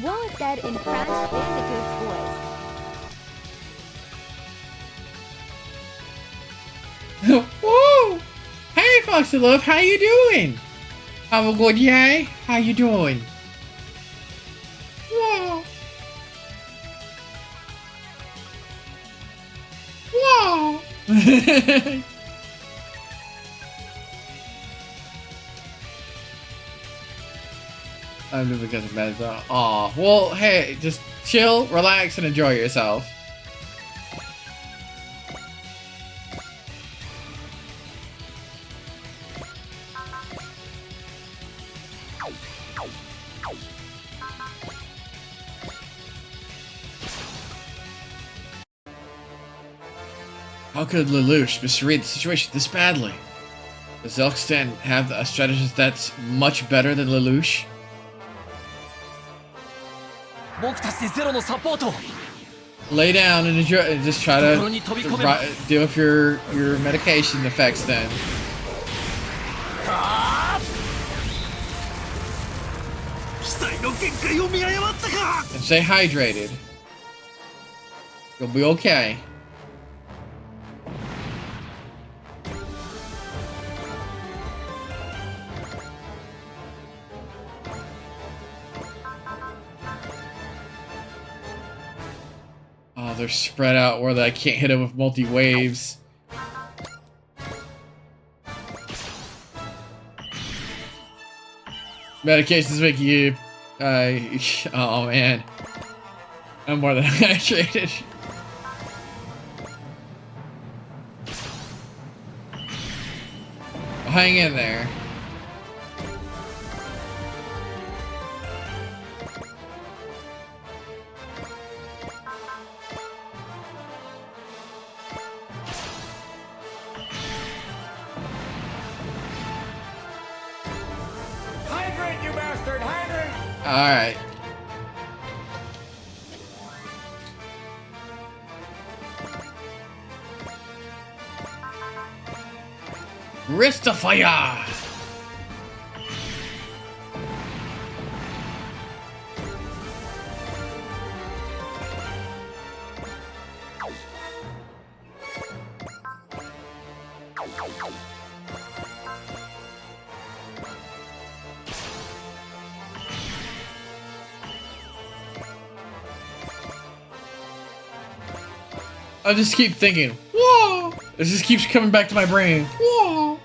What was that in Crash Bandicoot's voice? Whoa! Hey, Foxy Love, how you doing? Have a good day. How you doing? Whoa! Whoa! I'm just because of meds. Aw, well, hey, just chill, relax, and enjoy yourself. How could Lelouch misread the situation this badly? Does Elkstan have a strategist that's much better than Lelouch? 僕たちでゼロのサポートを。 Lay down and enjoy, and just try to deal with your medication effects then. And stay hydrated. You'll be okay. Oh, they're spread out where I can't hit them with multi-waves. Medications make you... oh man. I'm more than hydrated. Hang in there. Hydrate, you bastard! Hydrate! Alright. Wrist of fire! I just keep thinking, whoa! It just keeps coming back to my brain. Whoa!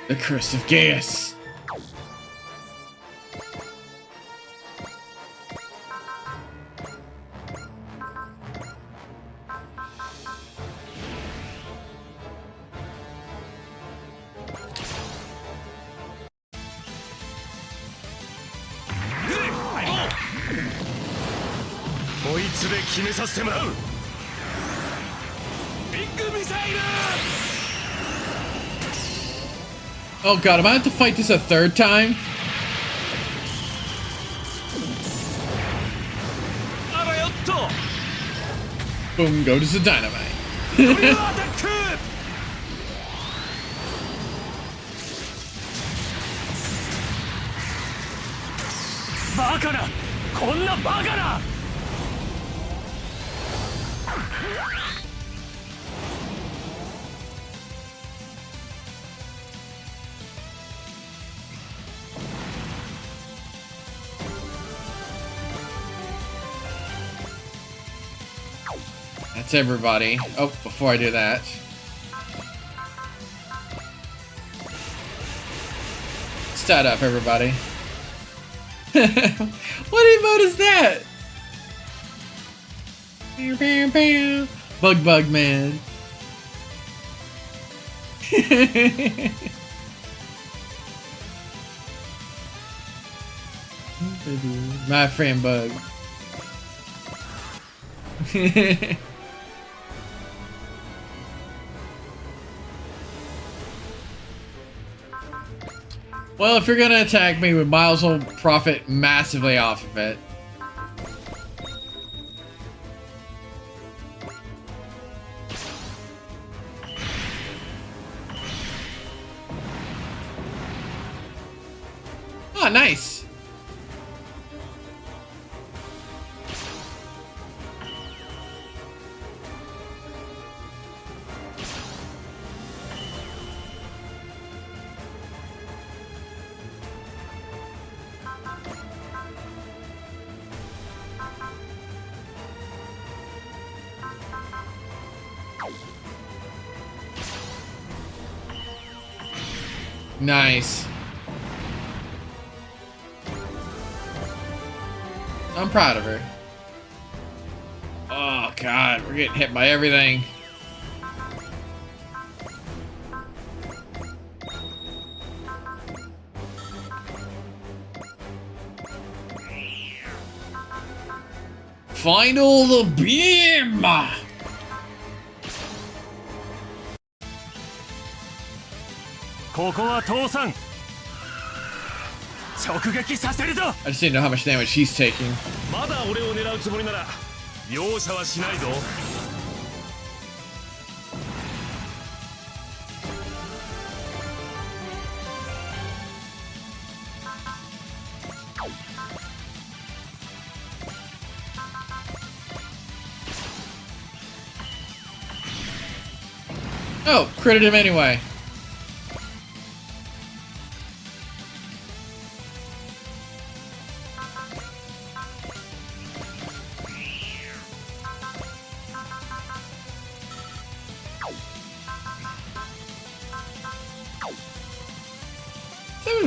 The curse of Gaius. Oh god, am I have to fight this a third time? Boom goes the dynamite. Bakana! こんなバカな! That's everybody. Oh, before I do that. Stat up, everybody. What emote is that? Bug man. My friend Bug. Well, if you're gonna attack me, we might as well profit massively off of it. Oh, nice. Nice. I'm proud of her. Oh god, we're getting hit by everything. Final beam! ここは倒産。直撃させるぞ。 I just didn't know how much damage she's taking. まだ俺を狙うつもりなら容赦はしないぞ。Oh, critted him anyway.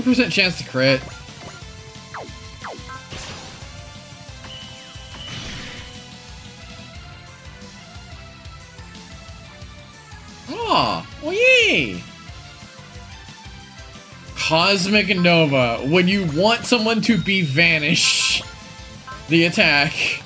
Percent chance to crit. Oh, well, yay! Cosmic Nova. When you want someone to be vanish, the attack.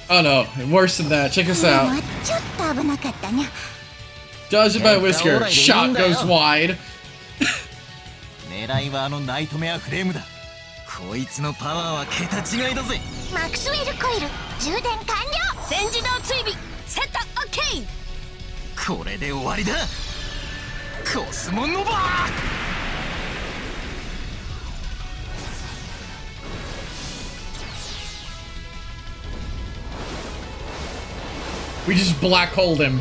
Oh no, worse than that. Check us out. ちょっと危なかったにゃ。 Dodged by Whisker. Shot goes wide. 狙いはあのナイトメアフレームだ。こいつのパワーは桁違いだぜ。マクスウェルコイル充電完了。全自動追尾セットオッケー。これで終わりだ。コスモノバー。 We just black holed him.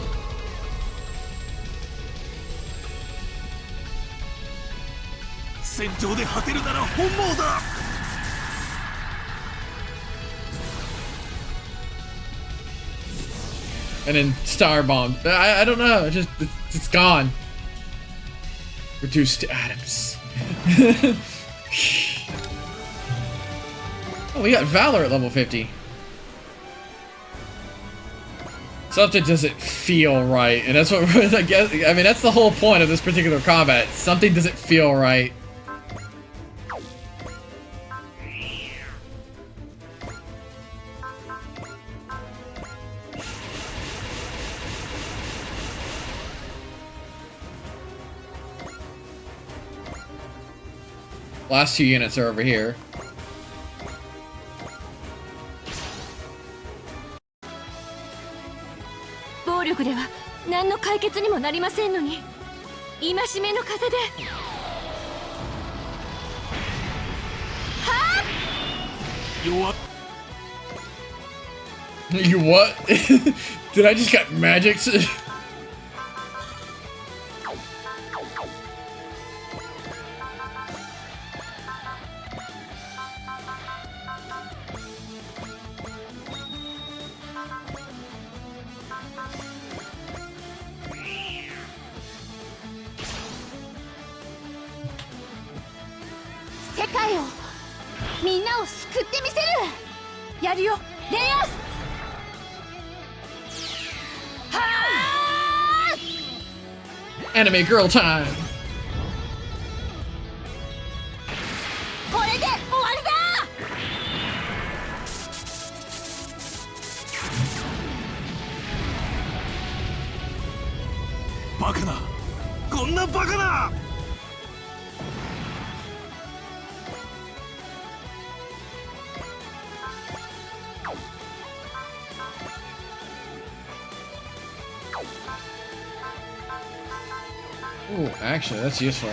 And then Star Bomb. I don't know. It's gone. Reduced to atoms. Oh, we got Valor at level 50. Something doesn't feel right, and that's what I guess. I mean, that's the whole point of this particular combat. Something doesn't feel right. Last 2 units are over here. Forceでは何の解決にもなりませんのに、戒めの風で。はあ。You what? Did I just got magics? みんなを救ってみせる。やるよレイアス。はあ Anime girl time! これで終わりだ。バカな、こんなバカな。Ooh, actually, that's useful.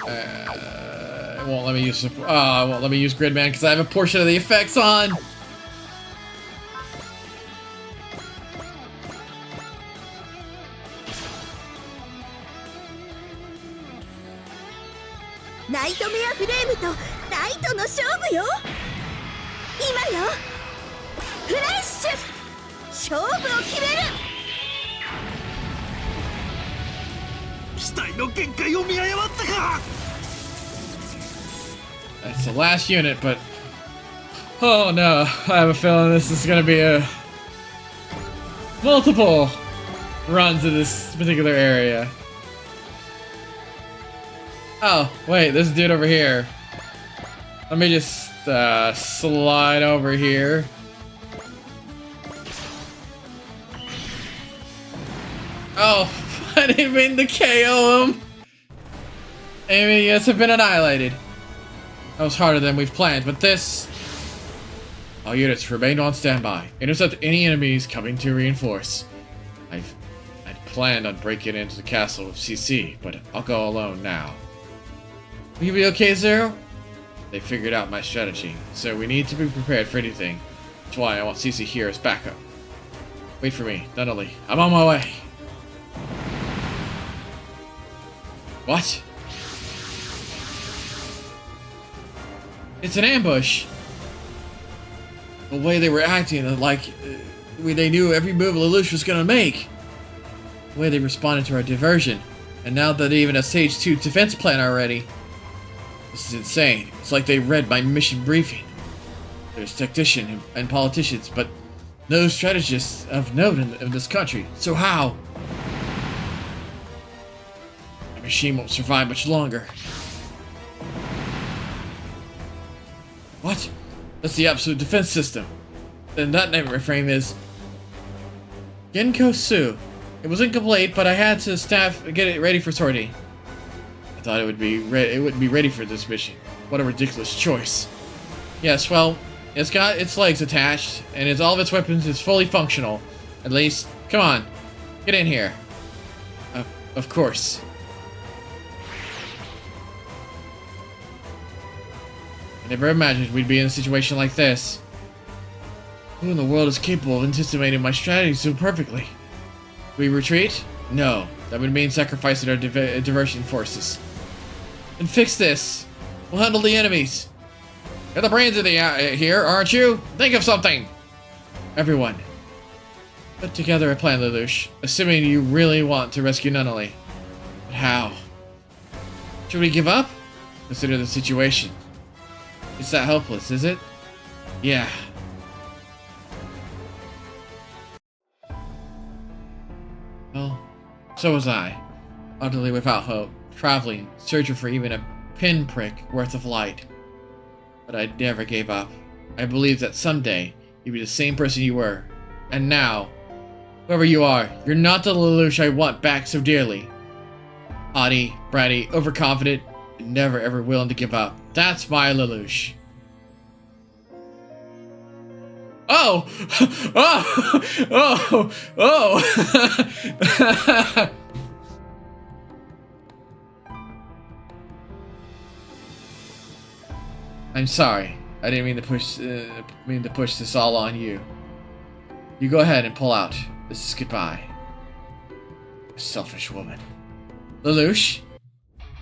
It won't let me use it won't let me use Gridman because I have a portion of the effects on. Nightmare フレームとライトの勝負よ。今よ。フレッシュ。勝負を決める。機体の限界を見誤ったか。 That's the last unit, but oh no, I have a feeling this is gonna be a multiple runs in this particular area. Oh, wait, this dude over here. Let me just slide over here. Oh, I didn't mean to KO him. Enemy units have been annihilated. That was harder than we've planned, but this... All units remain on standby. Intercept any enemies coming to reinforce. I'd planned on breaking into the castle with CC, but I'll go alone now. Will you be okay, Zero? They figured out my strategy, so we need to be prepared for anything. That's why I want CC here as backup. Wait for me, Nunnally. I'm on my way. What? It's an ambush. The way they were acting, like they knew every move Lelouch was gonna make. The way they responded to our diversion, and now that they even have Stage 2 defense plan already. This is insane. It's like they read my mission briefing. There's tacticians and politicians, but no strategists of note in this country. So how? My machine won't survive much longer. What? That's the absolute defense system. Then that name reframe is Genko Su. It was incomplete, but I had to get it ready for sortie. I thought it wouldn't be ready for this mission. What a ridiculous choice. Yes, well, it's got its legs attached, and all of its weapons is fully functional. At least, come on, get in here. Of course. I never imagined we'd be in a situation like this. Who in the world is capable of anticipating my strategy so perfectly? We retreat? No, that would mean sacrificing our diversion forces. And fix this. We'll handle the enemies. You're the brains of the here, aren't you? Think of something. Everyone, put together a plan, Lelouch. Assuming you really want to rescue Nunnally. But how? Should we give up? Consider the situation. It's that helpless, is it? Yeah. Well, so was I. Utterly without hope, traveling, searching for even a pinprick worth of light. But I never gave up. I believed that someday you'd be the same person you were. And now, whoever you are, you're not the Lelouch I want back so dearly. Haughty, bratty, overconfident, and never ever willing to give up. That's my Lelouch. Oh! Oh! Oh! I'm sorry. I didn't mean to push this all on you. You go ahead and pull out. This is goodbye. Selfish woman. Lelouch?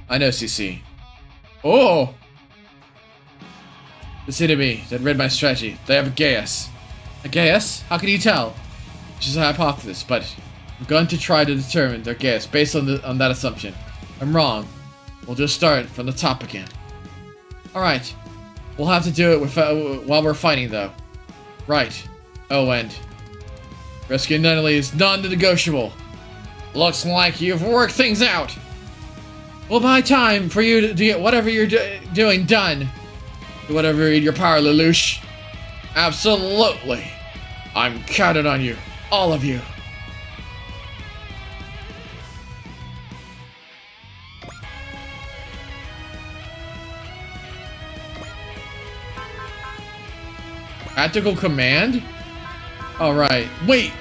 I know, CC. Oh! The enemy that read my strategy. They have a Gaius. A Gaius? How can you tell? which is a hypothesis, but I'm going to try to determine their guess based on that assumption. If I'm wrong, we'll just start from the top again. Alright. We'll have to do it while we're fighting, though. Right. Oh, and rescuing Nunnally is non-negotiable. Looks like you've worked things out. Well, by time for you to get whatever you're doing done. Do whatever in your power, Lelouch. Absolutely. I'm counting on you. All of you. Tactical command? Alright. Wait!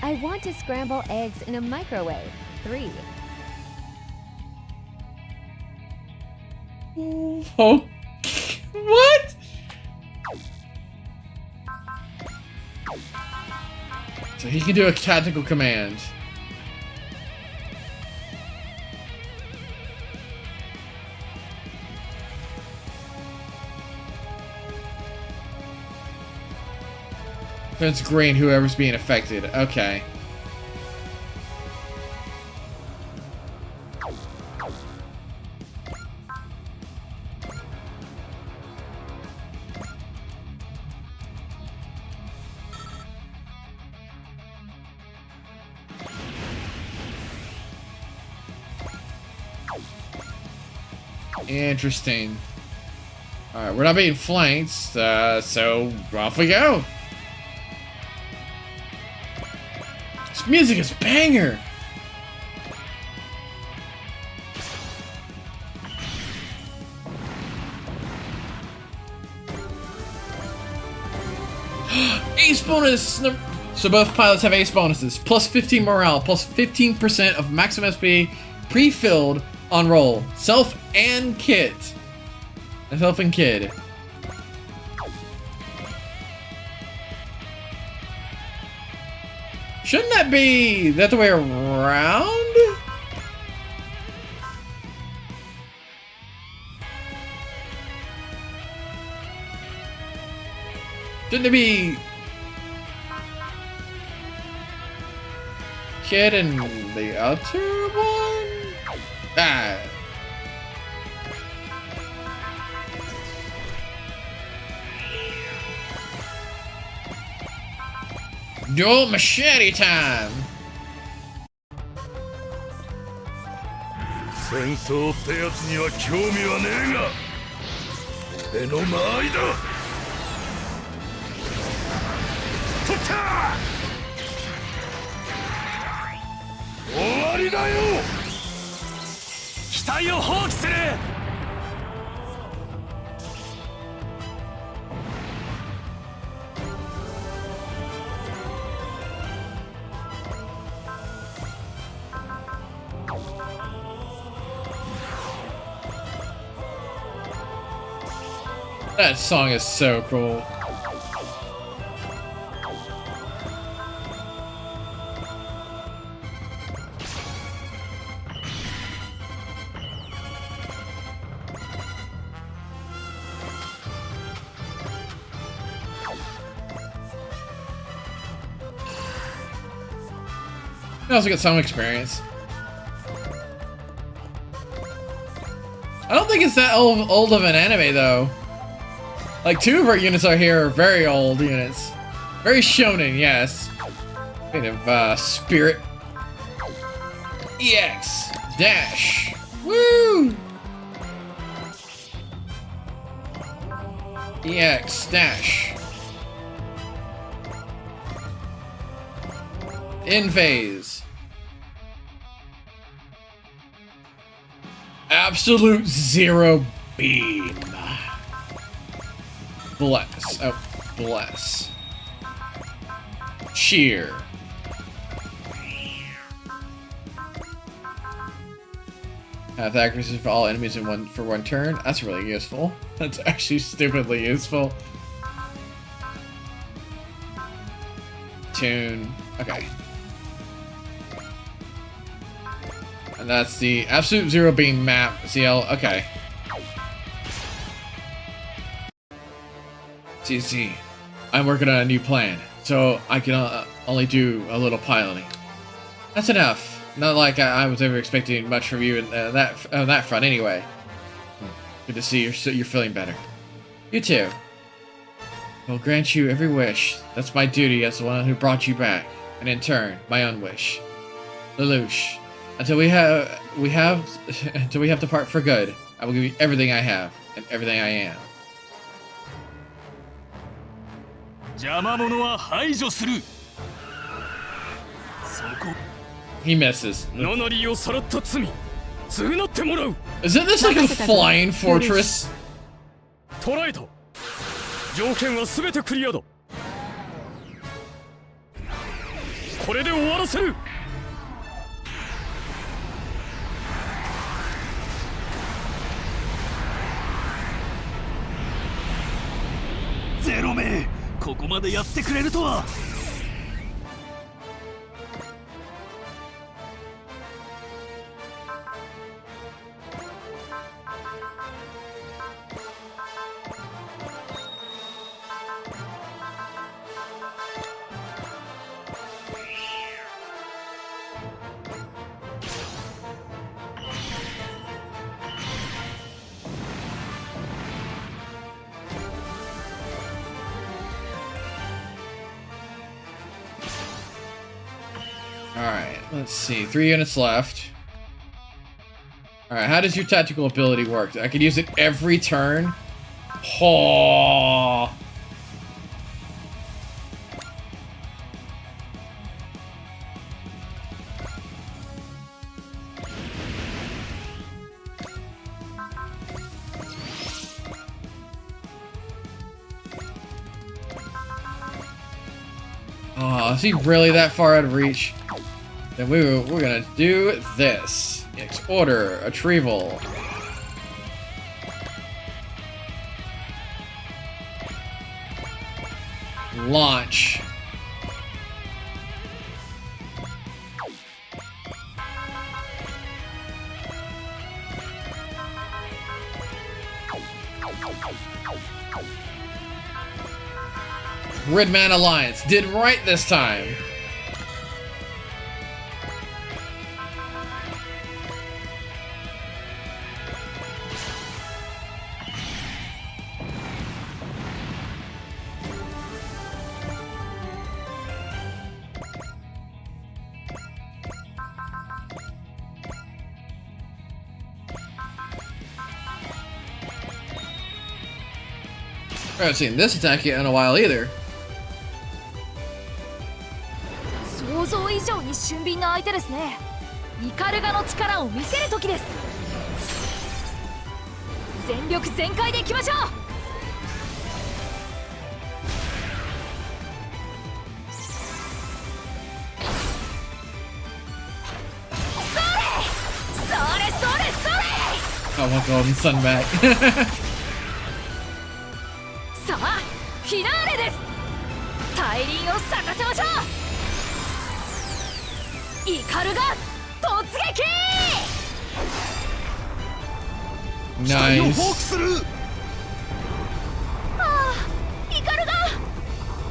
I want to scramble eggs in a microwave. 3. Oh. What? So he can do a tactical command. Turns green, whoever's being affected. Okay. Interesting. Alright, we're not being flanked, so off we go. This music is banger! Ace bonus! So both pilots have ace bonuses. Plus 15 morale, plus 15% of maximum SP pre-filled on roll. Self and kit. Self and kid. Shouldn't that be the other way around? Shouldn't it be kid and the other one? Ah. Dual machete time! 戦争ってやつには興味はねえが俺の間合いだ取った終わりだよ機体を放棄する That song is so cool. I also get some experience. I don't think it's that old of an anime though. Like, 2 of our units are here are very old units. Very shonen, yes. Kind of, spirit. EX. Dash. Woo! EX. Dash. In phase. Absolute zero beam. Bless. Oh, bless. Cheer. Have accuracy for all enemies in one turn. That's really useful. That's actually stupidly useful. Tune. Okay. And that's the Absolute Zero Beam map, CL. Okay. See, I'm working on a new plan, so I can only do a little piloting. That's enough. Not like I was ever expecting much from you on that front, anyway. Good to see you're feeling better. You too. I'll grant you every wish. That's my duty as the one who brought you back, and in turn, my own wish. Lelouch, until we have to part for good, I will give you everything I have and everything I am. 邪魔者は排除する。そこ。 He misses. ノノリーをさらった罪、償ってもらう。 Isn't this like a flying fortress? 捕らえた。条件はすべてクリアだ。これで終わらせる。ゼロめ、ここまでやってくれるとは。Alright, let's see. 3 units left. Alright, how does your tactical ability work? I can use it every turn? Oh. Oh, is he really that far out of reach? Then we're gonna do this. Next order, retrieval. Launch. Gridman Alliance did right this time. I haven't seen this attack yet in a while either. 想像以上に俊敏な相手ですね。イカルガの力を見せる時です。全力全開でいきましょう。それそれそれそれ。 I want Golden Sun back. さあ、フィナーレです。大輪を咲かせましょう。イカルガ突撃。Nice. ああ、イカルガ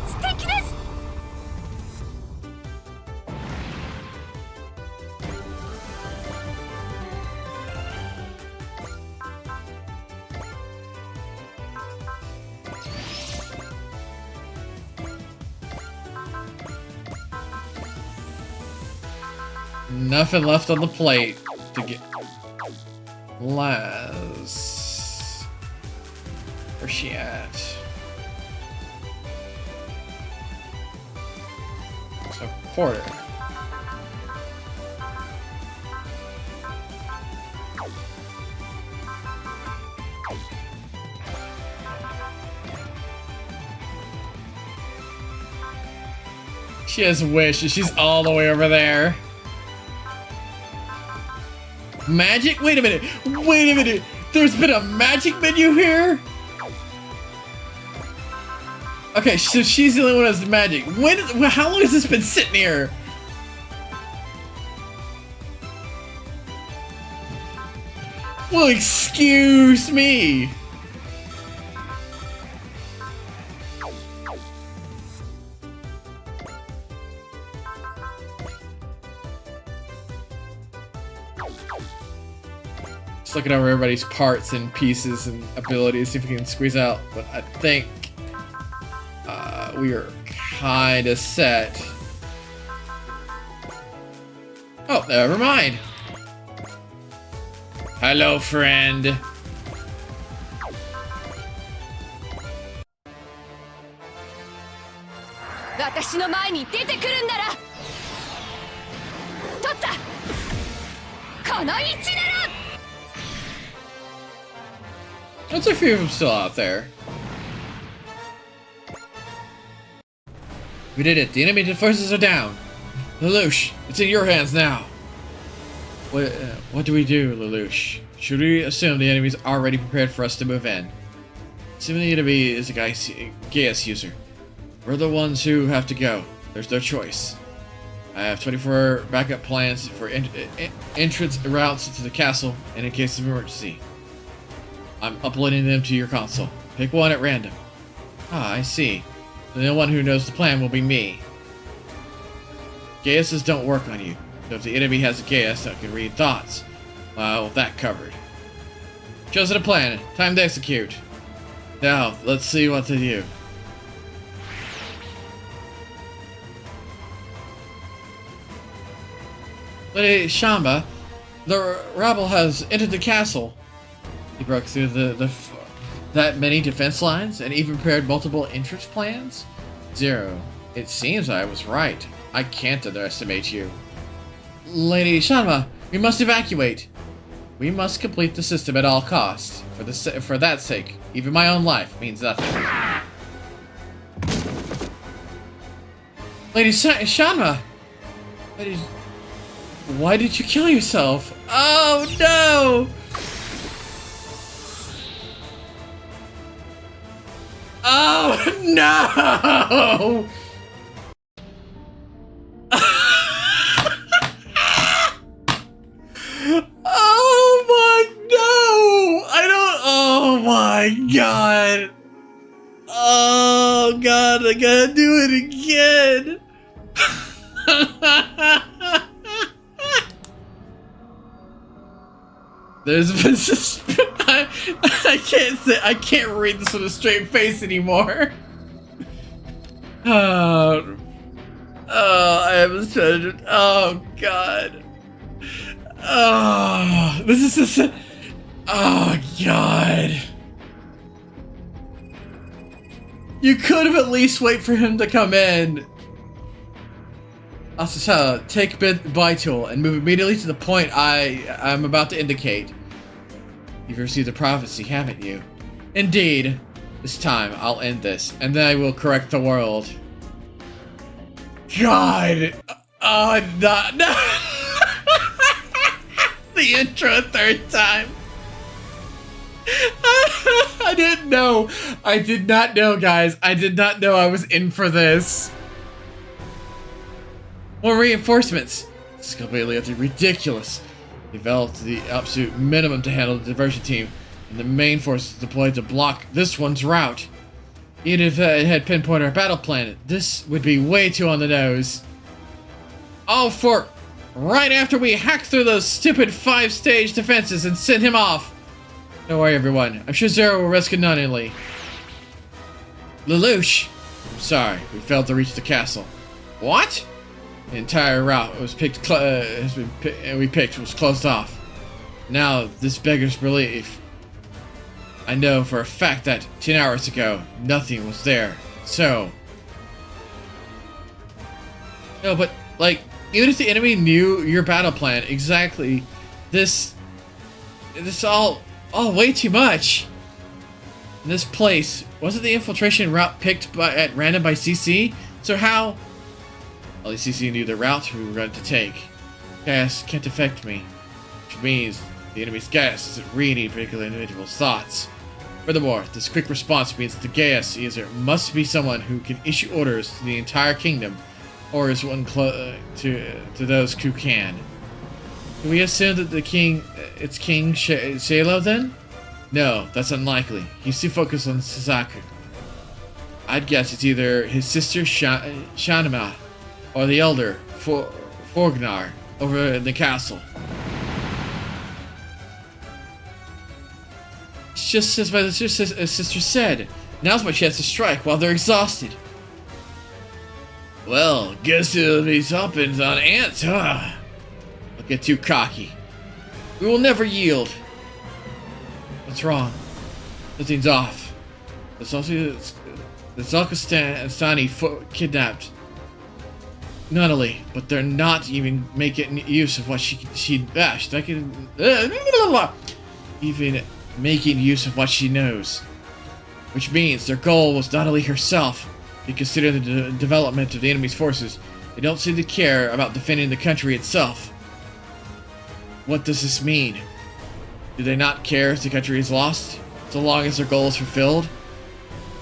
素敵です。Nothing left on the plate to get. Laz. Where's she at? So, Porter. She has wish. She's all the way over there. Magic? Wait a minute. Wait a minute. There's been a magic menu here? Okay, so she's the only one who has the magic. How long has this been sitting here? Well, excuse me. Just looking over everybody's parts and pieces and abilities, see if we can squeeze out. But I think we are kind of set. Oh, never mind. Hello, friend. There's a few of them still out there. We did it. The enemy forces are down. Lelouch, it's in your hands now. What do we do, Lelouch? Should we assume the enemy's already prepared for us to move in? Assuming the enemy is a Gaius user. We're the ones who have to go. There's no choice. I have 24 backup plans for entrance routes to the castle and in case of emergency. I'm uploading them to your console. Pick one at random. Ah, I see. The only one who knows the plan will be me. Gaiuses don't work on you. So if the enemy has a Gaius that can read thoughts, well, that covered. Chosen a plan. Time to execute. Now, let's see what to do. Lady Shamba, the rabble has entered the castle. He broke through that many defense lines and even prepared multiple entrance plans? Zero. It seems I was right. I can't underestimate you. Lady Shanma, we must evacuate. We must complete the system at all costs. For that sake, even my own life means nothing. Lady Shanma! Why did you kill yourself? Oh no! Oh no! Oh my no! I don't. Oh my god! Oh god! I gotta do it again. There's been I can't read this with a straight face anymore. Oh, I am so. Oh god. Oh, this is just. Oh god. You could have at least wait for him to come in. Also, take Bytool and move immediately to the point I'm about to indicate. You've received a prophecy, haven't you? Indeed. This time, I'll end this, and then I will correct the world. God! Oh, not no. The intro a third time. I didn't know. I did not know, guys. I did not know I was in for this. More reinforcements. This is completely ridiculous. Developed the absolute minimum to handle the diversion team, and the main force is deployed to block this one's route. Even if it had pinpointed our battle plan, this would be way too on the nose. All for right after we hack through those stupid 5-stage defenses and send him off. Don't worry, everyone. I'm sure Zero will rescue Nunley. Lelouch. I'm sorry, we failed to reach the castle. What? The entire route was picked. We picked was closed off. Now this beggars belief. I know for a fact that 10 hours ago nothing was there. So. No, but like even if the enemy knew your battle plan exactly, this all way too much. In this place wasn't the infiltration route picked at random by CC. So how? At least CC knew the route we were going to take. Gas can't affect me, which means the enemy's gas isn't reading particular individual's thoughts. Furthermore, this quick response means that the Gaius user must be someone who can issue orders to the entire kingdom, or is one to those who can. Can we assume that the king it's King Shalo then? No, that's unlikely. He's too focused on Suzaku. I'd guess it's either his sister Shanama or the elder Forgnar over in the castle. It's just as my sister said. Now's my chance to strike while they're exhausted. Well, guess it'll be something on ants, huh? Don't get too cocky. We will never yield. What's wrong? Something's off. The Zalkastani kidnapped Nunnally, but they're not even making use of what she bashed. Even making use of what she knows. Which means their goal was Nunnally herself. If you consider the development of the enemy's forces, they don't seem to care about defending the country itself. What does this mean? Do they not care if the country is lost, so long as their goal is fulfilled?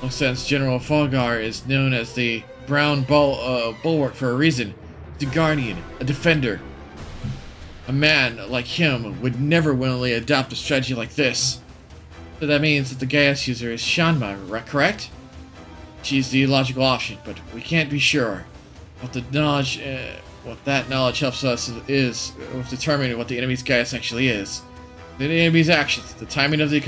No sense. General Fulgar is known as the Brown Bulwark for a reason. He's a guardian, a defender. A man like him would never willingly adopt a strategy like this. So that means that the Gaius user is Shanma, correct? She's the logical option, but we can't be sure. What that knowledge helps us is with determining what the enemy's Gaius actually is. The enemy's actions, the timing of the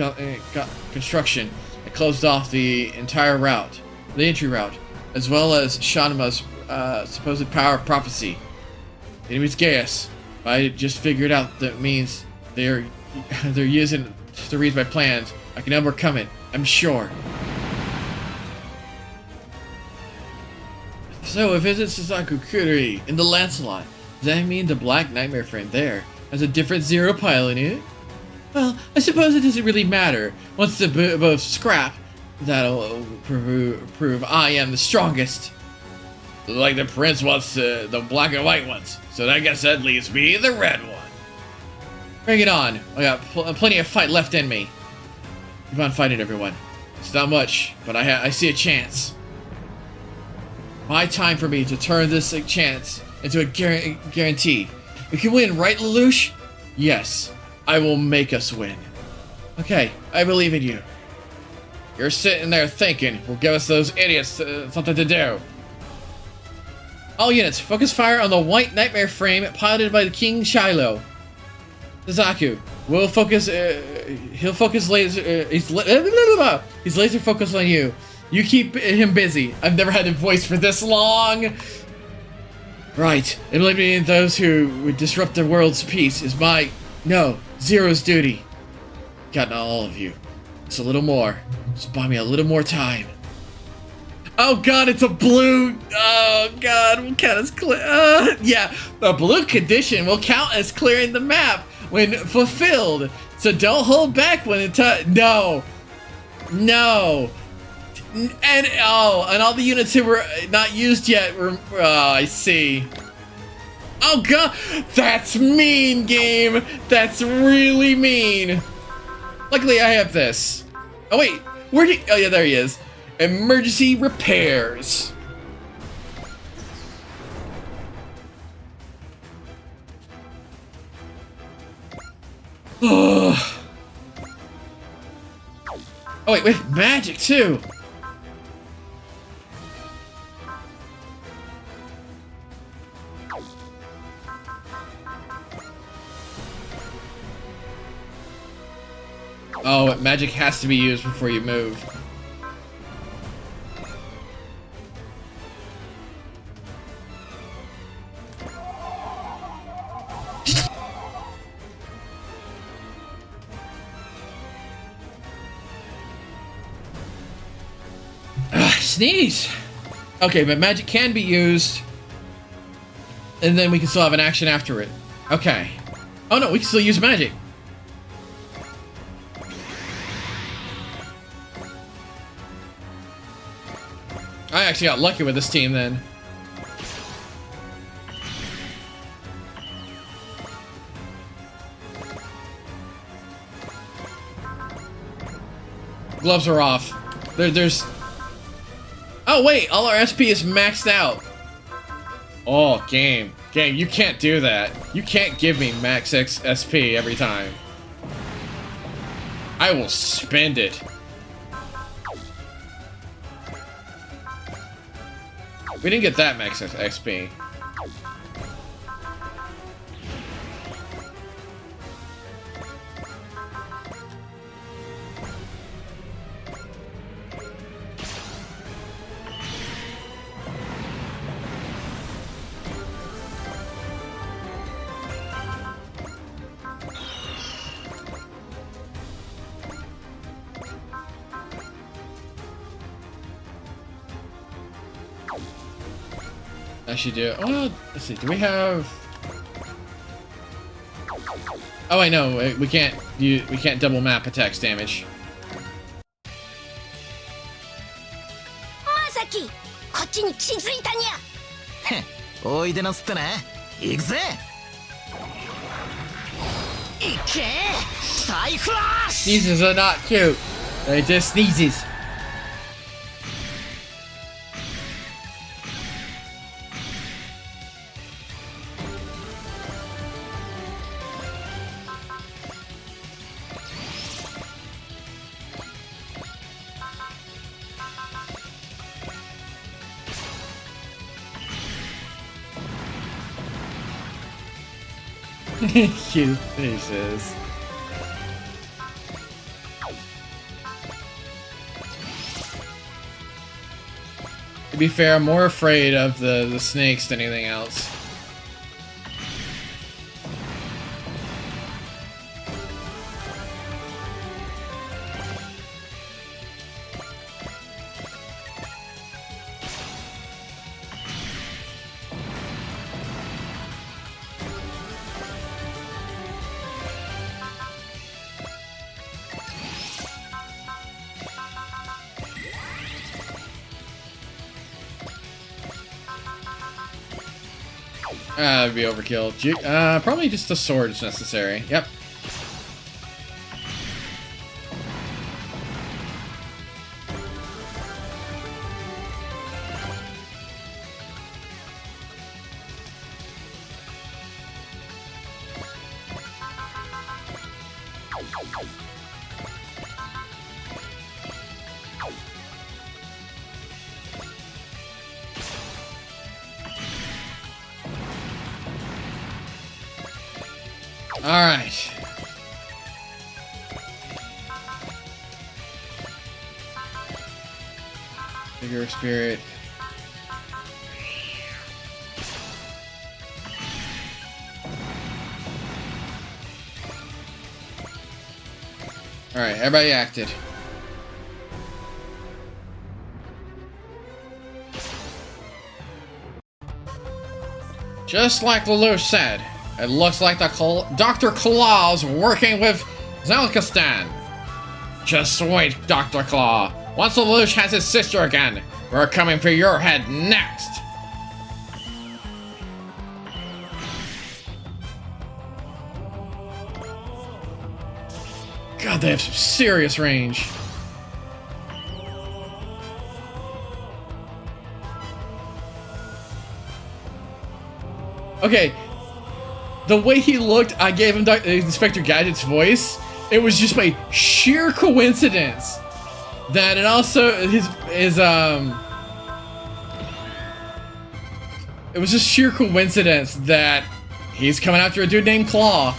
construction that closed off the entire route, the entry route, as well as Shanma's supposed power of prophecy. The enemy's Gaius. I just figured out that means they're using to read my plans. I can overcome it, I'm sure. So if it's Suzaku Kuroi in the Lancelot, does that mean the Black Nightmare friend there has a different Zero pilot in it? Well, I suppose it doesn't really matter. Once the both scrap, that'll prove I am the strongest. Like the prince wants the black and white ones, so I guess that leaves me the red one. Bring it on. I got plenty of fight left in me. Keep on fighting, everyone. It's not much, but I see a chance. My time for me to turn this chance into a guarantee. We can win, right, Lelouch? Yes, I will make us win. Okay, I believe in you. You're sitting there thinking we'll give us those idiots something to do. All units, focus fire on the white nightmare frame piloted by the King Shiloh. Suzaku will focus. He'll focus laser. He's laser focused on you. You keep him busy. I've never had a voice for this long. Right, eliminating those who would disrupt the world's peace is Zero's duty. Got all of you. Just a little more. Just buy me a little more time. Oh god, it's a blue. Oh god, will count as clear. Yeah, the blue condition will count as clearing the map when fulfilled. So don't hold back when it no. And all the units who were not used yet were. Oh, I see. Oh god, that's mean, game. That's really mean. Luckily, I have this. Oh wait, where did? Oh yeah, there he is. Emergency repairs. Oh wait, with magic too. Oh, magic has to be used before you move. Sneeze! Okay, but magic can be used. And then we can still have an action after it. Okay. Oh no, we can still use magic. I actually got lucky with this team then. Gloves are off. There's... Oh wait, all our SP is maxed out. Oh, game, you can't do that. You can't give me max SP every time. I will spend it. We didn't get that max XP. Actually do. Oh, let's see. Do we have? Oh, I know. We can't. We can't double map attacks damage. まさきこっちに気づいたにゃ。へっおいでなすってね行くぜいけサイフラッシュ Sneezes are not cute. They're just sneezes. Cute faces. To be fair, I'm more afraid of the snakes than anything else. That'd be overkill. Probably just the sword is necessary. Yep. Alright. Figure of spirit. Alright, everybody acted. Just like Lelouch said, it looks like Dr. Claw's working with Zelkistan. Just wait, Dr. Claw. Once Lelouch has his sister again, we're coming for your head next. God, they have some serious range. Okay, the way he looked, I gave him Inspector Gadget's voice. It was just by sheer coincidence that it also it was just sheer coincidence that he's coming after a dude named Claw.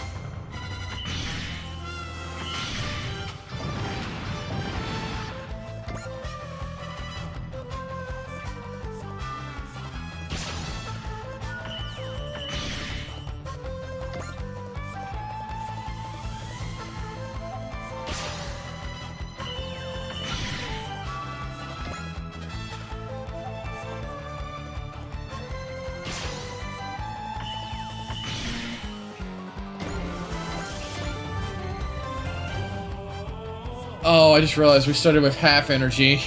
Oh, I just realized we started with half energy.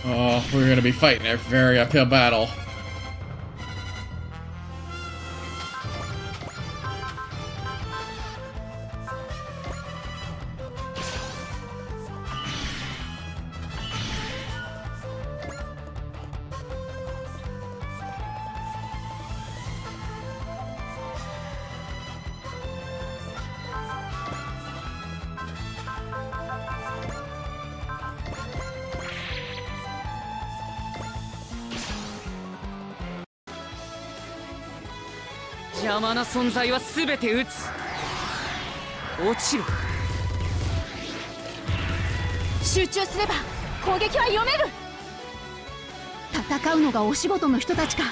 Oh, we're gonna be fighting a very uphill battle. 邪魔な存在は全て撃つ。落ちろ。集中すれば攻撃は読める。戦うのがお仕事の人たちか。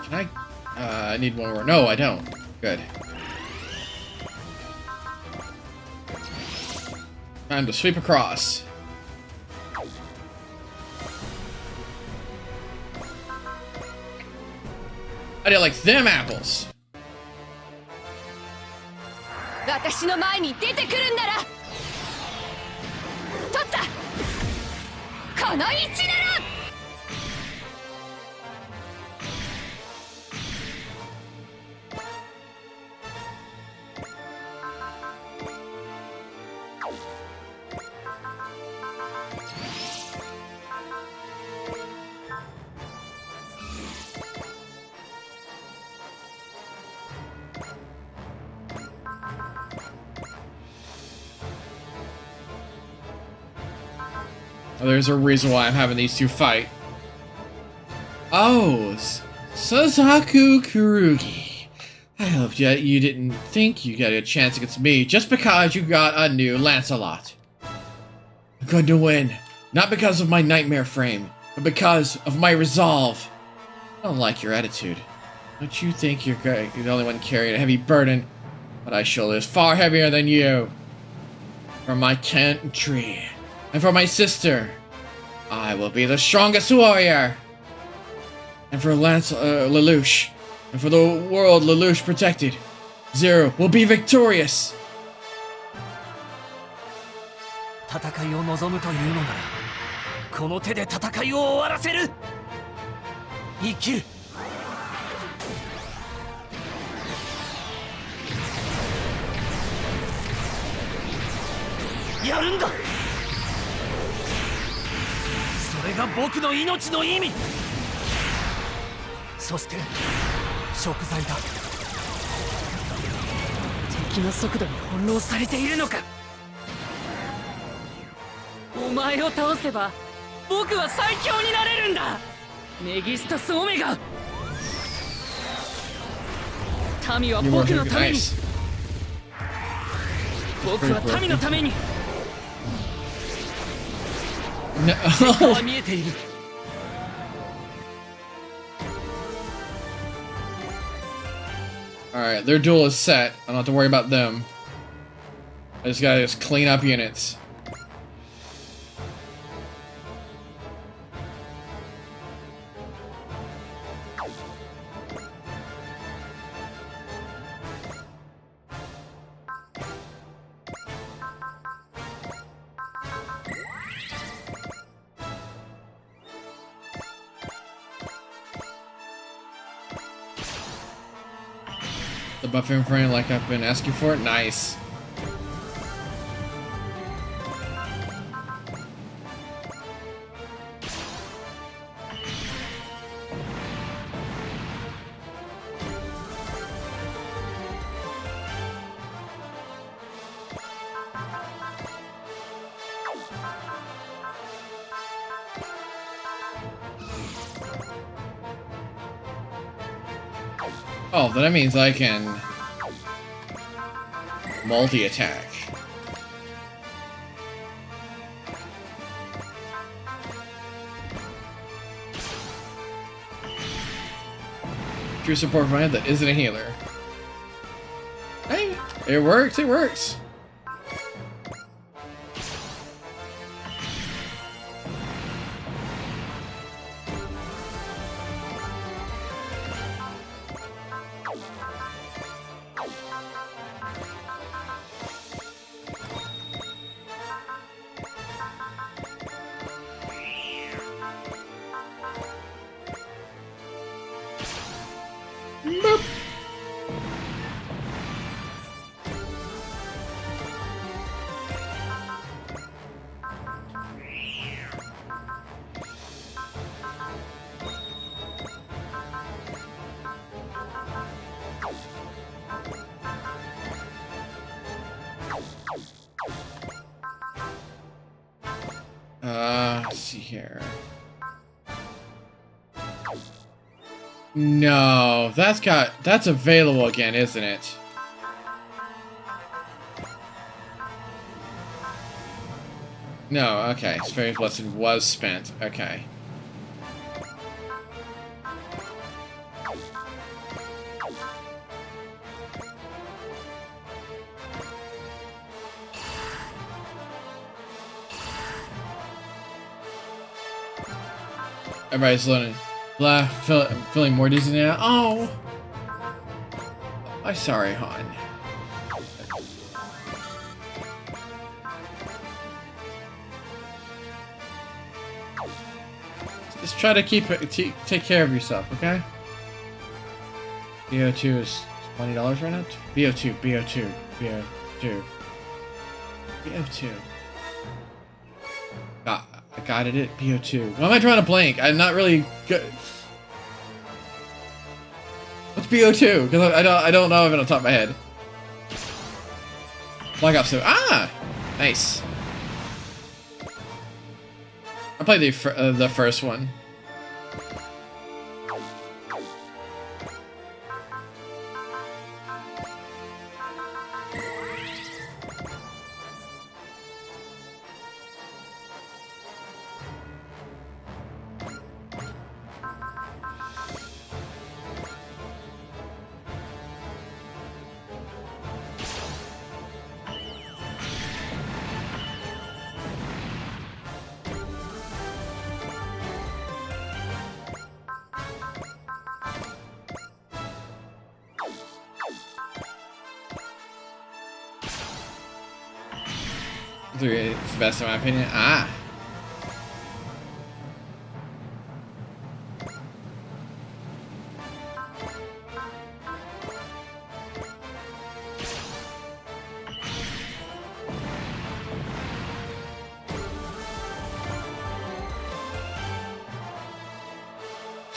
Can I need one more. No, I don't. Good. Time to sweep across. I did like them apples. 私の前に出てくるんなら取った。この位置なら。There's a reason why I'm having these two fight. Oh, Suzaku Kurugi. I hope you didn't think you got a chance against me just because you got a new Lancelot. I'm going to win, not because of my nightmare frame, but because of my resolve. I don't like your attitude. Don't you think you're the only one carrying a heavy burden? But I shoulder is far heavier than you. For my country. And for my sister, I will be the strongest warrior. And for Lelouch, and for the world Lelouch protected, Zero will be victorious. 戦いを望むというのなら、この手で戦いを終わらせる。生きる。やるんだ。それが僕の命の意味。そして食材だ。敵の速度に翻弄されているのか。お前を倒せば僕は最強になれるんだ。メギスタスオメガ。民は僕のために。僕は民のために。結果は見えている。Alright, their duel is set. I don't have to worry about them. I just gotta clean up units. The buffing frame like I've been asking for it. Nice. Oh, that means I can multi-attack. True support for that isn't a healer. Hey, it works, it works. Let's see here. No, that's available again, isn't it? No, okay. Fairy's Blessing was spent. Okay. Everybody's feeling more dizzy now. Oh, I'm sorry, hon. Just try to take care of yourself, okay? BO2 is $20 right now. BO2. I got it. BO2. Why am I drawing a blank? I'm not really good. What's BO2? Because I don't know it on top of my head. Black Ops 2. Ah, nice. I played the first one. It's the best in my opinion. Ah.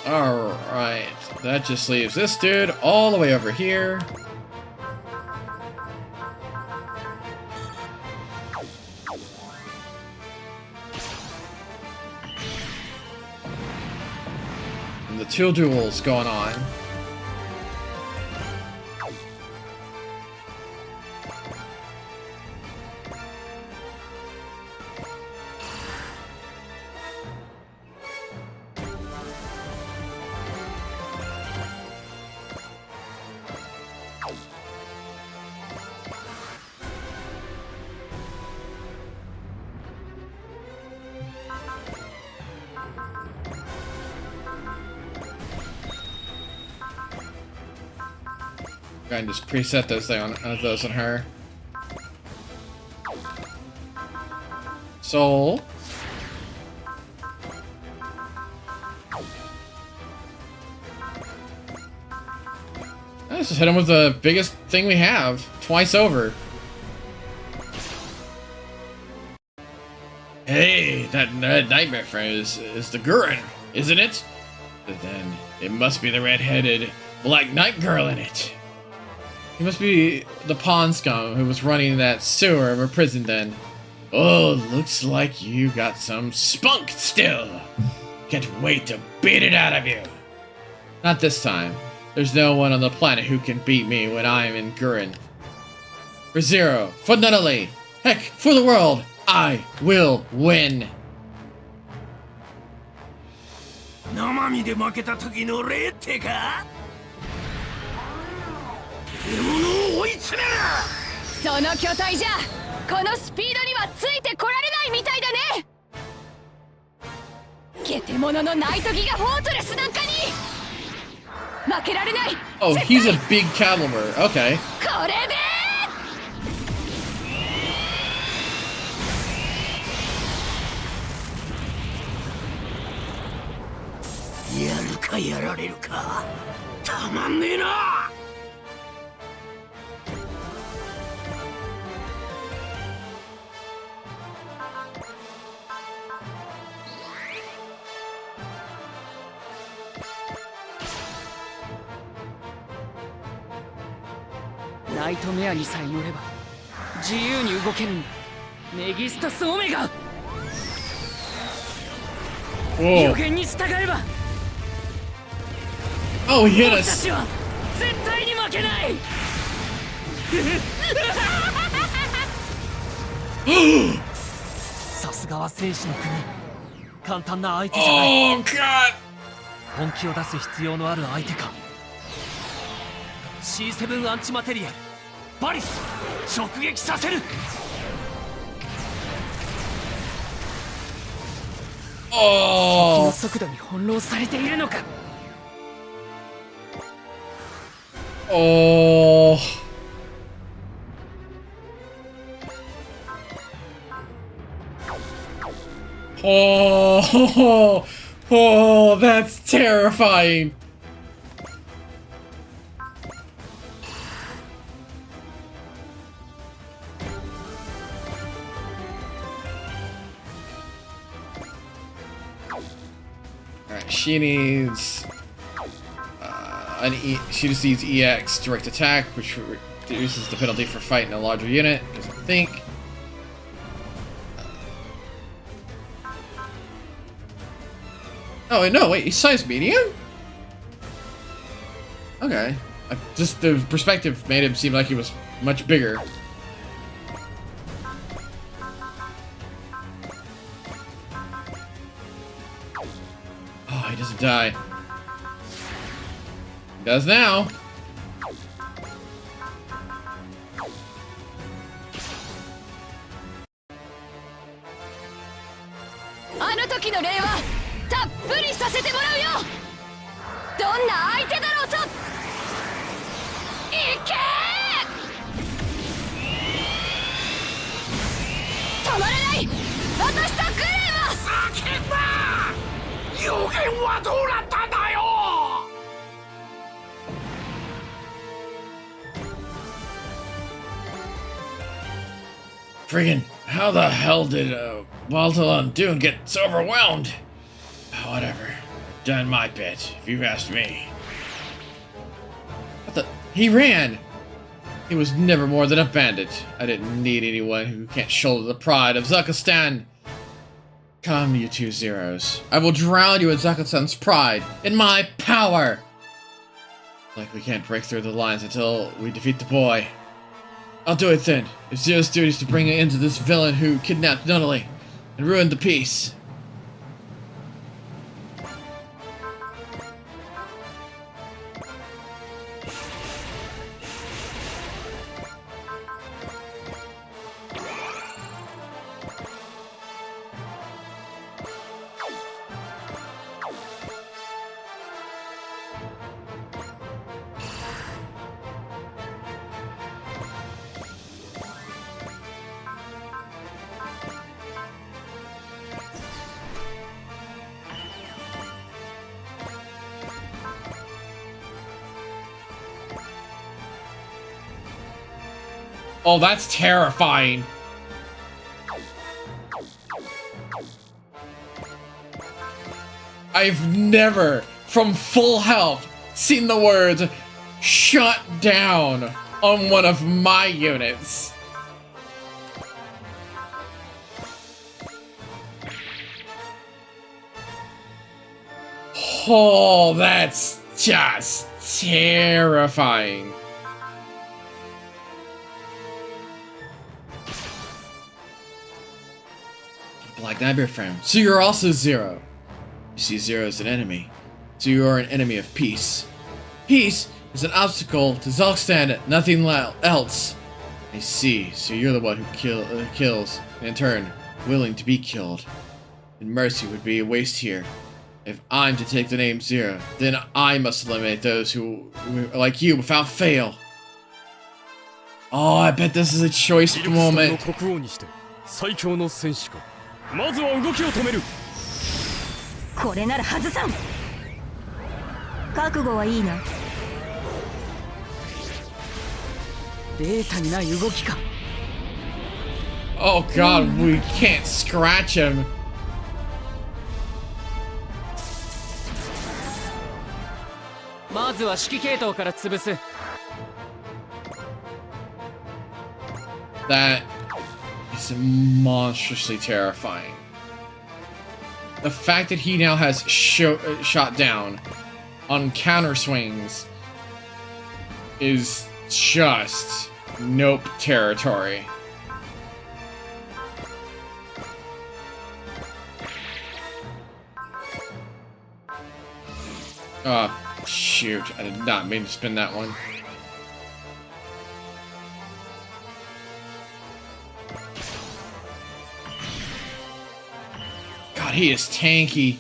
Alright, that just leaves this dude all the way over here. And the two duels going on. Go ahead and just preset those on her. Soul. Let's just hit him with the biggest thing we have, twice over. Hey, that nightmare friend is the Gurren, isn't it? But then it must be the red-headed Black Knight girl in it. He must be the pawn scum who was running that sewer of a prison then. Oh, looks like you got some spunk still. Can't wait to beat it out of you. Not this time. There's no one on the planet who can beat me when I'm in Gurren. For Zero, for Nunnally, heck, for the world, I will win. 生身で負けた時の例ってか獲物を追い詰めるその巨体じゃこのスピードにはついてこられないみたいだねゲテモノのナイトギガフォートレスなんかに負けられない Oh, he's a big caliber. Okay. これでやるかやられるかたまんねえなナイトメアにさえ乗れば自由に動けるんだ。メギスタスオメガ。予 Whoa. 言に従えば Oh, he hit 僕た us. ちは絶対に負けない。さすがは戦士の国。簡単な相手じゃない。 Oh, God. 本気を出す必要のある相手か。 C7 アンチマテリアルバリス直撃させる。 Oh. 速度に翻弄されているのか。 Oh. Oh. Oh, that's terrifying. Alright, she needs she just needs EX direct attack, which reduces the penalty for fighting a larger unit, because I think. Oh wait, no, wait, he's size medium? Okay. Just the perspective made him seem like he was much bigger. Oh, he doesn't die. He does now. Friggin', how the hell did Baltalon Dune get so overwhelmed? Whatever. I've done my bit, if you asked me. What the? He ran! He was never more than a bandit. I didn't need anyone who can't shoulder the pride of Zakistan. Come, you two zeros. I will drown you in Zakistan's pride, in my power! Like we can't break through the lines until we defeat the boy. I'll do it then. It's Zero's duty to bring an end to this villain who kidnapped Nunnally and ruined the peace. Oh, that's terrifying. I've never, from full health, seen the words "shut down" on one of my units. Oh, that's just terrifying. Black Nightmare frame. So you're also Zero. You see Zero as an enemy. So you are an enemy of peace. Peace is an obstacle to Zalkstan, nothing else. I see. So you're the one who kills, and in turn, willing to be killed. And mercy would be a waste here. If I'm to take the name Zero, then I must eliminate those who are like you without fail. Oh, I bet this is a choice moment. まずは動きを止める。これなら外さん。覚悟はいいな。データにない動きか。Oh god, we can't scratch him. まずは指揮系統から潰す。That is monstrously terrifying. The fact that he now has shot down on counter swings is just nope territory. Oh, shoot. I did not mean to spin that one. God, he is tanky.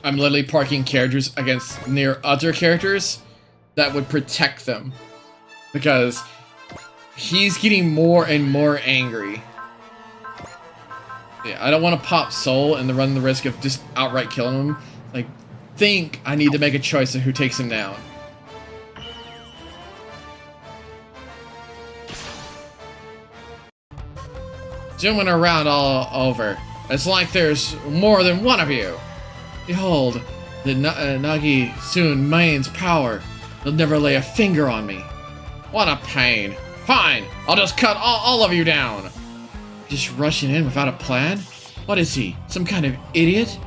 I'm literally parking characters against near other characters that would protect them. Because he's getting more and more angry. Yeah, I don't want to pop Soul and run the risk of just outright killing him. Like, think I need to make a choice of who takes him down. Zooming around all over. It's like there's more than one of you. Behold, the Nagi soon mains power. They'll never lay a finger on me. What a pain. Fine, I'll just cut all of you down. Just rushing in without a plan? What is he, some kind of idiot?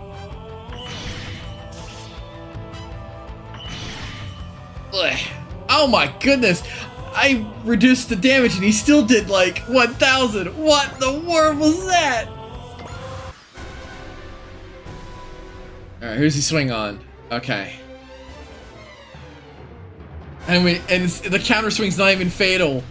Ugh. Oh my goodness, I reduced the damage and he still did like 1,000. What the world was that? Alright, who's he swing on? Okay. And the counter swing's not even fatal.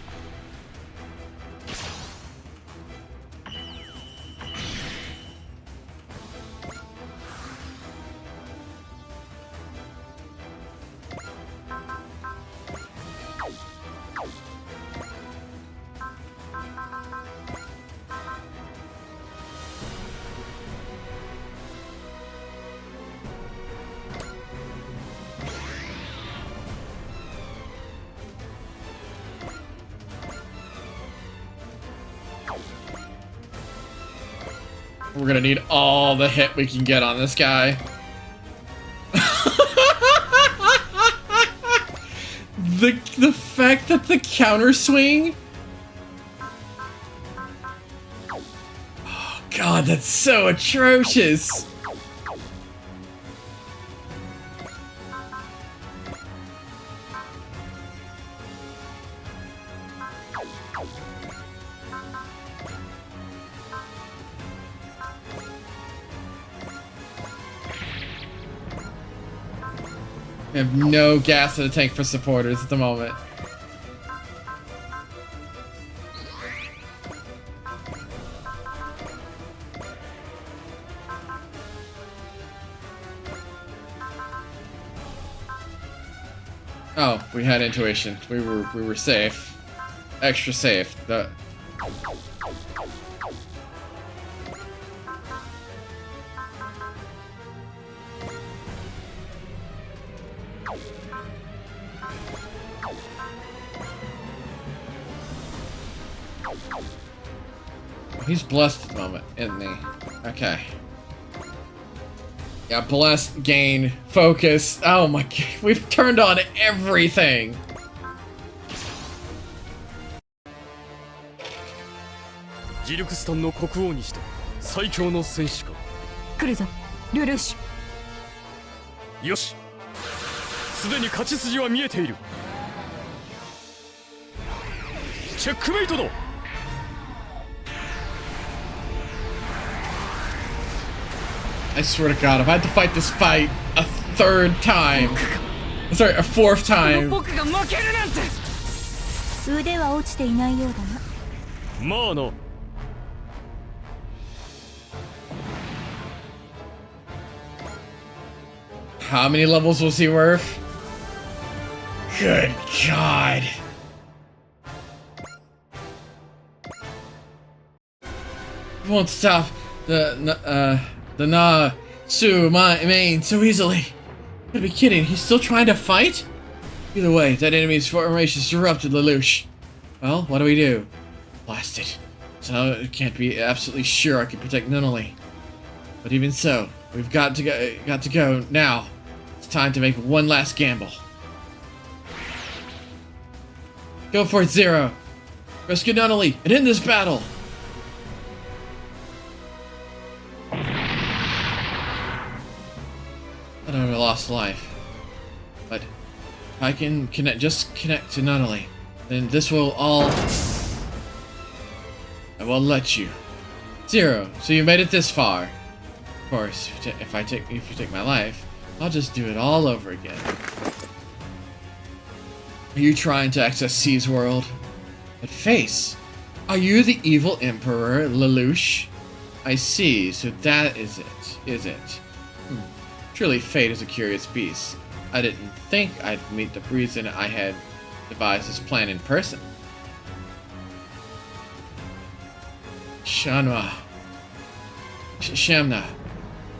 We're gonna need all the hit we can get on this guy. The fact that the counter swing. Oh god, that's so atrocious. We have no gas in the tank for supporters at the moment. Oh, we had intuition. We were safe. Extra safe. He's blessed at the moment, isn't he? Okay. Yeah, blessed, gain, focus. Oh my god, we've turned on everything.来るぞ、ルルーシュ。よし、すでに勝ち筋は見えている。チェックメイトだ。I swear to God, if I had to fight this fight a third time, sorry, a fourth time. 腕は落ちていないようだな。まあな。How many levels was he worth? Good God. You won't stop the Na Su Main so easily. You gotta be kidding, he's still trying to fight? Either way, that enemy's formation disrupted Lelouch. Well, what do we do? Blast it. So I can't be absolutely sure I can protect Nunnally. But even so, we've got to go now. It's time to make one last gamble. Go for it, Zero. Rescue Nunnally and end this battle. I never lost life, but if I can connect to Nunnally, then this will all. I will let you. Zero. So you made it this far. Of course, if you take my life, I'll just do it all over again. Are you trying to access C's world? But face, are you the evil Emperor Lelouch? I see. So that is it? Truly, fate is a curious beast. I didn't think I'd meet the reason I had devised this plan in person. Shamna,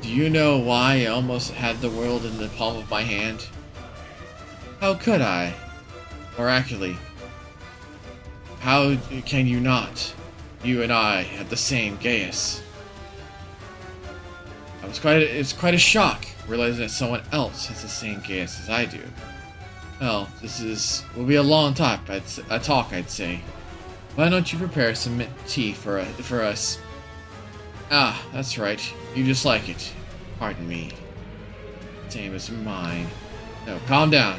do you know why I almost had the world in the palm of my hand? How could I? Miraculously. How can you not? You and I have the same Gaius. It's quite a shock, realizing that someone else has the same Gaius as I do. Well, will be a long talk, I'd say. Why don't you prepare some mint tea for us? Ah, that's right. You just like it. Pardon me. Same as mine. No, calm down.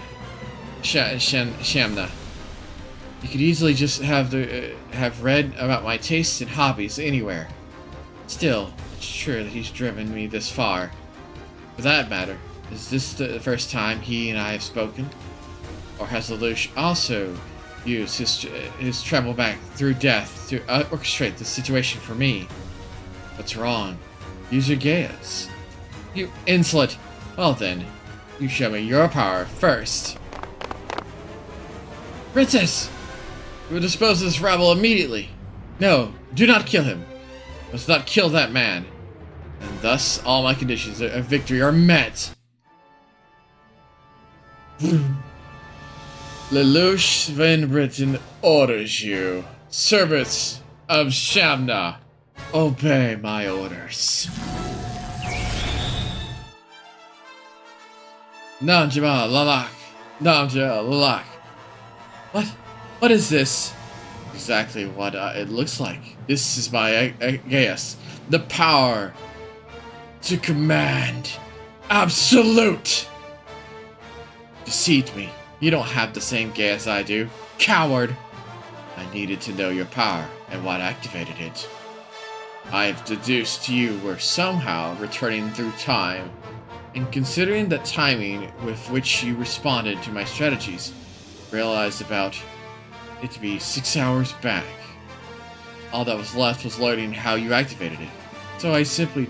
Shamna. You could easily just have read about my tastes and hobbies anywhere. Still, it's true that he's driven me this far. For that matter, is this the first time he and I have spoken? Or has Lelouch also used his travel back through death to orchestrate the situation for me? What's wrong? Use your Gaius. You insolent! Well then, you show me your power first. Princess! We will dispose of this rabble immediately. No, do not kill him. Must not kill that man. And thus, all my conditions of victory are met. Lelouch Van Britten orders you. Servants of Shamna, obey my orders. Namja Lalak. Namja Lalak. What is this? Exactly what it looks like. This is my Gaius. The power to command. Absolute. Deceived me. You don't have the same Gaius I do. Coward. I needed to know your power and what activated it. I've deduced you were somehow returning through time. And considering the timing with which you responded to my strategies, realized about it to be 6 hours back. All that was left was learning how you activated it. So I simply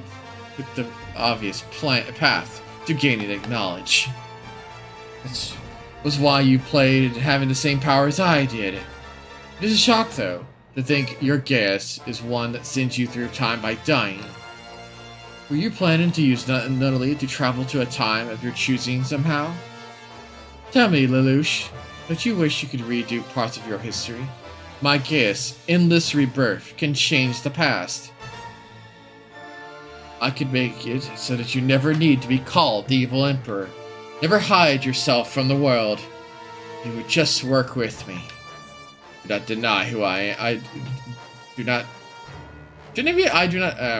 took the obvious path to gaining that knowledge. That was why you played having the same power as I did. It is a shock, though, to think your Gaius is one that sends you through time by dying. Were you planning to use Nunnally to travel to a time of your choosing somehow? Tell me, Lelouch, don't you wish you could redo parts of your history? My Gaius, endless rebirth, can change the past. I could make it so that you never need to be called the evil emperor. Never hide yourself from the world. You would just work with me. Do not deny who I am.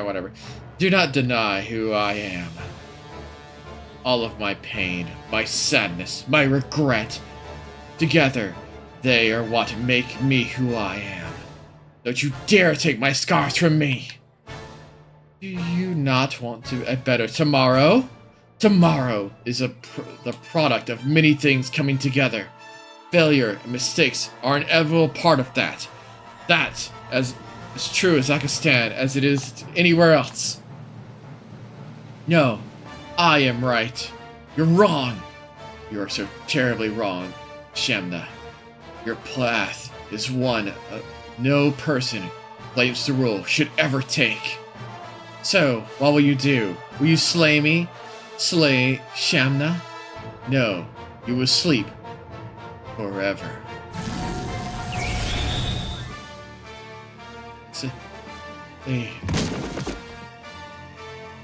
Whatever. Do not deny who I am. All of my pain, my sadness, my regret, together, they are what make me who I am. Don't you dare take my scars from me! Do you not want a better tomorrow? Tomorrow is the product of many things coming together. Failure and mistakes are an inevitable part of that. That's as true as Zakistan as it is anywhere else. No, I am right. You're wrong. You are so terribly wrong, Shamna. Your path is one no person Blames the rule should ever take. So, what will you do? Will you slay me? Slay Shamna? No, you will sleep forever.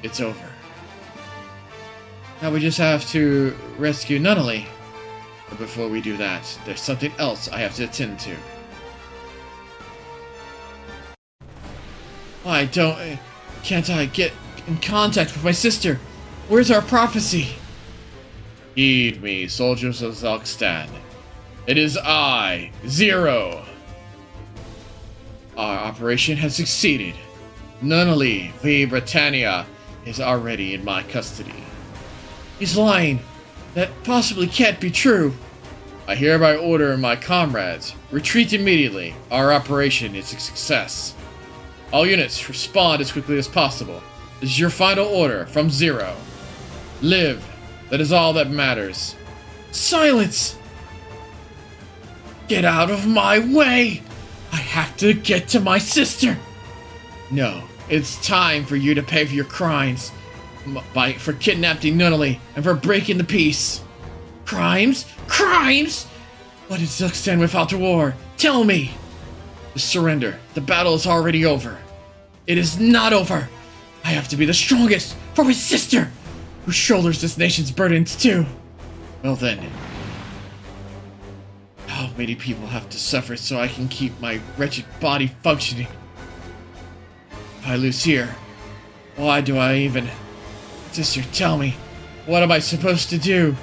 It's over. Now we just have to rescue Nunnally. But before we do that, there's something else I have to attend to. Why can't I get in contact with my sister? Where's our prophecy? Heed me, soldiers of Zalkstan. It is I, Zero. Our operation has succeeded. Nunnally v. Britannia is already in my custody. He's lying. That possibly can't be true. I hereby order my comrades, retreat immediately. Our operation is a success. All units respond as quickly as possible. This is your final order from Zero. Live. That is all that matters. Silence! Get out of my way! I have to get to my sister! No, it's time for you to pay for your crimes. For kidnapping Nunnally and for breaking the peace. Crimes? Crimes? What is Zalkstan without war? Tell me! Surrender. The battle is already over. It is not over. I have to be the strongest for my sister, who shoulders this nation's burdens too. Well then, how many people have to suffer so I can keep my wretched body functioning? If I lose here, why do I even... Sister, tell me, what am I supposed to do?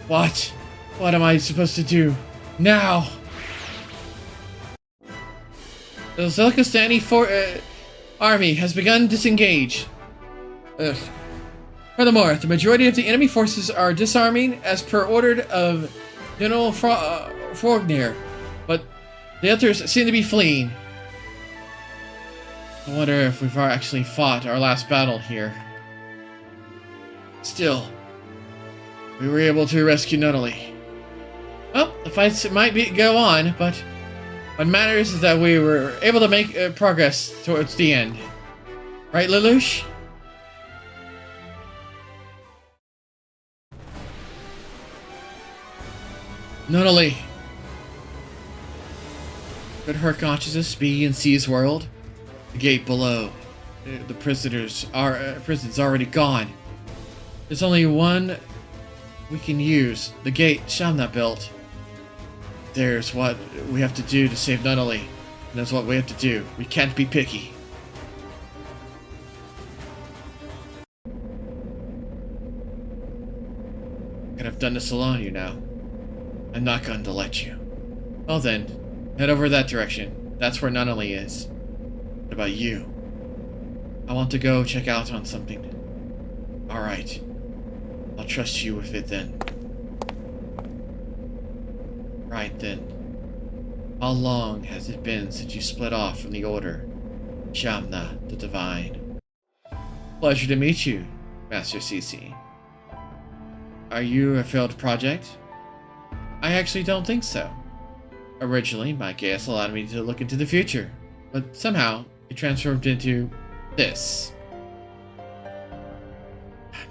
What am I supposed to do now? The Zalkastani army has begun to disengage. Furthermore, the majority of the enemy forces are disarming as per order of General Frognir, but the others seem to be fleeing. I wonder if we've actually fought our last battle here. Still, we were able to rescue Nunnally. Well, the fights might go on, but what matters is that we were able to make progress towards the end. Right, Lelouch? Nunnally. Could her consciousness be in C's world? The gate below. The prison's already gone. There's only one we can use. The gate Shamna built. There's what we have to do to save Nunnally. And that's what we have to do. We can't be picky. Could have done this alone, you know. I'm not going to let you. Well then, head over that direction. That's where Nunnally is. What about you? I want to go check out on something. Alright. I'll trust you with it then. Right then. How long has it been since you split off from the Order? Shamna, the Divine. Pleasure to meet you, Master Cece. Are you a failed project? I actually don't think so. Originally, my chaos allowed me to look into the future, but somehow it transformed into this.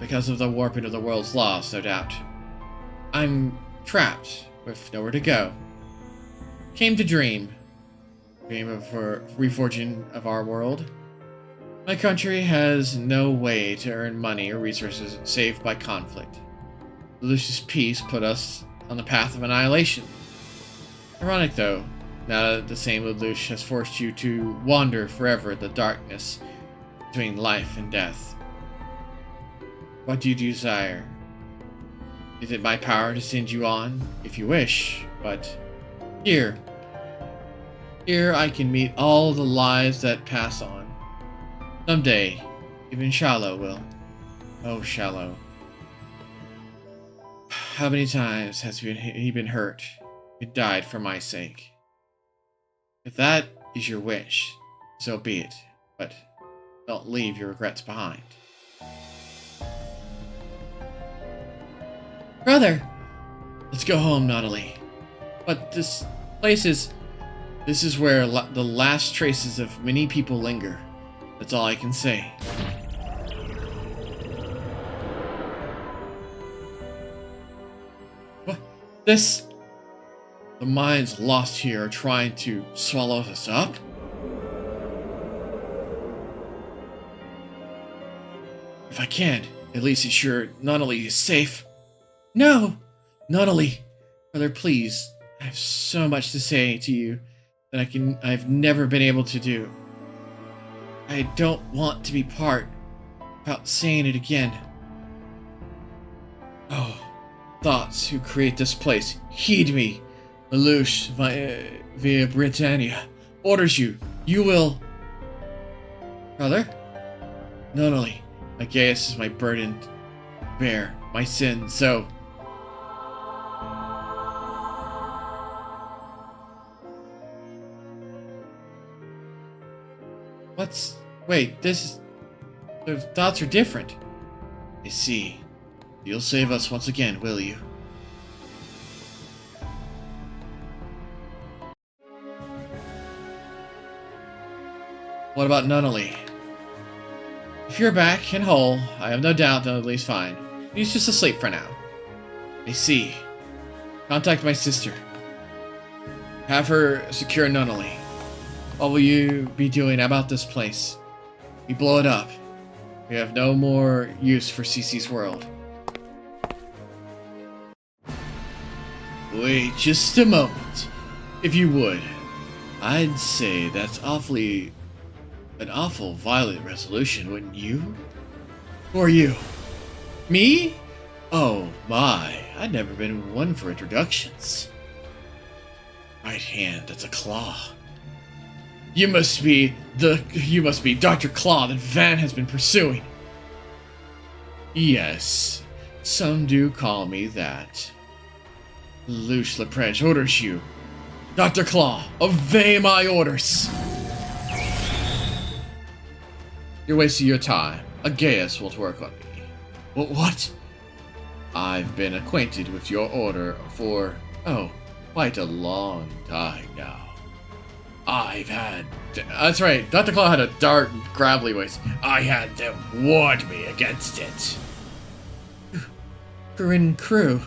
Because of the warping of the world's laws, no doubt. I'm trapped with nowhere to go. Came to dream of reforging of our world. My country has no way to earn money or resources save by conflict. Lelouch's peace put us on the path of annihilation. Ironic though, now that the same Lelouch has forced you to wander forever in the darkness between life and death. What do you desire? Is it my power to send you on, if you wish, but here I can meet all the lives that pass on. Someday, even Shallow will. Oh, Shallow. How many times has he been hurt? He died for my sake. If that is your wish, so be it, but don't leave your regrets behind. Brother! Let's go home, Nunnally. But this place is... This is where the last traces of many people linger. That's all I can say. What? This? The minds lost here are trying to swallow us up? If I can, at least ensure Nunnally is safe. No! Nunnally! Brother, please. I have so much to say to you that I've never been able to do. I don't want to be part without saying it again. Oh, thoughts who create this place, heed me. Lelouch via Britannia orders you. You will... Brother? Nunnally, my Gaius is my burden to bear, my sin, so... Wait, their thoughts are different. I see. You'll save us once again, will you? What about Nunnally? If you're back and whole, I have no doubt Nunnally's fine. He's just asleep for now. I see. Contact my sister. Have her secure Nunnally. What will you be doing about this place? We blow it up. We have no more use for CC's world. Wait just a moment. If you would. I'd say that's an awful violent resolution, wouldn't you? Who are you? Me? Oh my, I'd never been one for introductions. Right hand, that's a claw. You must be Dr. Claw that Van has been pursuing. Yes, some do call me that. Lelouch Lepage orders you. Dr. Claw, obey my orders. You're wasting your time. A Gaius won't work on me. What? I've been acquainted with your order for, quite a long time now. That's right, Dr. Claw had a dark, gravelly voice. I had them warn me against it. Corinne Crew.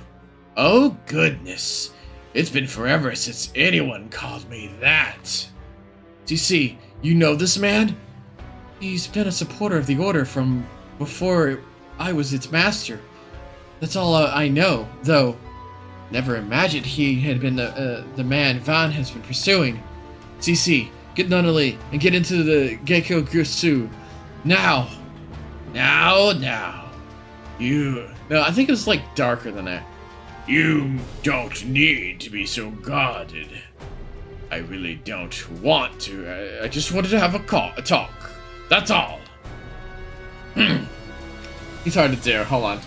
Oh goodness. It's been forever since anyone called me that. DC, you know this man? He's been a supporter of the Order from before I was its master. That's all I know, though. Never imagined he had been the man Van has been pursuing. CC, get Nunnally and get into the Geiko Gusu. Now! No, I think it was like darker than that. You don't need to be so guarded. I really don't want to. I just wanted to have a talk. That's all. He's hard to do. Hold on.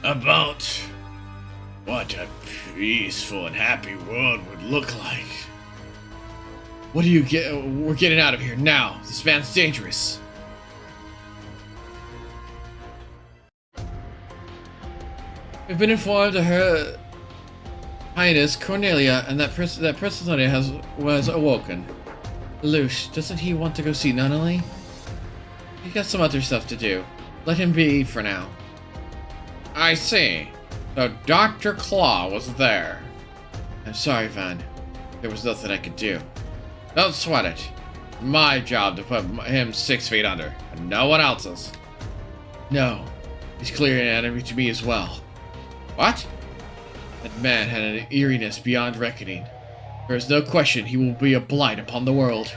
About what a peaceful and happy world would look like. What do you get? We're getting out of here now. This van's dangerous. We've been informed that Her Highness Cornelia and that Princess Sonia was awoken. Lelouch, doesn't he want to go see Nunnally? He got some other stuff to do. Let him be for now. I see. So Dr. Claw was there. I'm sorry, Van. There was nothing I could do. Don't sweat it. My job to put him 6 feet under, and no one else's. No, he's clear an enemy to me as well. What? That man had an eeriness beyond reckoning. There is no question he will be a blight upon the world.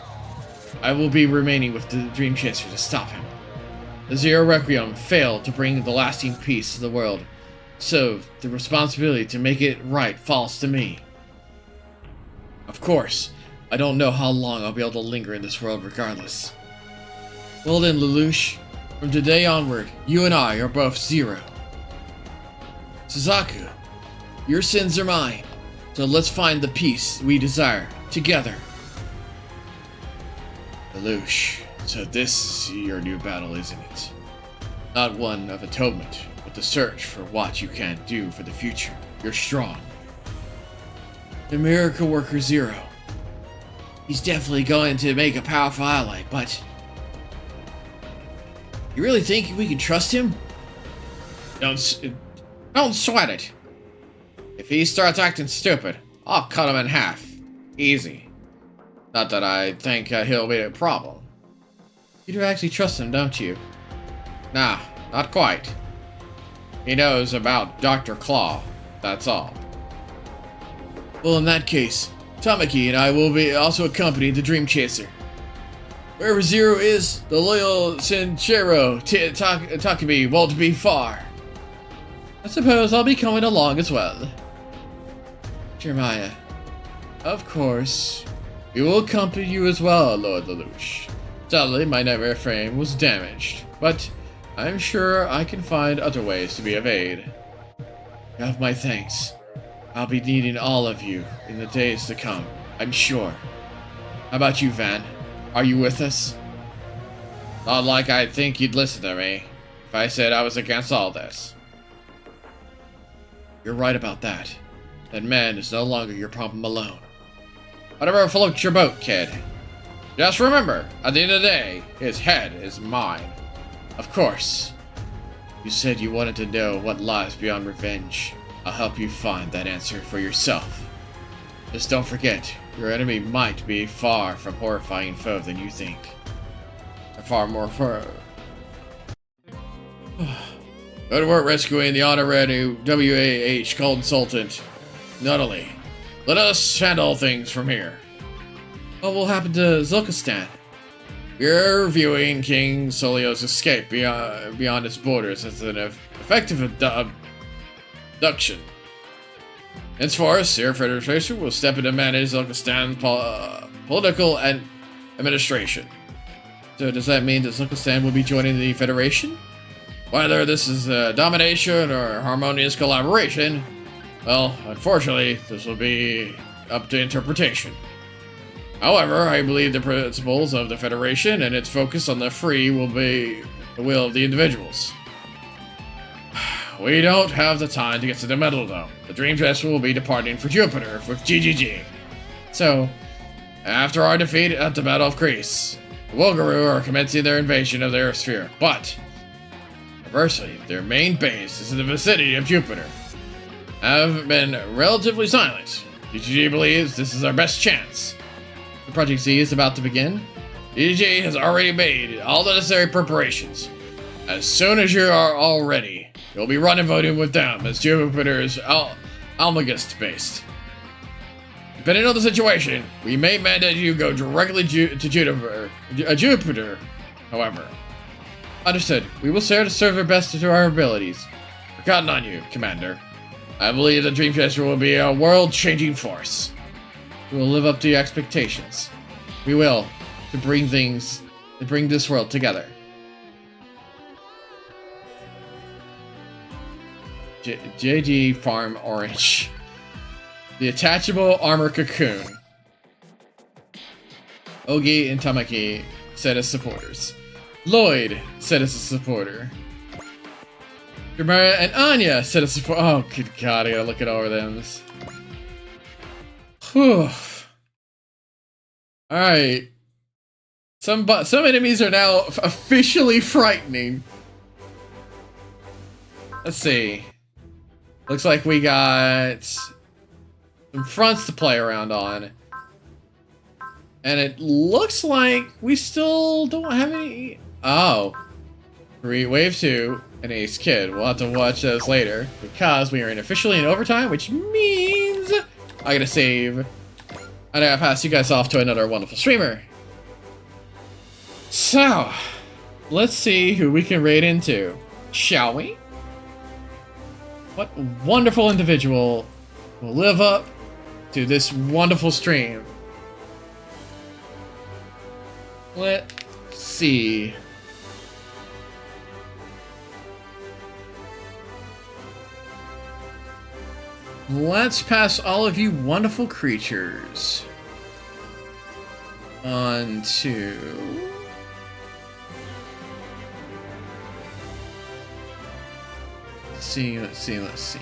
I will be remaining with the Dream Chaser to stop him. The Zero Requiem failed to bring the lasting peace to the world, so the responsibility to make it right falls to me. Of course, I don't know how long I'll be able to linger in this world regardless. Well then, Lelouch, from today onward, you and I are both Zero. Suzaku, your sins are mine, so let's find the peace we desire, together. Lelouch, so this is your new battle, isn't it? Not one of atonement, but the search for what you can do for the future. You're strong. The Miracle Worker Zero. He's definitely going to make a powerful ally, but... You really think we can trust him? Don't sweat it. If he starts acting stupid, I'll cut him in half. Easy. Not that I think he'll be a problem. You do actually trust him, don't you? Nah, not quite. He knows about Dr. Claw, that's all. Well, in that case, Tamaki and I will be also accompanying the Dream Chaser. Wherever Zero is, the loyal Sinchero Takumi won't be far. I suppose I'll be coming along as well. Jeremiah. Of course. We will accompany you as well, Lord Lelouch. Sadly, my nightmare frame was damaged, but I'm sure I can find other ways to be of aid. You have my thanks. I'll be needing all of you in the days to come, I'm sure. How about you, Van? Are you with us? Not like I think you'd listen to me if I said I was against all this. You're right about that. That man is no longer your problem alone. Whatever floats your boat, kid. Just remember, at the end of the day, his head is mine. Of course. You said you wanted to know what lies beyond revenge. I'll help you find that answer for yourself. Just don't forget, your enemy might be far from horrifying foe than you think. A far more foe. Good work rescuing the honorary WAH consultant. Nunnally. Let us handle things from here. What will happen to Zulkistan? We're viewing King Solio's escape beyond its borders as an effective abduction. Henceforth, your Federation will step in to manage Zulkistan's political and administration. So does that mean that Zulkistan will be joining the Federation? Whether this is domination or harmonious collaboration, well, unfortunately, this will be up to interpretation. However, I believe the principles of the Federation and its focus on the free will be the will of the individuals. We don't have the time to get to the medal, though. The Dream Chaser will be departing for Jupiter with GGG. So, after our defeat at the Battle of Greece, the Wolgaru are commencing their invasion of their sphere, but conversely, their main base is in the vicinity of Jupiter. Have been relatively silent. GGG believes this is our best chance. The Project Z is about to begin. GGG has already made all the necessary preparations. As soon as you are all ready, you'll be running voting with them as Jupiter's Almagist based. Depending on the situation, we may mandate you go directly to Jupiter, however. Understood. We will serve our best to our abilities. We're counting on you, Commander. I believe the Dream Chaser will be a world-changing force. We will live up to your expectations. We will, to bring this world together. JG Farm Orange. The attachable armor cocoon. Ogi and Tamaki said as supporters. Lloyd said as a supporter. Jeremiah and Anya said as supporter. Oh, good God, I gotta look at all of them. Whew. Alright. Some enemies are now officially frightening. Let's see. Looks like we got some fronts to play around on. And it looks like we still don't have any... Oh. Wave 2 and Ace Kid. We'll have to watch those later. Because we are officially in overtime, which means I gotta save. I gotta pass you guys off to another wonderful streamer. So, let's see who we can raid into. Shall we? What wonderful individual will live up to this wonderful stream? Let's see. Let's pass all of you wonderful creatures on to see, let's see, let's see.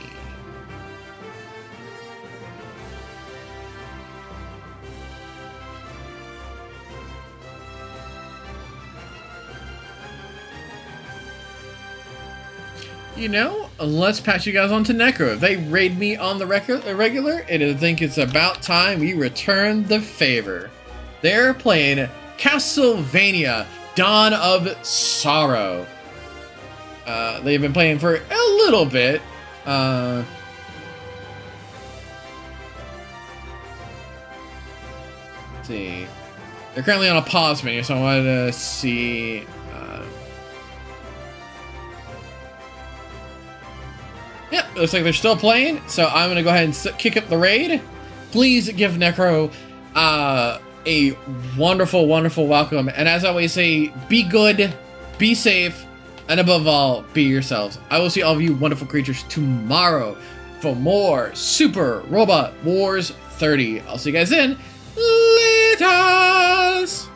You know, let's pass you guys on to Necro. If they raid me on the regular, I think it's about time we return the favor. They're playing Castlevania Dawn of Sorrow. They've been playing for a little bit. Let's see. They're currently on a pause menu, so I wanted to see... Yep, it looks like they're still playing, so I'm gonna go ahead and kick up the raid. Please give Necro a wonderful, wonderful welcome. And as I always say, be good, be safe, and above all, be yourselves. I will see all of you wonderful creatures tomorrow for more Super Robot Wars 30. I'll see you guys in. Laters!